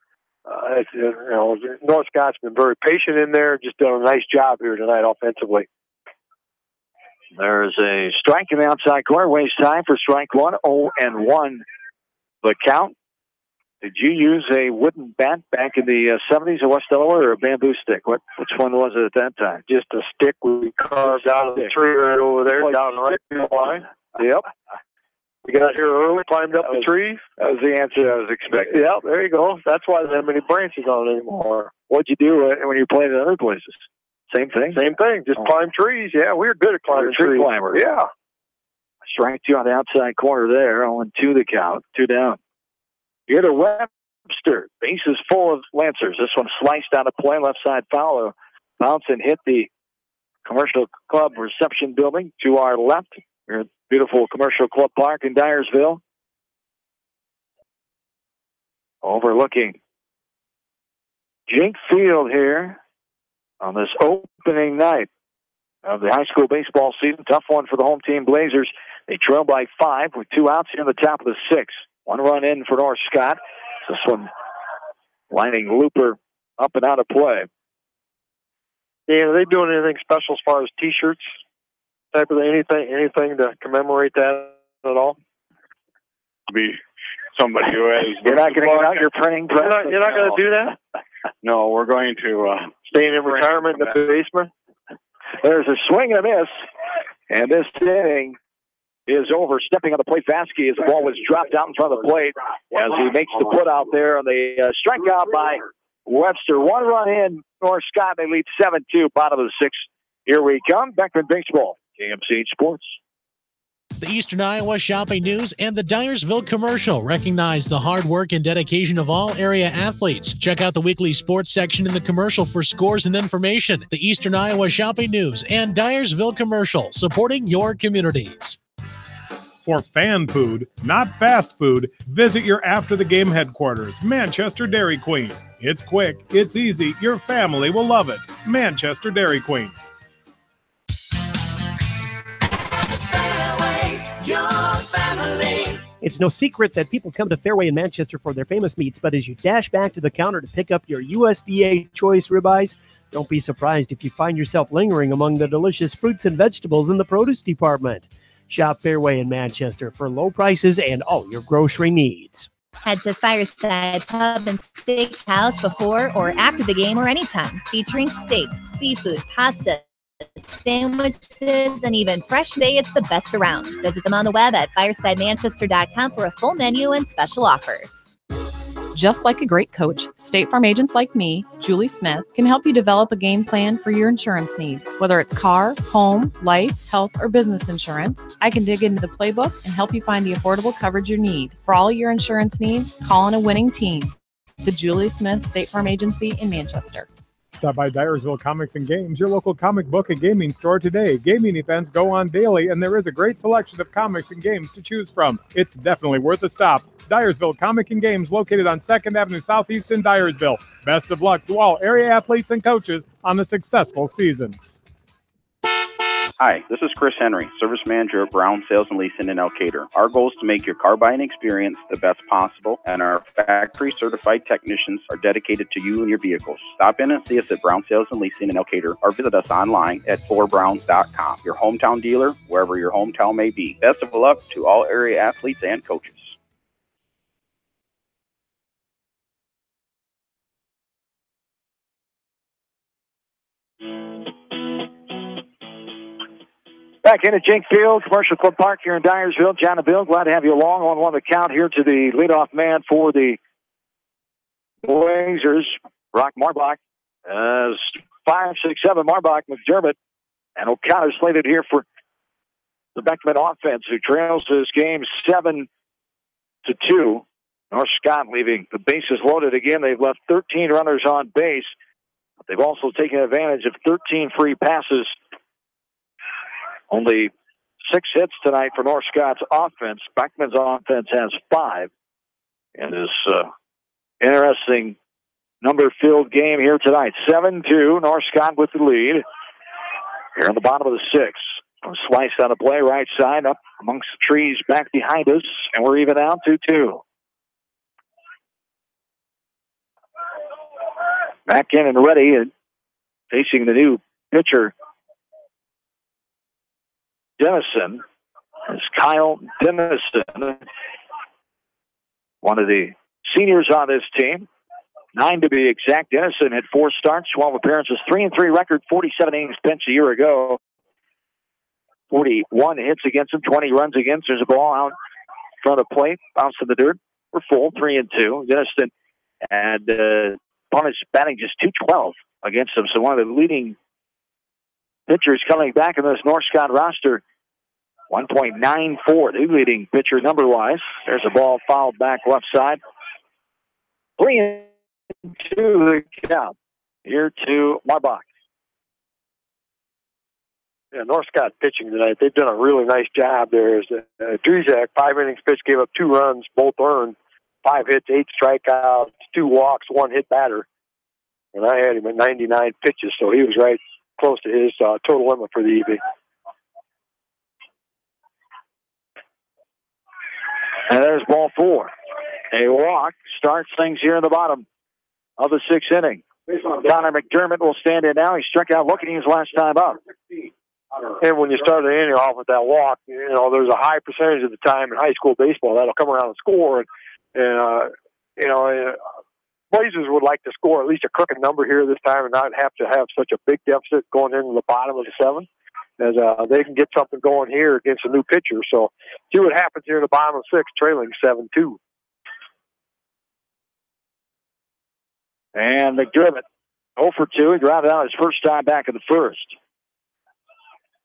North Scott's been very patient in there. Just done a nice job here tonight offensively. There's a strike in the outside corner. Waste time for strike 1. 0-1 the count. Did you use a wooden bat back in the 70s in West Delaware or a bamboo stick? Which one was it at that time? Just a stick we carved out of the tree right over there. Down right field line. Yep. We got here early, climbed up the trees. That was the answer I was expecting. Yep, there you go. That's why there's not many branches on it anymore. What'd you do when you played in other places? Same thing? Same thing. Just climb trees. Yeah, we were good at climbing tree trees. Climbers. Yeah. Strike 2 on the outside corner there. 0-2 the count. 2 down. Here to Webster. Bases full of Lancers. This one sliced out of play. Left side foul. Bounce and hit the Commercial Club reception building to our left. We're at beautiful Commercial Club Park in Dyersville. Overlooking Jenk Field here on this opening night of the high school baseball season. Tough one for the home team Blazers. They trail by 5 with 2 outs here in the top of the 6th. 1 run in for North Scott. This one lining Looper up and out of play. Yeah, are they doing anything special as far as T-shirts? Type of anything to commemorate that at all? Be somebody who has. You're not going to get out your printing press. You're not going to do that? No, we're going to staying in retirement in the basement. There's a swing and a miss, and this inning is over. Stepping on the plate, Vasky, as the ball was dropped out in front of the plate as he makes the put out there on the strikeout by Webster. 1 run in, North Scott. They lead 7-2, bottom of the 6th. Here we come. Beckman Baseball, KMCH Sports. The Eastern Iowa Shopping News and the Dyersville Commercial recognize the hard work and dedication of all area athletes. Check out the weekly sports section in the commercial for scores and information. The Eastern Iowa Shopping News and Dyersville Commercial, supporting your communities. For fan food, not fast food, visit your after-the-game headquarters, Manchester Dairy Queen. It's quick, it's easy, your family will love it. Manchester Dairy Queen. Your family. It's no secret that people come to Fairway in Manchester for their famous meats, but as you dash back to the counter to pick up your USDA choice ribeyes, don't be surprised if you find yourself lingering among the delicious fruits and vegetables in the produce department. Shop Fairway in Manchester for low prices and all your grocery needs. Head to Fireside Pub and Steakhouse before or after the game or anytime, featuring steaks, seafood, pasta, sandwiches, and even fresh day. It's the best around. Visit them on the web at firesidemanchester.com for a full menu and special offers. Just like a great coach, State Farm agents like me, Julie Smith, can help you develop a game plan for your insurance needs. Whether it's car, home, life, health, or business insurance, I can dig into the playbook and help you find the affordable coverage you need. For all your insurance needs, call on a winning team. The Julie Smith State Farm Agency in Manchester. Stop by Dyersville Comics and Games, your local comic book and gaming store today. Gaming events go on daily, and there is a great selection of comics and games to choose from. It's definitely worth a stop. Dyersville Comic and Games, located on 2nd Avenue Southeast in Dyersville. Best of luck to all area athletes and coaches on a successful season. Hi, this is Chris Henry, Service Manager at Brown Sales and Leasing in Elkader. Our goal is to make your car buying experience the best possible, and our factory-certified technicians are dedicated to you and your vehicles. Stop in and see us at Brown Sales and Leasing in Elkader, or visit us online at forbrowns.com. Your hometown dealer, wherever your hometown may be. Best of luck to all area athletes and coaches. Back in at Jink Field, Commercial Club Park here in Dyersville. John and Bill, glad to have you along. 1-1 the count here to the leadoff man for the Blazers, Brock Marbach. 5-6-7 Marbach, McDermott, and O'Connor slated here for the Beckman offense, who trails this game 7-2. North Scott leaving the bases loaded again. They've left 13 runners on base. But they've also taken advantage of 13 free passes. Only 6 hits tonight for North Scott's offense. Beckman's offense has 5. And this interesting number-filled game here tonight. 7-2, North Scott with the lead. Here in the bottom of the 6th. A slice on the play, right side, up amongst the trees back behind us. And we're even down 2-2. Back in and ready, and facing the new pitcher, Dennison, is Kyle Dennison, one of the seniors on this team. 9 to be exact. Dennison had 4 starts, 12 appearances, 3-3 record, 47 innings pitched a year ago. 41 hits against him, 20 runs against. There's a ball out in front of the plate, bounced in the dirt. We're full, 3-2. Dennison had opponents batting just .212 against him, so one of the leading pitchers coming back in this North Scott roster. 1.94, the leading pitcher number-wise. There's a ball fouled back left side. 3-2 the count. Here to Marbach. Yeah, North Scott pitching tonight. They've done a really nice job there. Drezak, 5 innings pitched, gave up 2 runs, both earned. 5 hits, 8 strikeouts, 2 walks, 1 hit batter. And I had him at 99 pitches, so he was right close to his total limit for the evening. And there's ball 4. A walk starts things here in the bottom of the 6th inning. Connor McDermott will stand in now. He struck out looking his last time up. And when you start an inning off with that walk, you know, there's a high percentage of the time in high school baseball that'll come around and score. And you know, Blazers would like to score at least a crooked number here this time and not have to have such a big deficit going into the bottom of the 7th, as they can get something going here against a new pitcher. So see what happens here in the bottom of 6th, trailing 7-2. And McDermott 0 for 2. He grounded out his first time back in the 1st.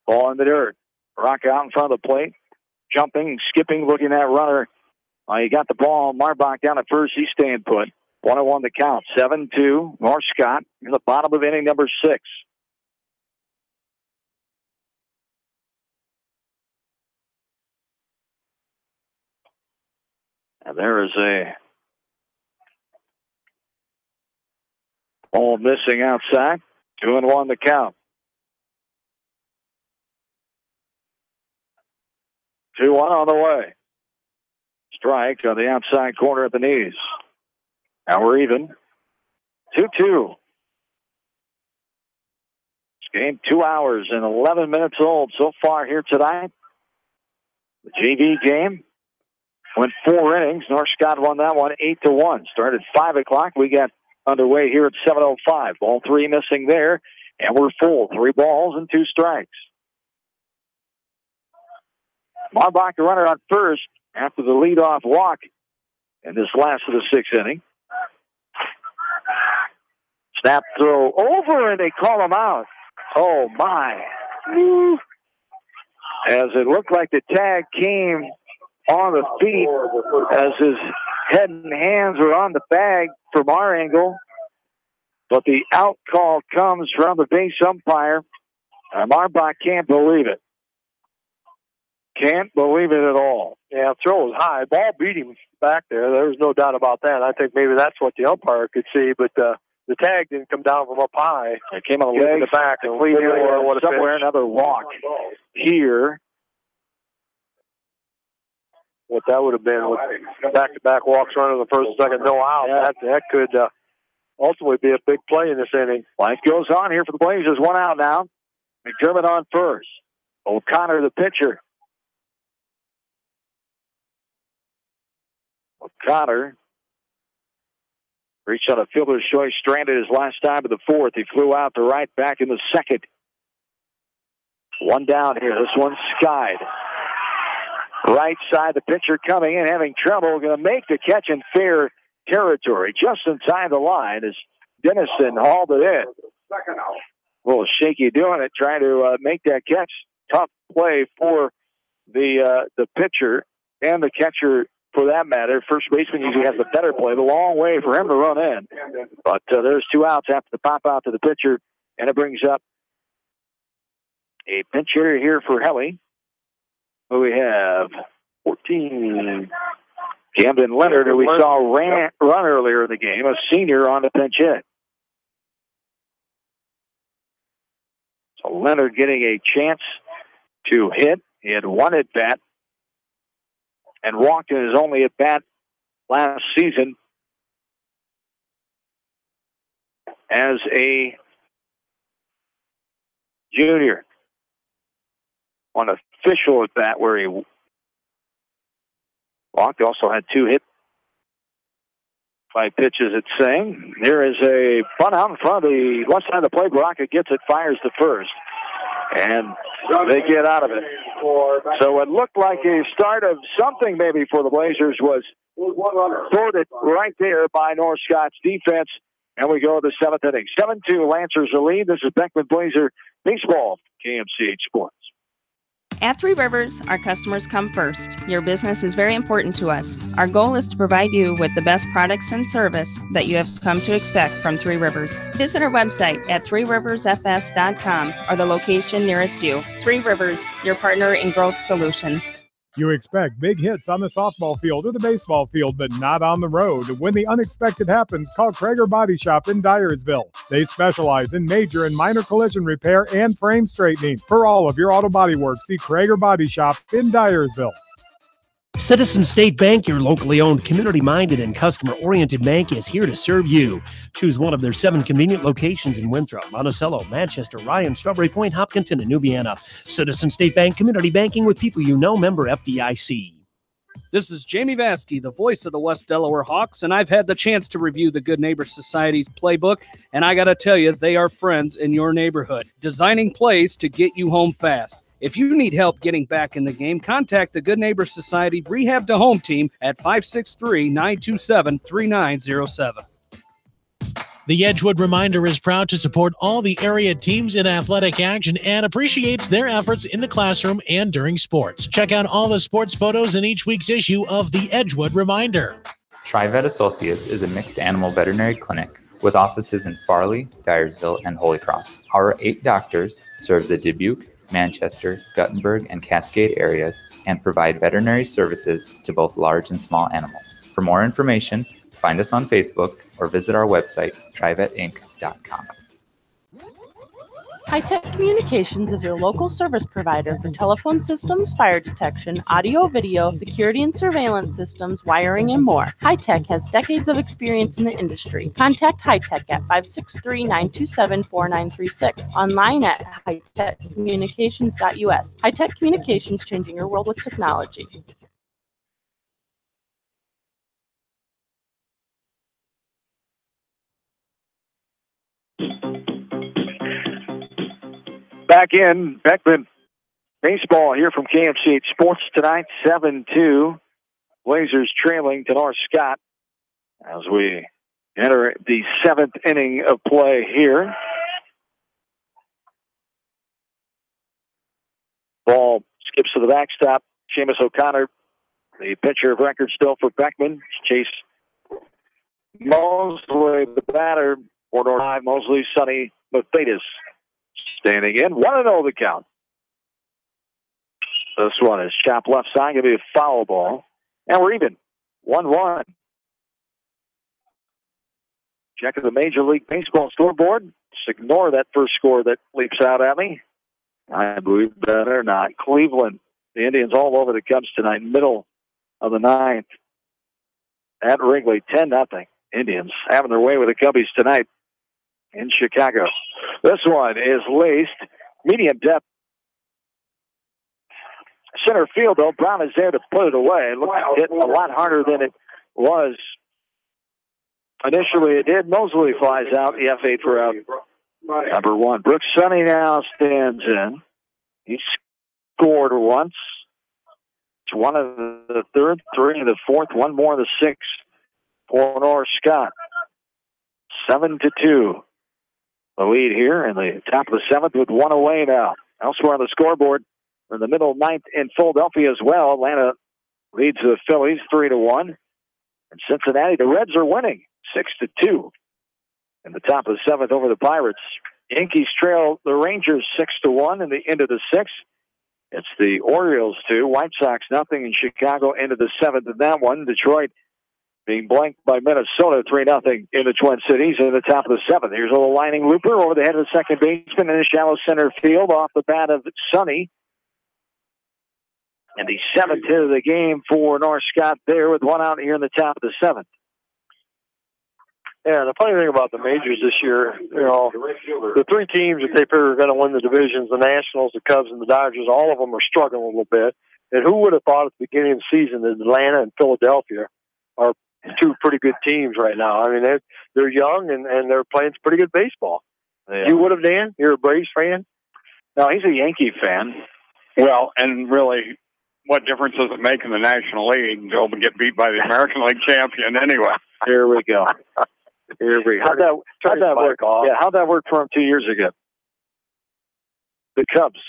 Ball in the dirt. Rock out in front of the plate. Jumping, skipping, looking at runner. He got the ball. Marbach down at first. He's staying put. 1-1 the count. 7-2. North Scott in the bottom of inning number 6. And there is a ball missing outside. 2-1 the count. 2-1 on the way. strike on the outside corner at the knees. Now we're even. 2-2. This game 2 hours and 11 minutes old so far here tonight. The JV game went 4 innings. North Scott won that one 8-1. Started 5 o'clock. We got underway here at 7:05. Ball 3 missing there, and we're full. 3 balls and 2 strikes. Marbach, the runner on first after the leadoff walk in this last of the 6th inning. Snap throw over, and they call him out. Oh, my. Woo. As it looked like the tag came on the feet as his head and hands were on the bag from our angle. But the out call comes from the base umpire. Marbach can't believe it. Can't believe it at all. Yeah, throw was high. Ball beat him back there. There was no doubt about that. I think maybe that's what the umpire could see, but the tag didn't come down from up high. It came on the leg, the back, and somewhere another walk here. What that would have been with back-to-back walks running the first and second, no out. Yeah. That could ultimately be a big play in this inning. Life goes on here for the Blazers. 1 out now. McDermott on first. O'Connor, the pitcher. O'Connor reached on a fielder's choice, stranded his last time in the 4th. He flew out to right, back in the 2nd. 1 down here. This one's skied. Right side, the pitcher coming in, having trouble. Going to make the catch in fair territory. Just inside the line as Dennison hauled it in. A little shaky doing it, trying to make that catch. Tough play for the pitcher and the catcher for that matter. First baseman usually has the better play. The long way for him to run in. But there's 2 outs after the pop out to the pitcher, and it brings up a pinch hitter here for Helly. We have 14. Camden Leonard, who we saw run earlier in the game, a senior on the pinch hit. So Leonard getting a chance to hit. He had 1 at bat and walked in his only at bat last season as a junior. On official at bat where he walked. Also had 2 hit by pitches at Sing. There is a bunt out in front of the left side of the plate. Rocket gets it, fires to first. And they get out of it. So it looked like a start of something maybe for the Blazers was thwarted right there by North Scott's defense. And we go to the 7th inning. 7-2, Lancers the lead. This is Beckman Blazer Baseball, KMCH Sports. At Three Rivers, our customers come first. Your business is very important to us. Our goal is to provide you with the best products and service that you have come to expect from Three Rivers. Visit our website at threeriversfs.com or the location nearest you. Three Rivers, your partner in growth solutions. You expect big hits on the softball field or the baseball field, but not on the road. When the unexpected happens, call Krager Body Shop in Dyersville. They specialize in major and minor collision repair and frame straightening. For all of your auto body work, see Krager Body Shop in Dyersville. Citizen State Bank, your locally owned, community-minded, and customer-oriented bank, is here to serve you. Choose one of their 7 convenient locations in Winthrop, Monticello, Manchester, Ryan, Strawberry Point, Hopkinton, and Nubiana. Citizen State Bank, community banking with people you know, member FDIC. This is Jamie Vaskey, the voice of the West Delaware Hawks, and I've had the chance to review the Good Neighbor Society's playbook, and I got to tell you, they are friends in your neighborhood, designing plays to get you home fast. If you need help getting back in the game, contact the Good Neighbor Society Rehab to Home team at 563-927-3907. The Edgewood Reminder is proud to support all the area teams in athletic action and appreciates their efforts in the classroom and during sports. Check out all the sports photos in each week's issue of the Edgewood Reminder. TriVet Associates is a mixed animal veterinary clinic with offices in Farley, Dyersville, and Holy Cross. Our 8 doctors serve the Dubuque, Manchester, Guttenberg, and Cascade areas and provide veterinary services to both large and small animals. For more information, find us on Facebook or visit our website, trivetinc.com. High-Tech Communications is your local service provider for telephone systems, fire detection, audio, video, security and surveillance systems, wiring, and more. High-Tech has decades of experience in the industry. Contact High-Tech at 563-927-4936. Online at hightechcommunications.us. High-Tech Communications, changing your world with technology. Back in Beckman baseball here from KMCH Sports tonight, 7-2. Blazers trailing to North Scott as we enter the 7th inning of play here. Ball skips to the backstop. Seamus O'Connor, the pitcher of record still for Beckman. Chase Mosley, the batter. 4-5, Mosley, Sonny Mathetis standing in. 1-0 the count. This one is chopped left side. Going to be a foul ball. And we're even. 1-1. Checking the Major League Baseball scoreboard. Just ignore that first score that leaps out at me. I believe better not. Cleveland, the Indians all over the Cubs tonight, middle of the 9th. At Wrigley, 10-0. Indians having their way with the Cubbies tonight in Chicago. This one is laced. Medium depth. Center field, though. Brown is there to put it away. It looks like it hit a lot harder than it was. Initially, it did. Mosley flies out. The F8 for out. Number 1. Brooks Sonny now stands in. He scored once. It's 1 of the 3rd, 3 of the 4th, 1 more of the 6th for North Scott. 7-2. The lead here in the top of the 7th with 1 away now. Elsewhere on the scoreboard, we're in the middle 9th in Philadelphia as well. Atlanta leads the Phillies 3-1. In Cincinnati, the Reds are winning 6-2. In the top of the 7th over the Pirates. Yankees trail the Rangers 6-1 in the end of the 6th. It's the Orioles 2, White Sox nothing in Chicago into the 7th in that one. Detroit being blanked by Minnesota 3-0 in the Twin Cities in the top of the 7th. Here's a little lining looper over the head of the second baseman in the shallow center field off the bat of Sonny. And the 7th hit of the game for North Scott there with 1 out here in the top of the 7th. Yeah, the funny thing about the majors this year, you know, the 3 teams that they figure are going to win the divisions, the Nationals, the Cubs, and the Dodgers, all of them are struggling a little bit. And who would have thought at the beginning of the season that Atlanta and Philadelphia are 2 pretty good teams right now? I mean, they're young and they're playing pretty good baseball. Yeah. You would have, Dan? You're a Braves fan? No, he's a Yankee fan. Well, and really, what difference does it make in the National League? They'll get beat by the American League champion anyway. Here we go. Here we go. How'd that work? Yeah, how'd that work for him 2 years ago? The Cubs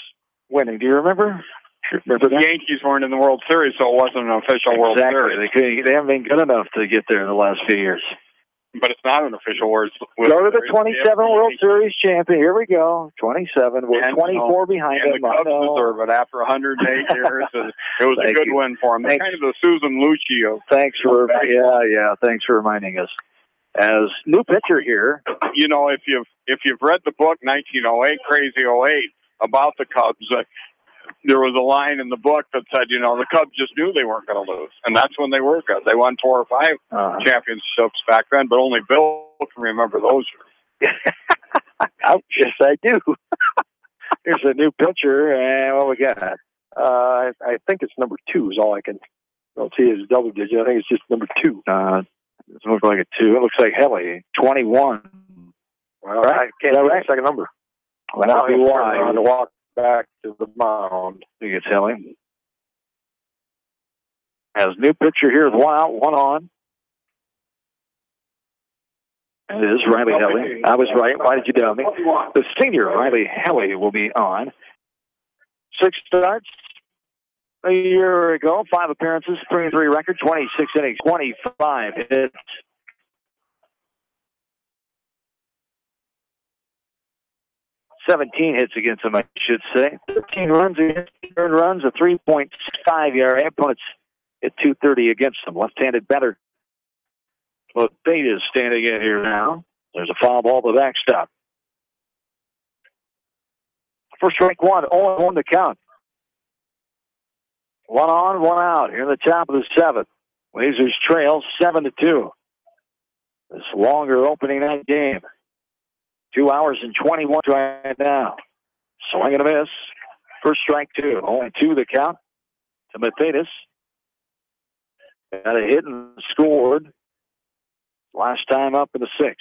winning. Do you remember? The Yankees weren't in the World Series, so it wasn't an official World Series. They haven't been good enough to get there in the last few years. But it's not an official World Series. Go to the 27 World Series champion. Here we go. 27. We're 24 behind them. The Cubs deserve it after 108 years. It was a good win for them. They're kind of the Susan Lucci of. Thanks for Thanks for reminding us. As new pitcher here, you know, if you've read the book 1908, Crazy 08 about the Cubs, there was a line in the book that said, you know, the Cubs just knew they weren't going to lose, and that's when they were good. They won 4 or 5 championships back then, but only Bill can remember those years. Yes, I do. Here's a new pitcher, and what we got? I think it's number 2 is all I can. Don't see it as double digit. I think it's just number 2. It looks like a 2. It looks like Helly, 21. Well, right. I can't see the second number. Well, that'll be why. I'm going to walk back to the mound. I think it's Helly. Has new pitcher here with 1 out, 1 on. And it is Riley Helly. I was right. Why did you doubt me? The senior, Riley Helly, will be on. 6 starts a year ago, 5 appearances, 3-3 record, 26 innings, 25 hits. $17 hits against him, I should say. 13 runs against him, 3 runs, a 3.65 ERA. Opponents at .230 against him. Left-handed batter. Mathetis standing in here now. There's a foul ball to the backstop. for strike one. 0-1 the count. 1 on, 1 out here in the top of the 7th. Blazers trail 7-2. This longer opening night game. 2 hours and 21 right now. Swing and a miss for strike 2. Only 2 the count to Matthetis. Got a hit and scored last time up in the 6th.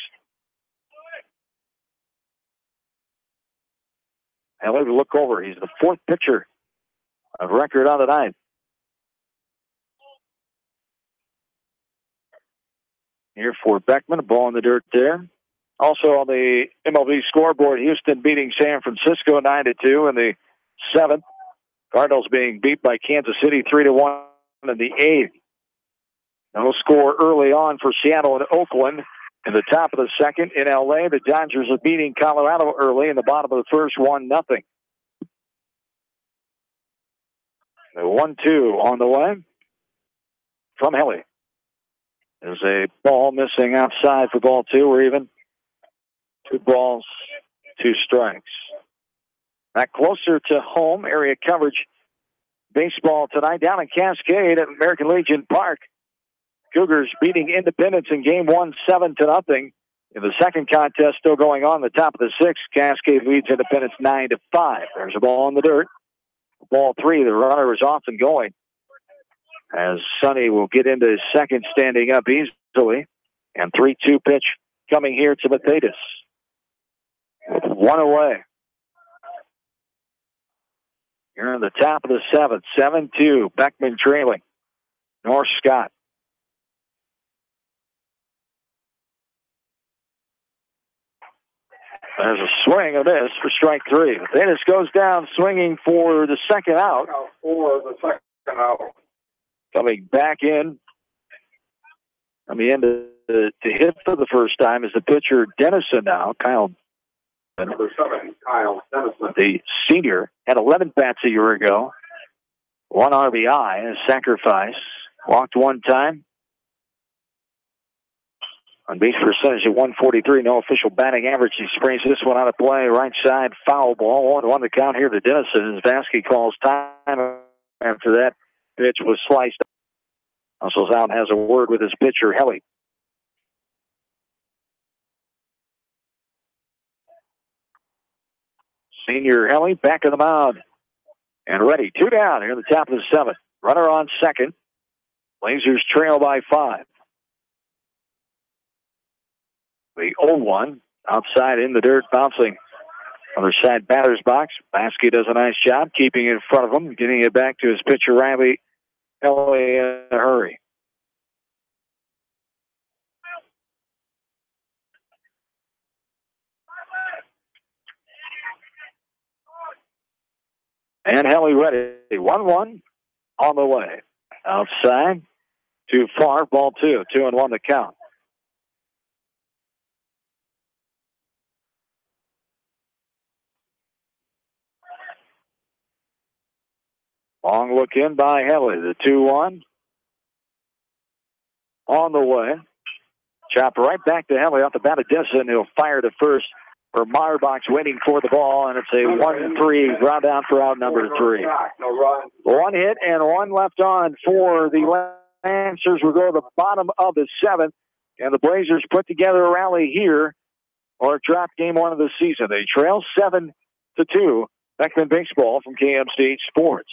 And let me look over. He's the 4th pitcher of record on the night. Here for Beckman, a ball in the dirt there. Also on the MLB scoreboard, Houston beating San Francisco 9-2 in the 7th. Cardinals being beat by Kansas City 3-1 in the 8th. No score early on for Seattle and Oakland. In the top of the 2nd in LA, the Dodgers are beating Colorado early in the bottom of the 1st, 1-0. The 1-2 on the way from Helly. There's a ball missing outside for ball 2. We're even. 2 balls, 2 strikes. Back closer to home, area coverage baseball tonight down in Cascade at American Legion Park. Cougars beating Independence in game 1, 7-0. In the second contest still going on, the top of the 6th, Cascade leads Independence 9-5. There's a ball in the dirt. Ball 3, the runner is off and going. As Sonny will get into his second standing up easily. And 3-2 pitch coming here to Matthetis. 1 away. You're in the top of the 7th. 7-2. Beckman trailing. North Scott. There's a swing of this for strike 3. Matthetis goes down swinging for the second out. Coming back in. Coming in to hit for the first time is the pitcher Dennison now. Number 7, Kyle Dennison. The senior had 11 bats a year ago. 1 RBI, a sacrifice. Walked 1 time. On base percentage at 143, no official batting average. He sprays this one out of play. Right side, foul ball. 1-1 to count here to Dennison. As Vasky calls time after that pitch was sliced. Hustles out, has a word with his pitcher, Helly. Senior Helly back of the mound. And ready. 2 down here in the top of the 7th. Runner on second. Blazers trail by 5. The 0-1 outside in the dirt, bouncing other side batter's box. Basky does a nice job keeping it in front of him, getting it back to his pitcher, Riley Helly, in a hurry. And Helly ready. 1-1 on the way. Outside, too far, ball 2. 2-1 the count. Long look in by Helly. The 2-1 on the way. Chop right back to Helly off the bat of Dennison. He'll fire to first for Marbach waiting for the ball, and it's a 1-3 ground down for out number 3. 1 hit and 1 left on for the Lancers. We'll go to the bottom of the 7th, and the Blazers put together a rally here or drop game 1 of the season. They trail 7-2. Beckman Baseball from KMC Sports.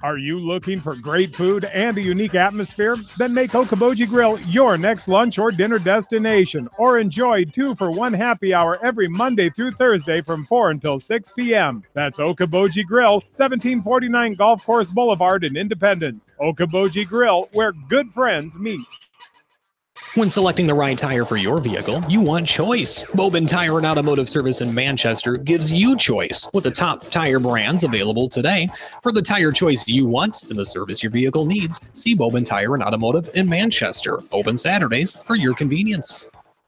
Are you looking for great food and a unique atmosphere? Then make Okoboji Grill your next lunch or dinner destination, or enjoy 2-for-1 happy hour every Monday through Thursday from 4 until 6 p.m. That's Okoboji Grill, 1749 Golf Course Boulevard in Independence. Okoboji Grill, where good friends meet. When selecting the right tire for your vehicle, you want choice. Bobin Tire and Automotive Service in Manchester gives you choice with the top tire brands available today. For the tire choice you want and the service your vehicle needs, see Bobin Tire and Automotive in Manchester. Open Saturdays for your convenience.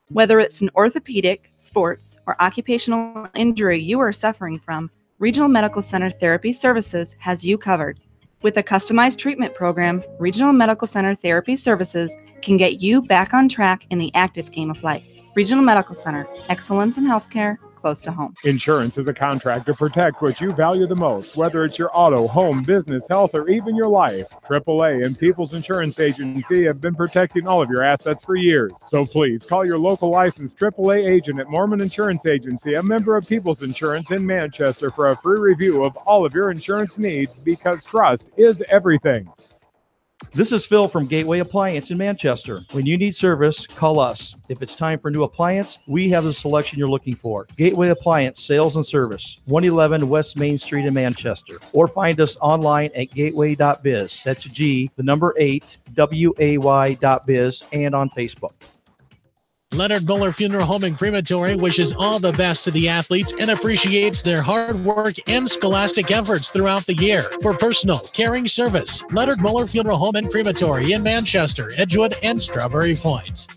Whether it's an orthopedic, sports, or occupational injury you are suffering from, Regional Medical Center Therapy Services has you covered. With a customized treatment program, Regional Medical Center Therapy Services can get you back on track in the active game of life. Regional Medical Center, excellence in healthcare close to home. Insurance is a contract to protect what you value the most, whether it's your auto, home, business, health, or even your life. AAA and People's Insurance Agency have been protecting all of your assets for years. So please call your local licensed AAA agent at Mormon Insurance Agency, a member of People's Insurance in Manchester, for a free review of all of your insurance needs, because trust is everything. This is Phil from Gateway Appliance in Manchester. When you need service, call us. If it's time for a new appliance, we have the selection you're looking for. Gateway Appliance Sales and Service, 111 West Main Street in Manchester. Or find us online at gateway.biz. That's G, the number 8, WAY.biz, and on Facebook. Leonard Muller Funeral Home and Crematory wishes all the best to the athletes and appreciates their hard work and scholastic efforts throughout the year. For personal, caring service, Leonard Muller Funeral Home and Crematory in Manchester, Edgewood, and Strawberry Point.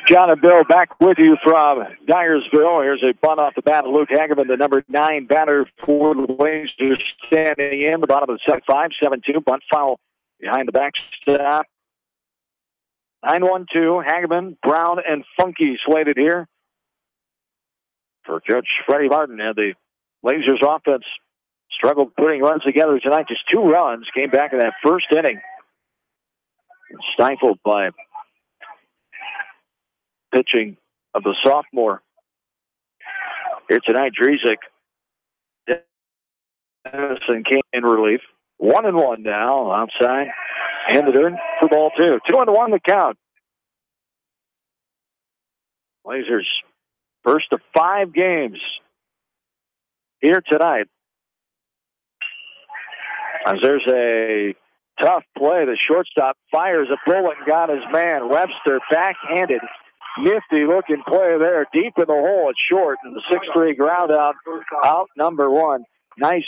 John and Bill back with you from Dyersville. Here's a bunt off the bat of Luke Hagerman, the number 9 batter for the Blazers, standing in the bottom of the 7-5, 7-2. Bunt foul behind the backstop. 9-1-2. Hagerman, Brown, and Funky slated here for Coach Freddie Martin. And the Blazers offense struggled putting runs together tonight. Just 2 runs came back in that first inning. Stifled by pitching of the sophomore. Here tonight, Drezek Dennison came in relief. 1-1 now, outside. Handed in for ball 2. 2-1 the count. Blazers first of 5 games here tonight. As there's a tough play, the shortstop fires a bullet and got his man. Webster backhanded. Nifty looking play there, deep in the hole at short, and the 6-3 ground out number 1. Nice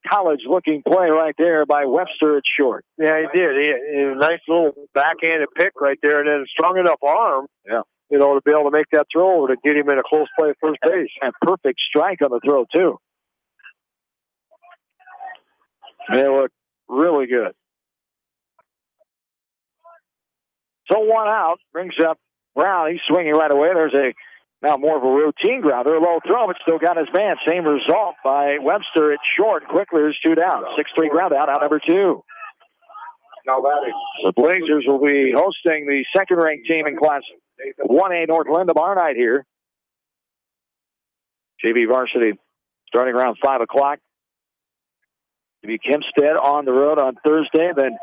college looking play right there by Webster at short. Yeah, he did. He a nice little backhanded pick right there, and then a strong enough arm, you know, to be able to make that throw to get him in a close play at first base. And perfect strike on the throw too. They look really good. So 1 out brings up Brown. He's swinging right away. There's now more of a routine grounder. A low throw, but still got his man. Same result by Webster at short. Quickly, there's 2 down. 6-3 ground out number 2. Now batting. The Blazers will be hosting the second-ranked team in Class 1A North Linda night here. JV varsity starting around 5 o'clock. To be Kempstead on the road on Thursday. Then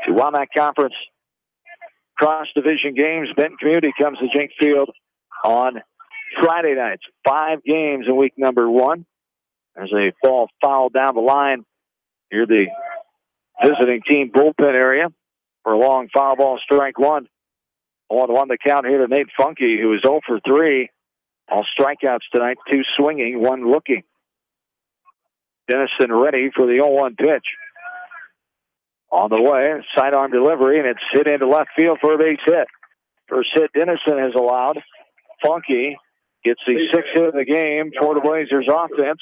to Wamack Conference cross-division games. Benton Community comes to Jenks Field on Friday nights. 5 games in week number 1. There's a ball foul down the line near the visiting team bullpen area for a long foul ball, strike 1. 1-1 the count here to Nate Funky, who is 0 for 3. All strikeouts tonight, 2 swinging, 1 looking. Dennison ready for the 0-1 pitch. On the way, sidearm delivery, and it's hit into left field for a base hit. First hit Dennison has allowed. Funky gets the 6th hit of the game for the Blazers offense.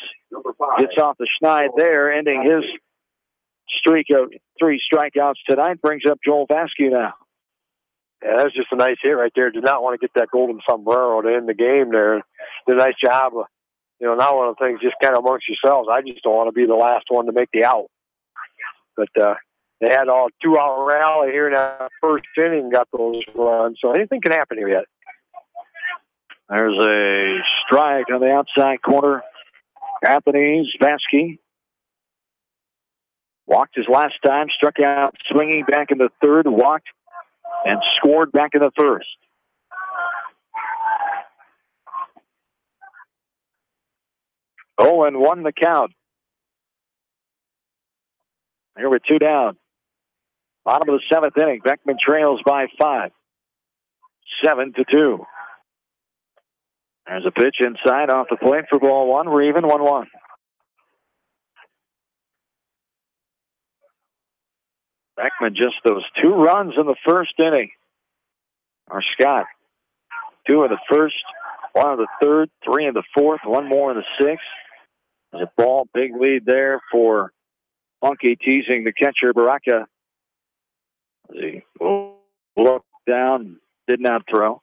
Gets off the schneid there, ending his streak of 3 strikeouts tonight. Brings up Joel Vasky now. Yeah, that's just a nice hit right there. Did not want to get that golden sombrero to end the game there. Did a nice job of, now one of the things, just kind of amongst yourselves, I just don't want to be the last one to make the out. But they had a 2-out rally here in that first inning and got those runs. So anything can happen here yet. There's a strike on the outside corner. Anthony Vasky walked his last time, struck out swinging back in the 3rd, walked and scored back in the 1st. Oh, and 1 the count. Here with 2 down. Bottom of the 7th inning. Beckman trails by 5. 7-2. There's a pitch inside off the plate for ball 1. We're even 1-1. Beckman just those 2 runs in the first inning. Or Scott. 2 in the first, 1 in the 3rd, 3 in the 4th, 1 more in the 6th. There's a ball, big lead there for Funky, teasing the catcher, Baraka. He looked down, did not throw.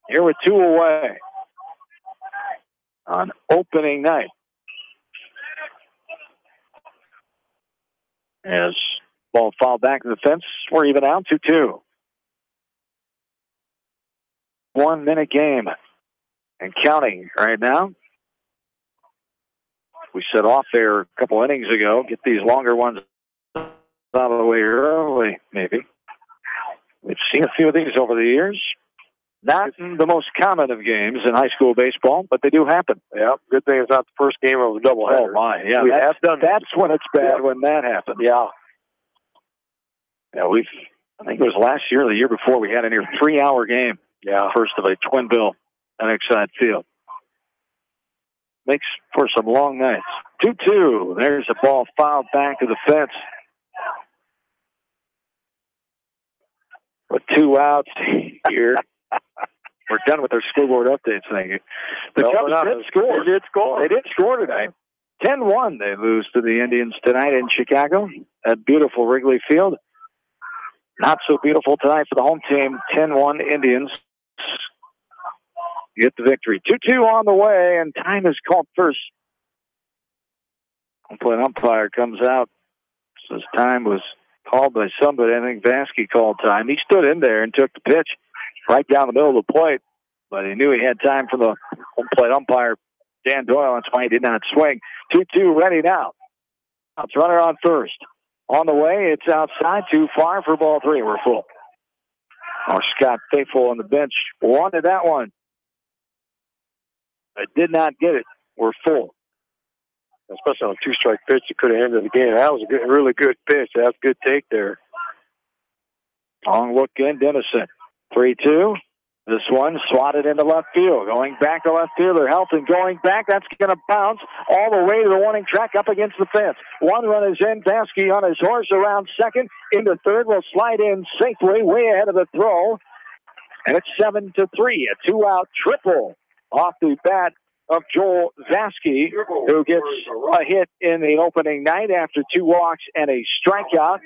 Here with 2 away on opening night. As ball fouled back to the fence, we're even out 2-2. 1 minute game and counting right now. We set off there a couple innings ago. Get these longer ones out of the way early, maybe. We've seen a few of these over the years. Not the most common of games in high school baseball, but they do happen. Yeah, good thing it's not the first game of a doubleheader. Oh, my. Yeah, that's when it's bad, when that happens. Yeah. Yeah, I think it was last year or the year before, we had a near 3-hour game. Yeah. First of a twin bill on Exide Field. Makes for some long nights. 2-2. There's a ball fouled back to the fence. With 2 outs here. We're done with our scoreboard updates. Thank you. The Cubs did score. They did score. They did score tonight. 10-1 they lose to the Indians tonight in Chicago at beautiful Wrigley Field. Not so beautiful tonight for the home team. 10-1 Indians get the victory. 2-2 on the way, and time is called first. Home plate umpire comes out. Says time was called by somebody. I think Vasky called time. He stood in there and took the pitch right down the middle of the plate, but he knew he had time from the home plate umpire, Dan Doyle. That's why he did not swing. 2-2 ready now. It's runner on first. On the way, it's outside, too far for ball 3. We're full. Scott Faithful on the bench wanted that one. I did not get it. We're full. Especially on a 2-strike pitch, you could have ended the game. That was a really good pitch. That was a good take there. Long look in, Dennison. 3-2. This one swatted into left field. Going back to left field. They're helping. Going back. That's going to bounce all the way to the warning track up against the fence. 1 run is in. Vasky on his horse around second. Into third. Will slide in safely way ahead of the throw. And it's 7-3. A 2-out triple off the bat of Joel Vasky, who gets a hit in the opening night after 2 walks and a strikeout.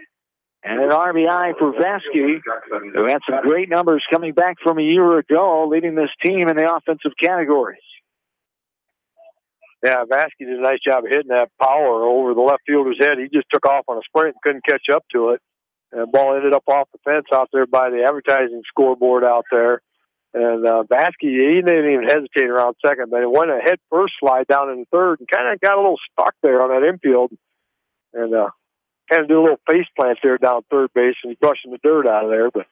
And an RBI for Vasky, who had some great numbers coming back from a year ago, leading this team in the offensive categories. Yeah, Vasky did a nice job of hitting that power over the left fielder's head. He just took off on a sprint and couldn't catch up to it. And the ball ended up off the fence out there by the advertising scoreboard out there. And Vasky, he didn't even hesitate around second, but it went a head first slide down in the third and kind of got a little stuck there on that infield. And kind of do a little face plant there down third base, and he's brushing the dirt out of there. But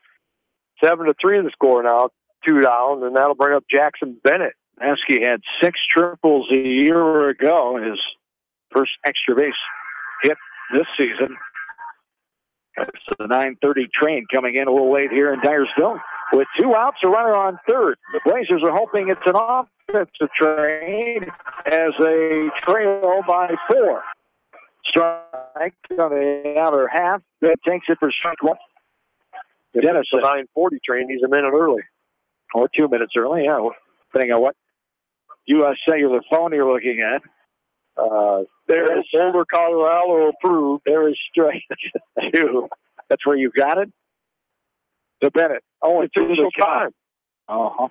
7-3 the score now, 2 down, and that'll bring up Jackson Bennett. Vasky had 6 triples a year ago. His first extra base hit this season. That's the 9:30 train coming in a little late here in Dyersville. With 2 outs, a runner on third. The Blazers are hoping it's an offensive train as they trail by 4. Strike on the outer half. That takes it for strike 1. Dennis, the 9:40 train, he's a minute early. Or 2 minutes early, yeah. Depending on what U.S. cellular phone you're looking at. There is Boulder, Colorado approved. There is strike 2. That's where you got it? To Bennett. Oh, it's official time. Uh-huh.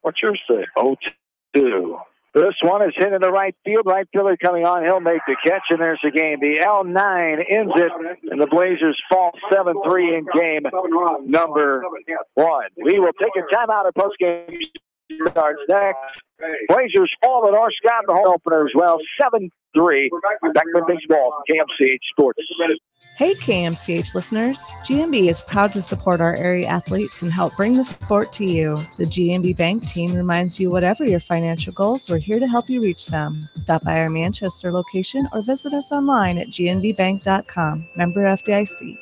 What's yours say? 0-2. This one is hit in the right field. Right fielder coming on. He'll make the catch, and there's the game. The L9 ends it, and the Blazers fall 7-3 in game number 1. We will take a timeout at postgame starts next. Blazers fall to North Scott in the home opener as well. 7-3. Beckman Baseball, KMCH Sports. Hey KMCH listeners, GMB is proud to support our area athletes and help bring the sport to you. The GMB Bank team reminds you whatever your financial goals, we're here to help you reach them. Stop by our Manchester location or visit us online at gnbbank.com. Member FDIC.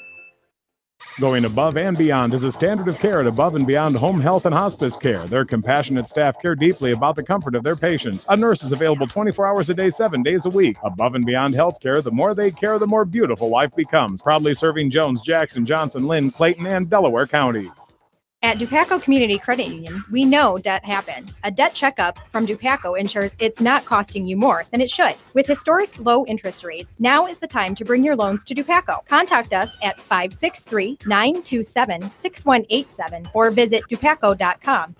Going above and beyond is a standard of care at Above and Beyond Home Health and Hospice Care. Their compassionate staff care deeply about the comfort of their patients. A nurse is available 24 hours a day, 7 days a week. Above and Beyond Healthcare, the more they care, the more beautiful life becomes. Proudly serving Jones, Jackson, Johnson, Lynn, Clayton, and Delaware counties. At Dupaco Community Credit Union, we know debt happens. A debt checkup from Dupaco ensures it's not costing you more than it should. With historic low interest rates, now is the time to bring your loans to Dupaco. Contact us at 563-927-6187 or visit dupaco.com.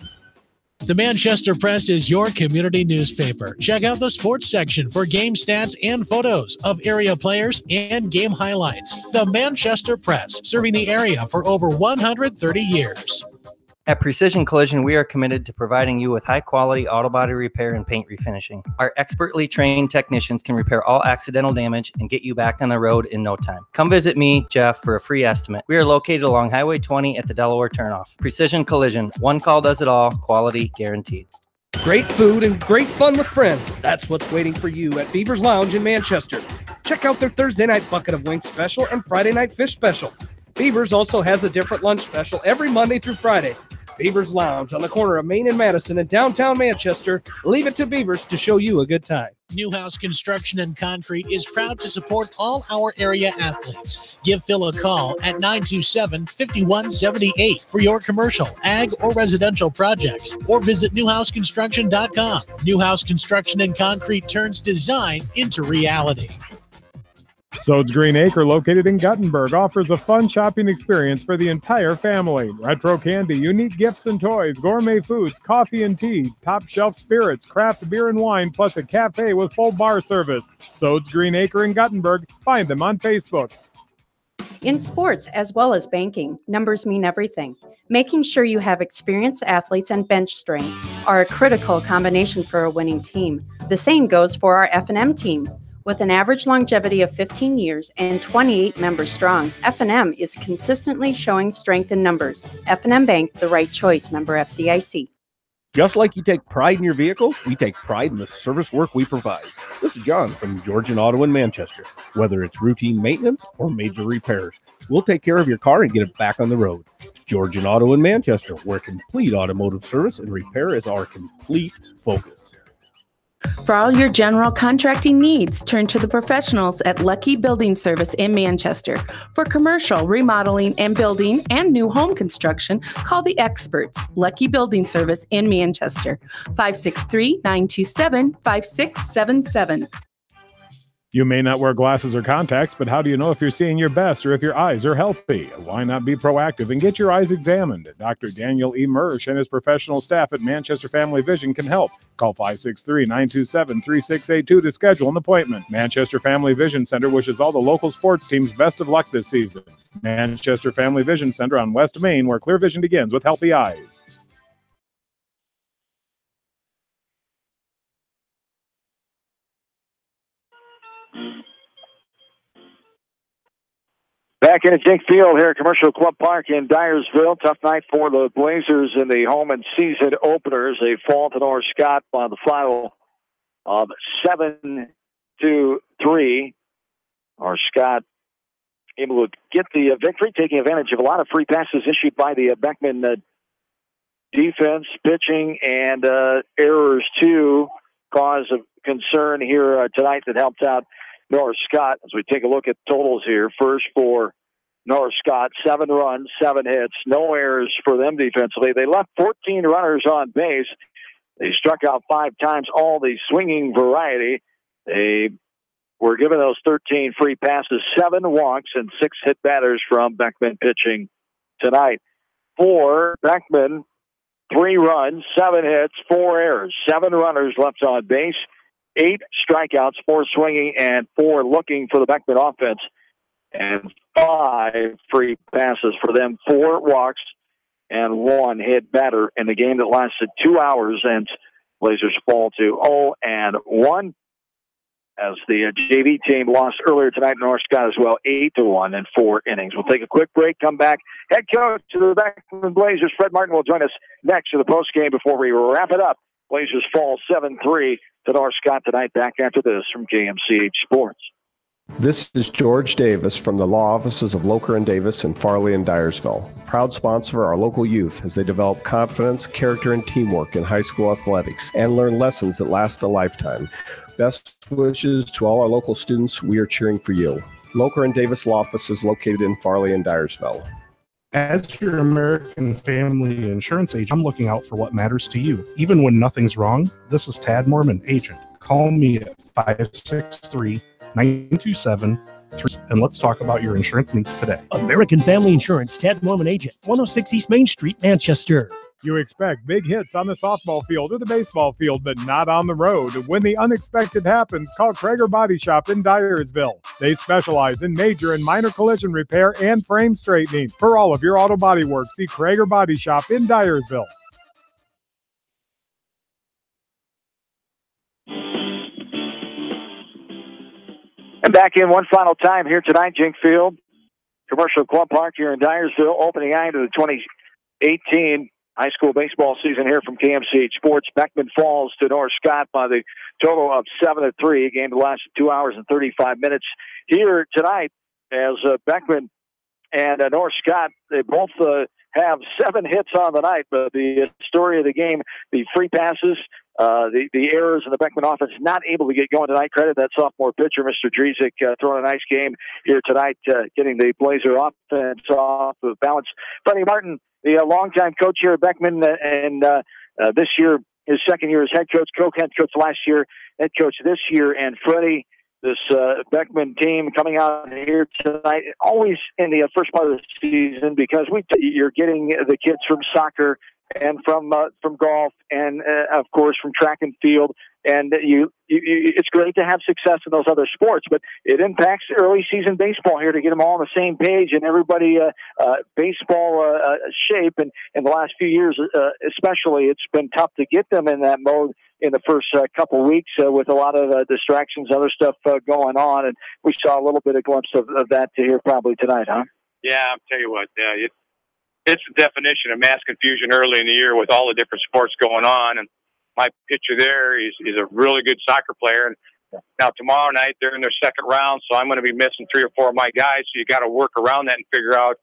The Manchester Press is your community newspaper. Check out the sports section for game stats and photos of area players and game highlights. The Manchester Press, serving the area for over 130 years. At Precision Collision, we are committed to providing you with high-quality auto body repair and paint refinishing. Our expertly trained technicians can repair all accidental damage and get you back on the road in no time. Come visit me, Jeff, for a free estimate. We are located along Highway 20 at the Delaware turnoff. Precision Collision, one call does it all, quality guaranteed. Great food and great fun with friends. That's what's waiting for you at Beaver's Lounge in Manchester. Check out their Thursday night bucket of wings special and Friday night fish special. Beaver's also has a different lunch special every Monday through Friday. Beaver's Lounge on the corner of Main and Madison in downtown Manchester. Leave it to Beaver's to show you a good time. Newhouse Construction and Concrete is proud to support all our area athletes. Give Phil a call at 927-5178 for your commercial, ag, or residential projects, or visit newhouseconstruction.com. Newhouse Construction and Concrete turns design into reality. Sode's Green Acre, located in Guttenberg, offers a fun shopping experience for the entire family. Retro candy, unique gifts and toys, gourmet foods, coffee and tea, top shelf spirits, craft beer and wine, plus a cafe with full bar service. Sode's Green Acre in Guttenberg. Find them on Facebook. In sports, as well as banking, numbers mean everything. Making sure you have experienced athletes and bench strength are a critical combination for a winning team. The same goes for our F&M team. With an average longevity of 15 years and 28 members strong, F&M is consistently showing strength in numbers. F&M Bank, the right choice, member FDIC. Just like you take pride in your vehicle, we take pride in the service work we provide. This is John from Georgian Auto in Manchester. Whether it's routine maintenance or major repairs, we'll take care of your car and get it back on the road. Georgian Auto in Manchester, where complete automotive service and repair is our complete focus. For all your general contracting needs, turn to the professionals at Lucky Building Service in Manchester. For commercial, remodeling, and building and new home construction, call the experts. Lucky Building Service in Manchester. 563-927-5677. You may not wear glasses or contacts, but how do you know if you're seeing your best or if your eyes are healthy? Why not be proactive and get your eyes examined? Dr. Daniel E. Mersch and his professional staff at Manchester Family Vision can help. Call 563-927-3682 to schedule an appointment. Manchester Family Vision Center wishes all the local sports teams best of luck this season. Manchester Family Vision Center on West Main, where clear vision begins with healthy eyes. Back in at Jake Field here at Commercial Club Park in Dyersville. Tough night for the Blazers in the home and season openers. They fall to North Scott by the final of 7-3. North Scott able to get the victory, taking advantage of a lot of free passes issued by the Beckman defense, pitching, and errors too. Cause of concern here tonight that helped out North Scott. As we take a look at totals here, first for North Scott, 7 runs, 7 hits, no errors for them defensively. They left 14 runners on base. They struck out 5 times, all the swinging variety. They were given those 13 free passes, 7 walks, and 6 hit batters from Beckman pitching tonight. For Beckman, 3 runs, 7 hits, 4 errors, 7 runners left on base. 8 strikeouts, 4 swinging, and 4 looking for the Beckman offense. And 5 free passes for them, 4 walks, and 1 hit batter in the game that lasted 2 hours. And Blazers fall to 0-1 as the JV team lost earlier tonight in North Scott as well, 8-1 in 4 innings. We'll take a quick break, come back. Head coach to the Beckman Blazers, Fred Martin, will join us next for the postgame before we wrap it up. Blazers fall 7-3 to North Scott tonight. Back after this from KMCH Sports. This is George Davis from the law offices of Locher & Davis in Farley and Dyersville. Proud sponsor of our local youth as they develop confidence, character, and teamwork in high school athletics and learn lessons that last a lifetime. Best wishes to all our local students. We are cheering for you. Locher & Davis law office is located in Farley and Dyersville. As your American Family Insurance agent, I'm looking out for what matters to you. Even when nothing's wrong, this is Tad Mormon, agent. Call me at 563-927 and let's talk about your insurance needs today. American Family Insurance, Tad Mormon agent, 106 East Main Street, Manchester. You expect big hits on the softball field or the baseball field, but not on the road. When the unexpected happens, call Krager Body Shop in Dyersville. They specialize in major and minor collision repair and frame straightening. For all of your auto body work, see Krager Body Shop in Dyersville. And back in one final time here tonight, Jink Field, Commercial Club Park here in Dyersville, opening night of the 2018 high school baseball season here from KMCH Sports. Beckman falls to North Scott by the total of 7-3. A game that lasted 2 hours and 35 minutes here tonight as Beckman and North Scott, they both have 7 hits on the night. But the story of the game, the free passes, the errors in the Beckman offense, not able to get going tonight. Credit that sophomore pitcher, Mr. Dresic, throwing a nice game here tonight, getting the Blazer offense off the balance. Freddie Martin, the longtime coach here at Beckman, and this year, his second year as head coach, co-head coach last year, head coach this year. And Freddie, this Beckman team coming out here tonight, always in the first part of the season, because you're getting the kids from soccer and from golf and, of course, from track and field. And it's great to have success in those other sports, but it impacts early season baseball here to get them all on the same page and everybody baseball shape. And in the last few years, especially, it's been tough to get them in that mode in the first couple of weeks with a lot of distractions, other stuff going on. And we saw a little bit of glimpse of that here probably tonight, huh? Yeah, I'll tell you what, it's the definition of mass confusion early in the year with all the different sports going on. And my pitcher there is a really good soccer player. And now tomorrow night they're in their second round, so I'm going to be missing 3 or 4 of my guys. So you got to work around that and figure out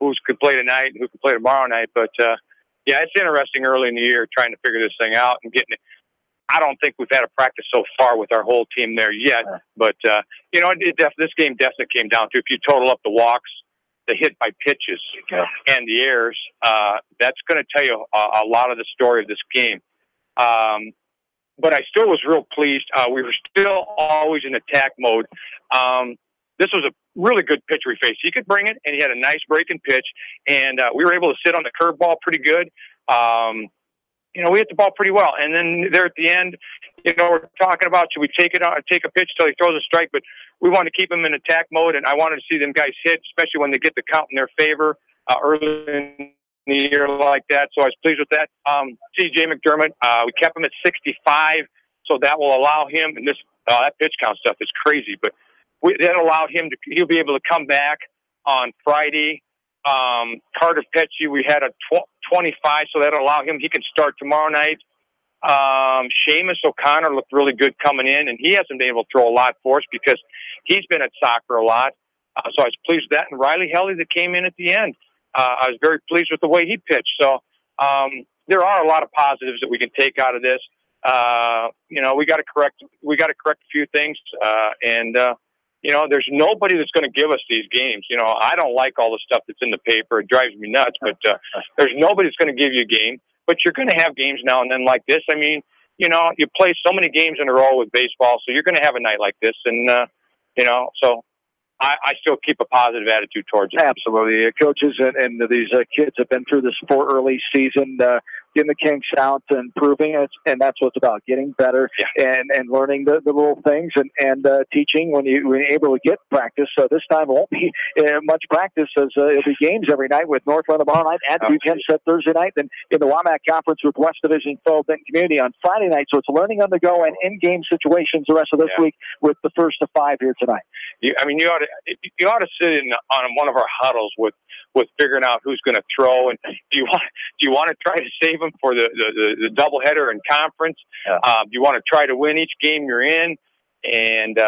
who's could play tonight and who can play tomorrow night. But yeah, it's interesting early in the year trying to figure this thing out and getting it. I don't think we've had a practice so far with our whole team there yet. But you know, this game definitely came down to, if you total up the walks, the hit by pitches, and the errors, that's going to tell you a lot of the story of this game. But I still was real pleased. We were still always in attack mode. This was a really good pitch we faced. He could bring it, and he had a nice breaking pitch, and we were able to sit on the curveball pretty good. You know, we hit the ball pretty well. And then there at the end, you know, we're talking about, should we take a pitch till he throws a strike? But we want to keep him in attack mode, and I wanted to see them guys hit, especially when they get the count in their favor early in the year like that. So I was pleased with that. C.J. McDermott, we kept him at 65, so that will allow him, and this that pitch count stuff is crazy, but that allowed him to, he'll be able to come back on Friday. Carter Petchy, we had a 25, so that'll allow him, he can start tomorrow night. Seamus O'Connor looked really good coming in, and he hasn't been able to throw a lot for us because he's been at soccer a lot. So I was pleased with that. And Riley Helly that came in at the end, I was very pleased with the way he pitched. So there are a lot of positives that we can take out of this. You know, we got to correct a few things, you know, there's nobody that's going to give us these games. You know, I don't like all the stuff that's in the paper. It drives me nuts, but there's nobody that's going to give you a game. But you're going to have games now and then like this. I mean, you know, you play so many games in a row with baseball, so you're going to have a night like this. And, you know, so I still keep a positive attitude towards it. Absolutely. Coaches and these kids have been through this for early season, getting the kinks out and improving it, and that's what it's about, getting better and learning the little things and teaching when you're able to get practice. So this time won't be much practice, as it'll be games every night with Northland tomorrow night at Duquesne set Thursday night, then in the WAMAC Conference with West Division foe Benton Community on Friday night. So it's learning on the go and in-game situations the rest of this week with the first of 5 here tonight. I mean, you ought to sit in on one of our huddles with figuring out who's going to throw, and do you want to try to save them for the doubleheader in conference? Do you want to try to win each game you're in? And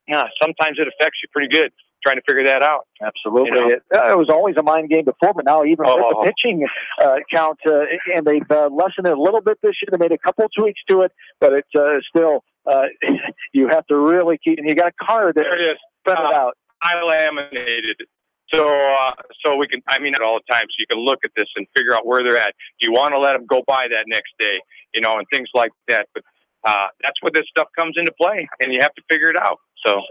yeah, sometimes it affects you pretty good trying to figure that out. Absolutely, you know? it was always a mind game before, but now even with the pitching count, and they've lessened it a little bit this year. They made a couple tweaks to it, but it's still you have to really keep. And you got a card that there it is. Spread it out. I laminated it. So we can, I mean, all the time, so you can look at this and figure out where they're at. Do you want to let them go by that next day, and things like that? But that's where this stuff comes into play, and you have to figure it out. So,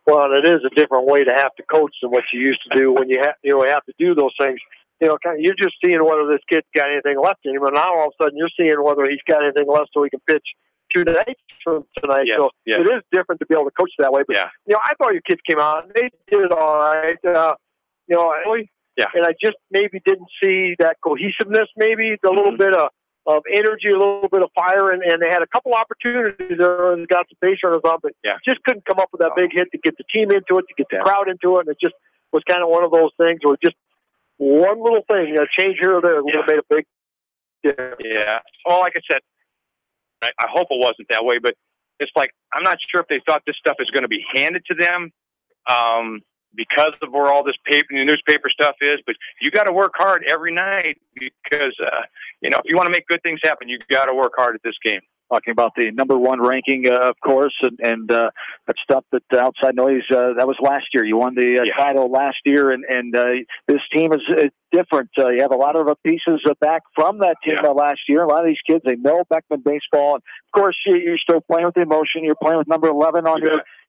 well, it is a different way to have to coach than what you used to do when you have to do those things. You're just seeing whether this kid's got anything left in him, and now all of a sudden you're seeing whether he's got anything left so he can pitch 2 nights from tonight. Yeah, so yeah. it is different to be able to coach that way. But I thought your kids came out and they did all right. And I just maybe didn't see that cohesiveness, maybe a little bit of energy, a little bit of fire, and they had a couple opportunities there and got some base runners on, but just couldn't come up with that big hit to get the team into it, to get the crowd into it, and it just was kind of one of those things where just one little thing, a change here or there, would have made a big difference. Yeah. Well, like I said, I hope it wasn't that way, but it's like I'm not sure if they thought this stuff is going to be handed to them because of where all this newspaper stuff is. But you got to work hard every night because if you want to make good things happen, you got to work hard at this game. Talking about the #1 ranking, of course, and that stuff that outside noise, that was last year. You won the title last year, and this team is different. You have a lot of pieces back from that team last year. A lot of these kids, they know Beckman baseball. And of course, you're still playing with the emotion. You're playing with number 11 on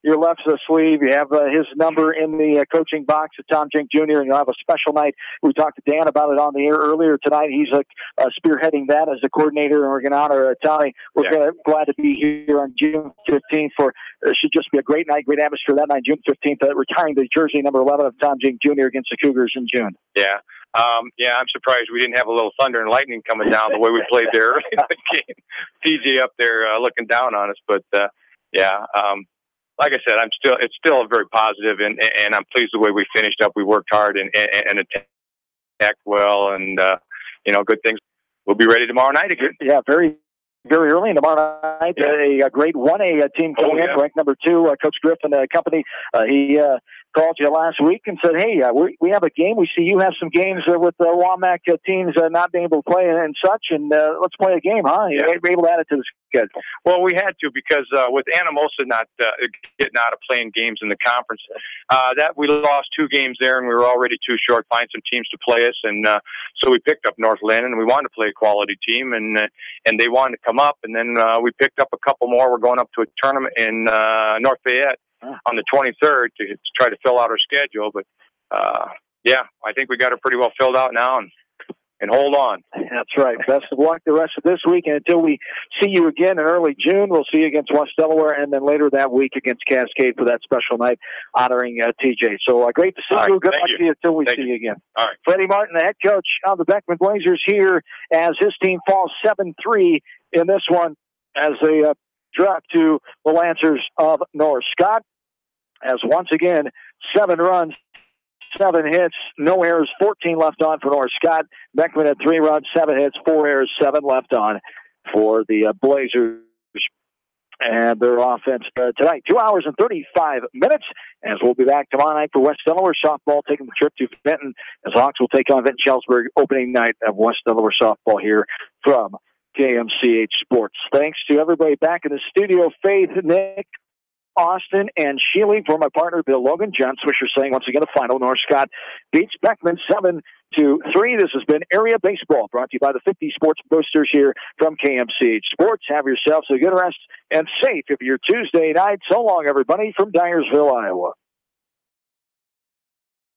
your left sleeve. You have his number in the coaching box at Tom Jink Jr., and you'll have a special night. We talked to Dan about it on the air earlier tonight. He's spearheading that as the coordinator, and we're going to honor Tommy. We're glad to be here on June 15th for should just be a great night, great atmosphere that night, June 15th, retiring the jersey number 11 of Tom Jink Jr. against the Cougars in June. Yeah. I'm surprised we didn't have a little thunder and lightning coming down the way we played there early in the game. TJ up there looking down on us, but like I said, it's still very positive, and I'm pleased the way we finished up. We worked hard and attacked well, and good things. We'll be ready tomorrow night again. Yeah, very early tomorrow night. A great 1A team coming in, ranked number 2. Coach Griffin and company. He called you last week and said, "Hey, we have a game. We see you have some games with the Womack teams not being able to play and such, and let's play a game, huh?" You were able to add it to the schedule. Well, we had to because with Anamosa not getting out of playing games in the conference, that we lost 2 games there, and we were already too short. Find some teams to play us, and so we picked up North Lynn, and we wanted to play a quality team, and they wanted to come up, and then we picked up a couple more. We're going up to a tournament in North Fayette on the 23rd to try to fill out our schedule. But I think we got it pretty well filled out now, and hold on. That's right. Best of luck the rest of this week, and until we see you again in early June, we'll see you against West Delaware, and then later that week against Cascade for that special night honoring TJ. So great to see you. Good luck to you until we see you again. All right. Freddie Martin, the head coach of the Beckman Blazers, here as his team falls 7-3 in this one as they drop to the Lancers of North. Scott has once again 7 runs, 7 hits, no errors, 14 left on for North Scott. Beckman had 3 runs, 7 hits, 4 errors, 7 left on for the Blazers and their offense tonight. 2 hours and 35 minutes, as we'll be back tomorrow night for West Delaware softball, taking the trip to Benton, as Hawks will take on Benton-Schellsburg opening night of West Delaware softball here from KMCH Sports. Thanks to everybody back in the studio, Faith, Nick, Austin, and Sheely. For my partner, Bill Logan, John Swisher saying once again a final. North Scott beats Beckman 7-3. This has been Area Baseball, brought to you by the 50 Sports Boosters here from KMCH Sports. Have yourselves a good rest and safe of your Tuesday night. So long, everybody, from Dyersville, Iowa.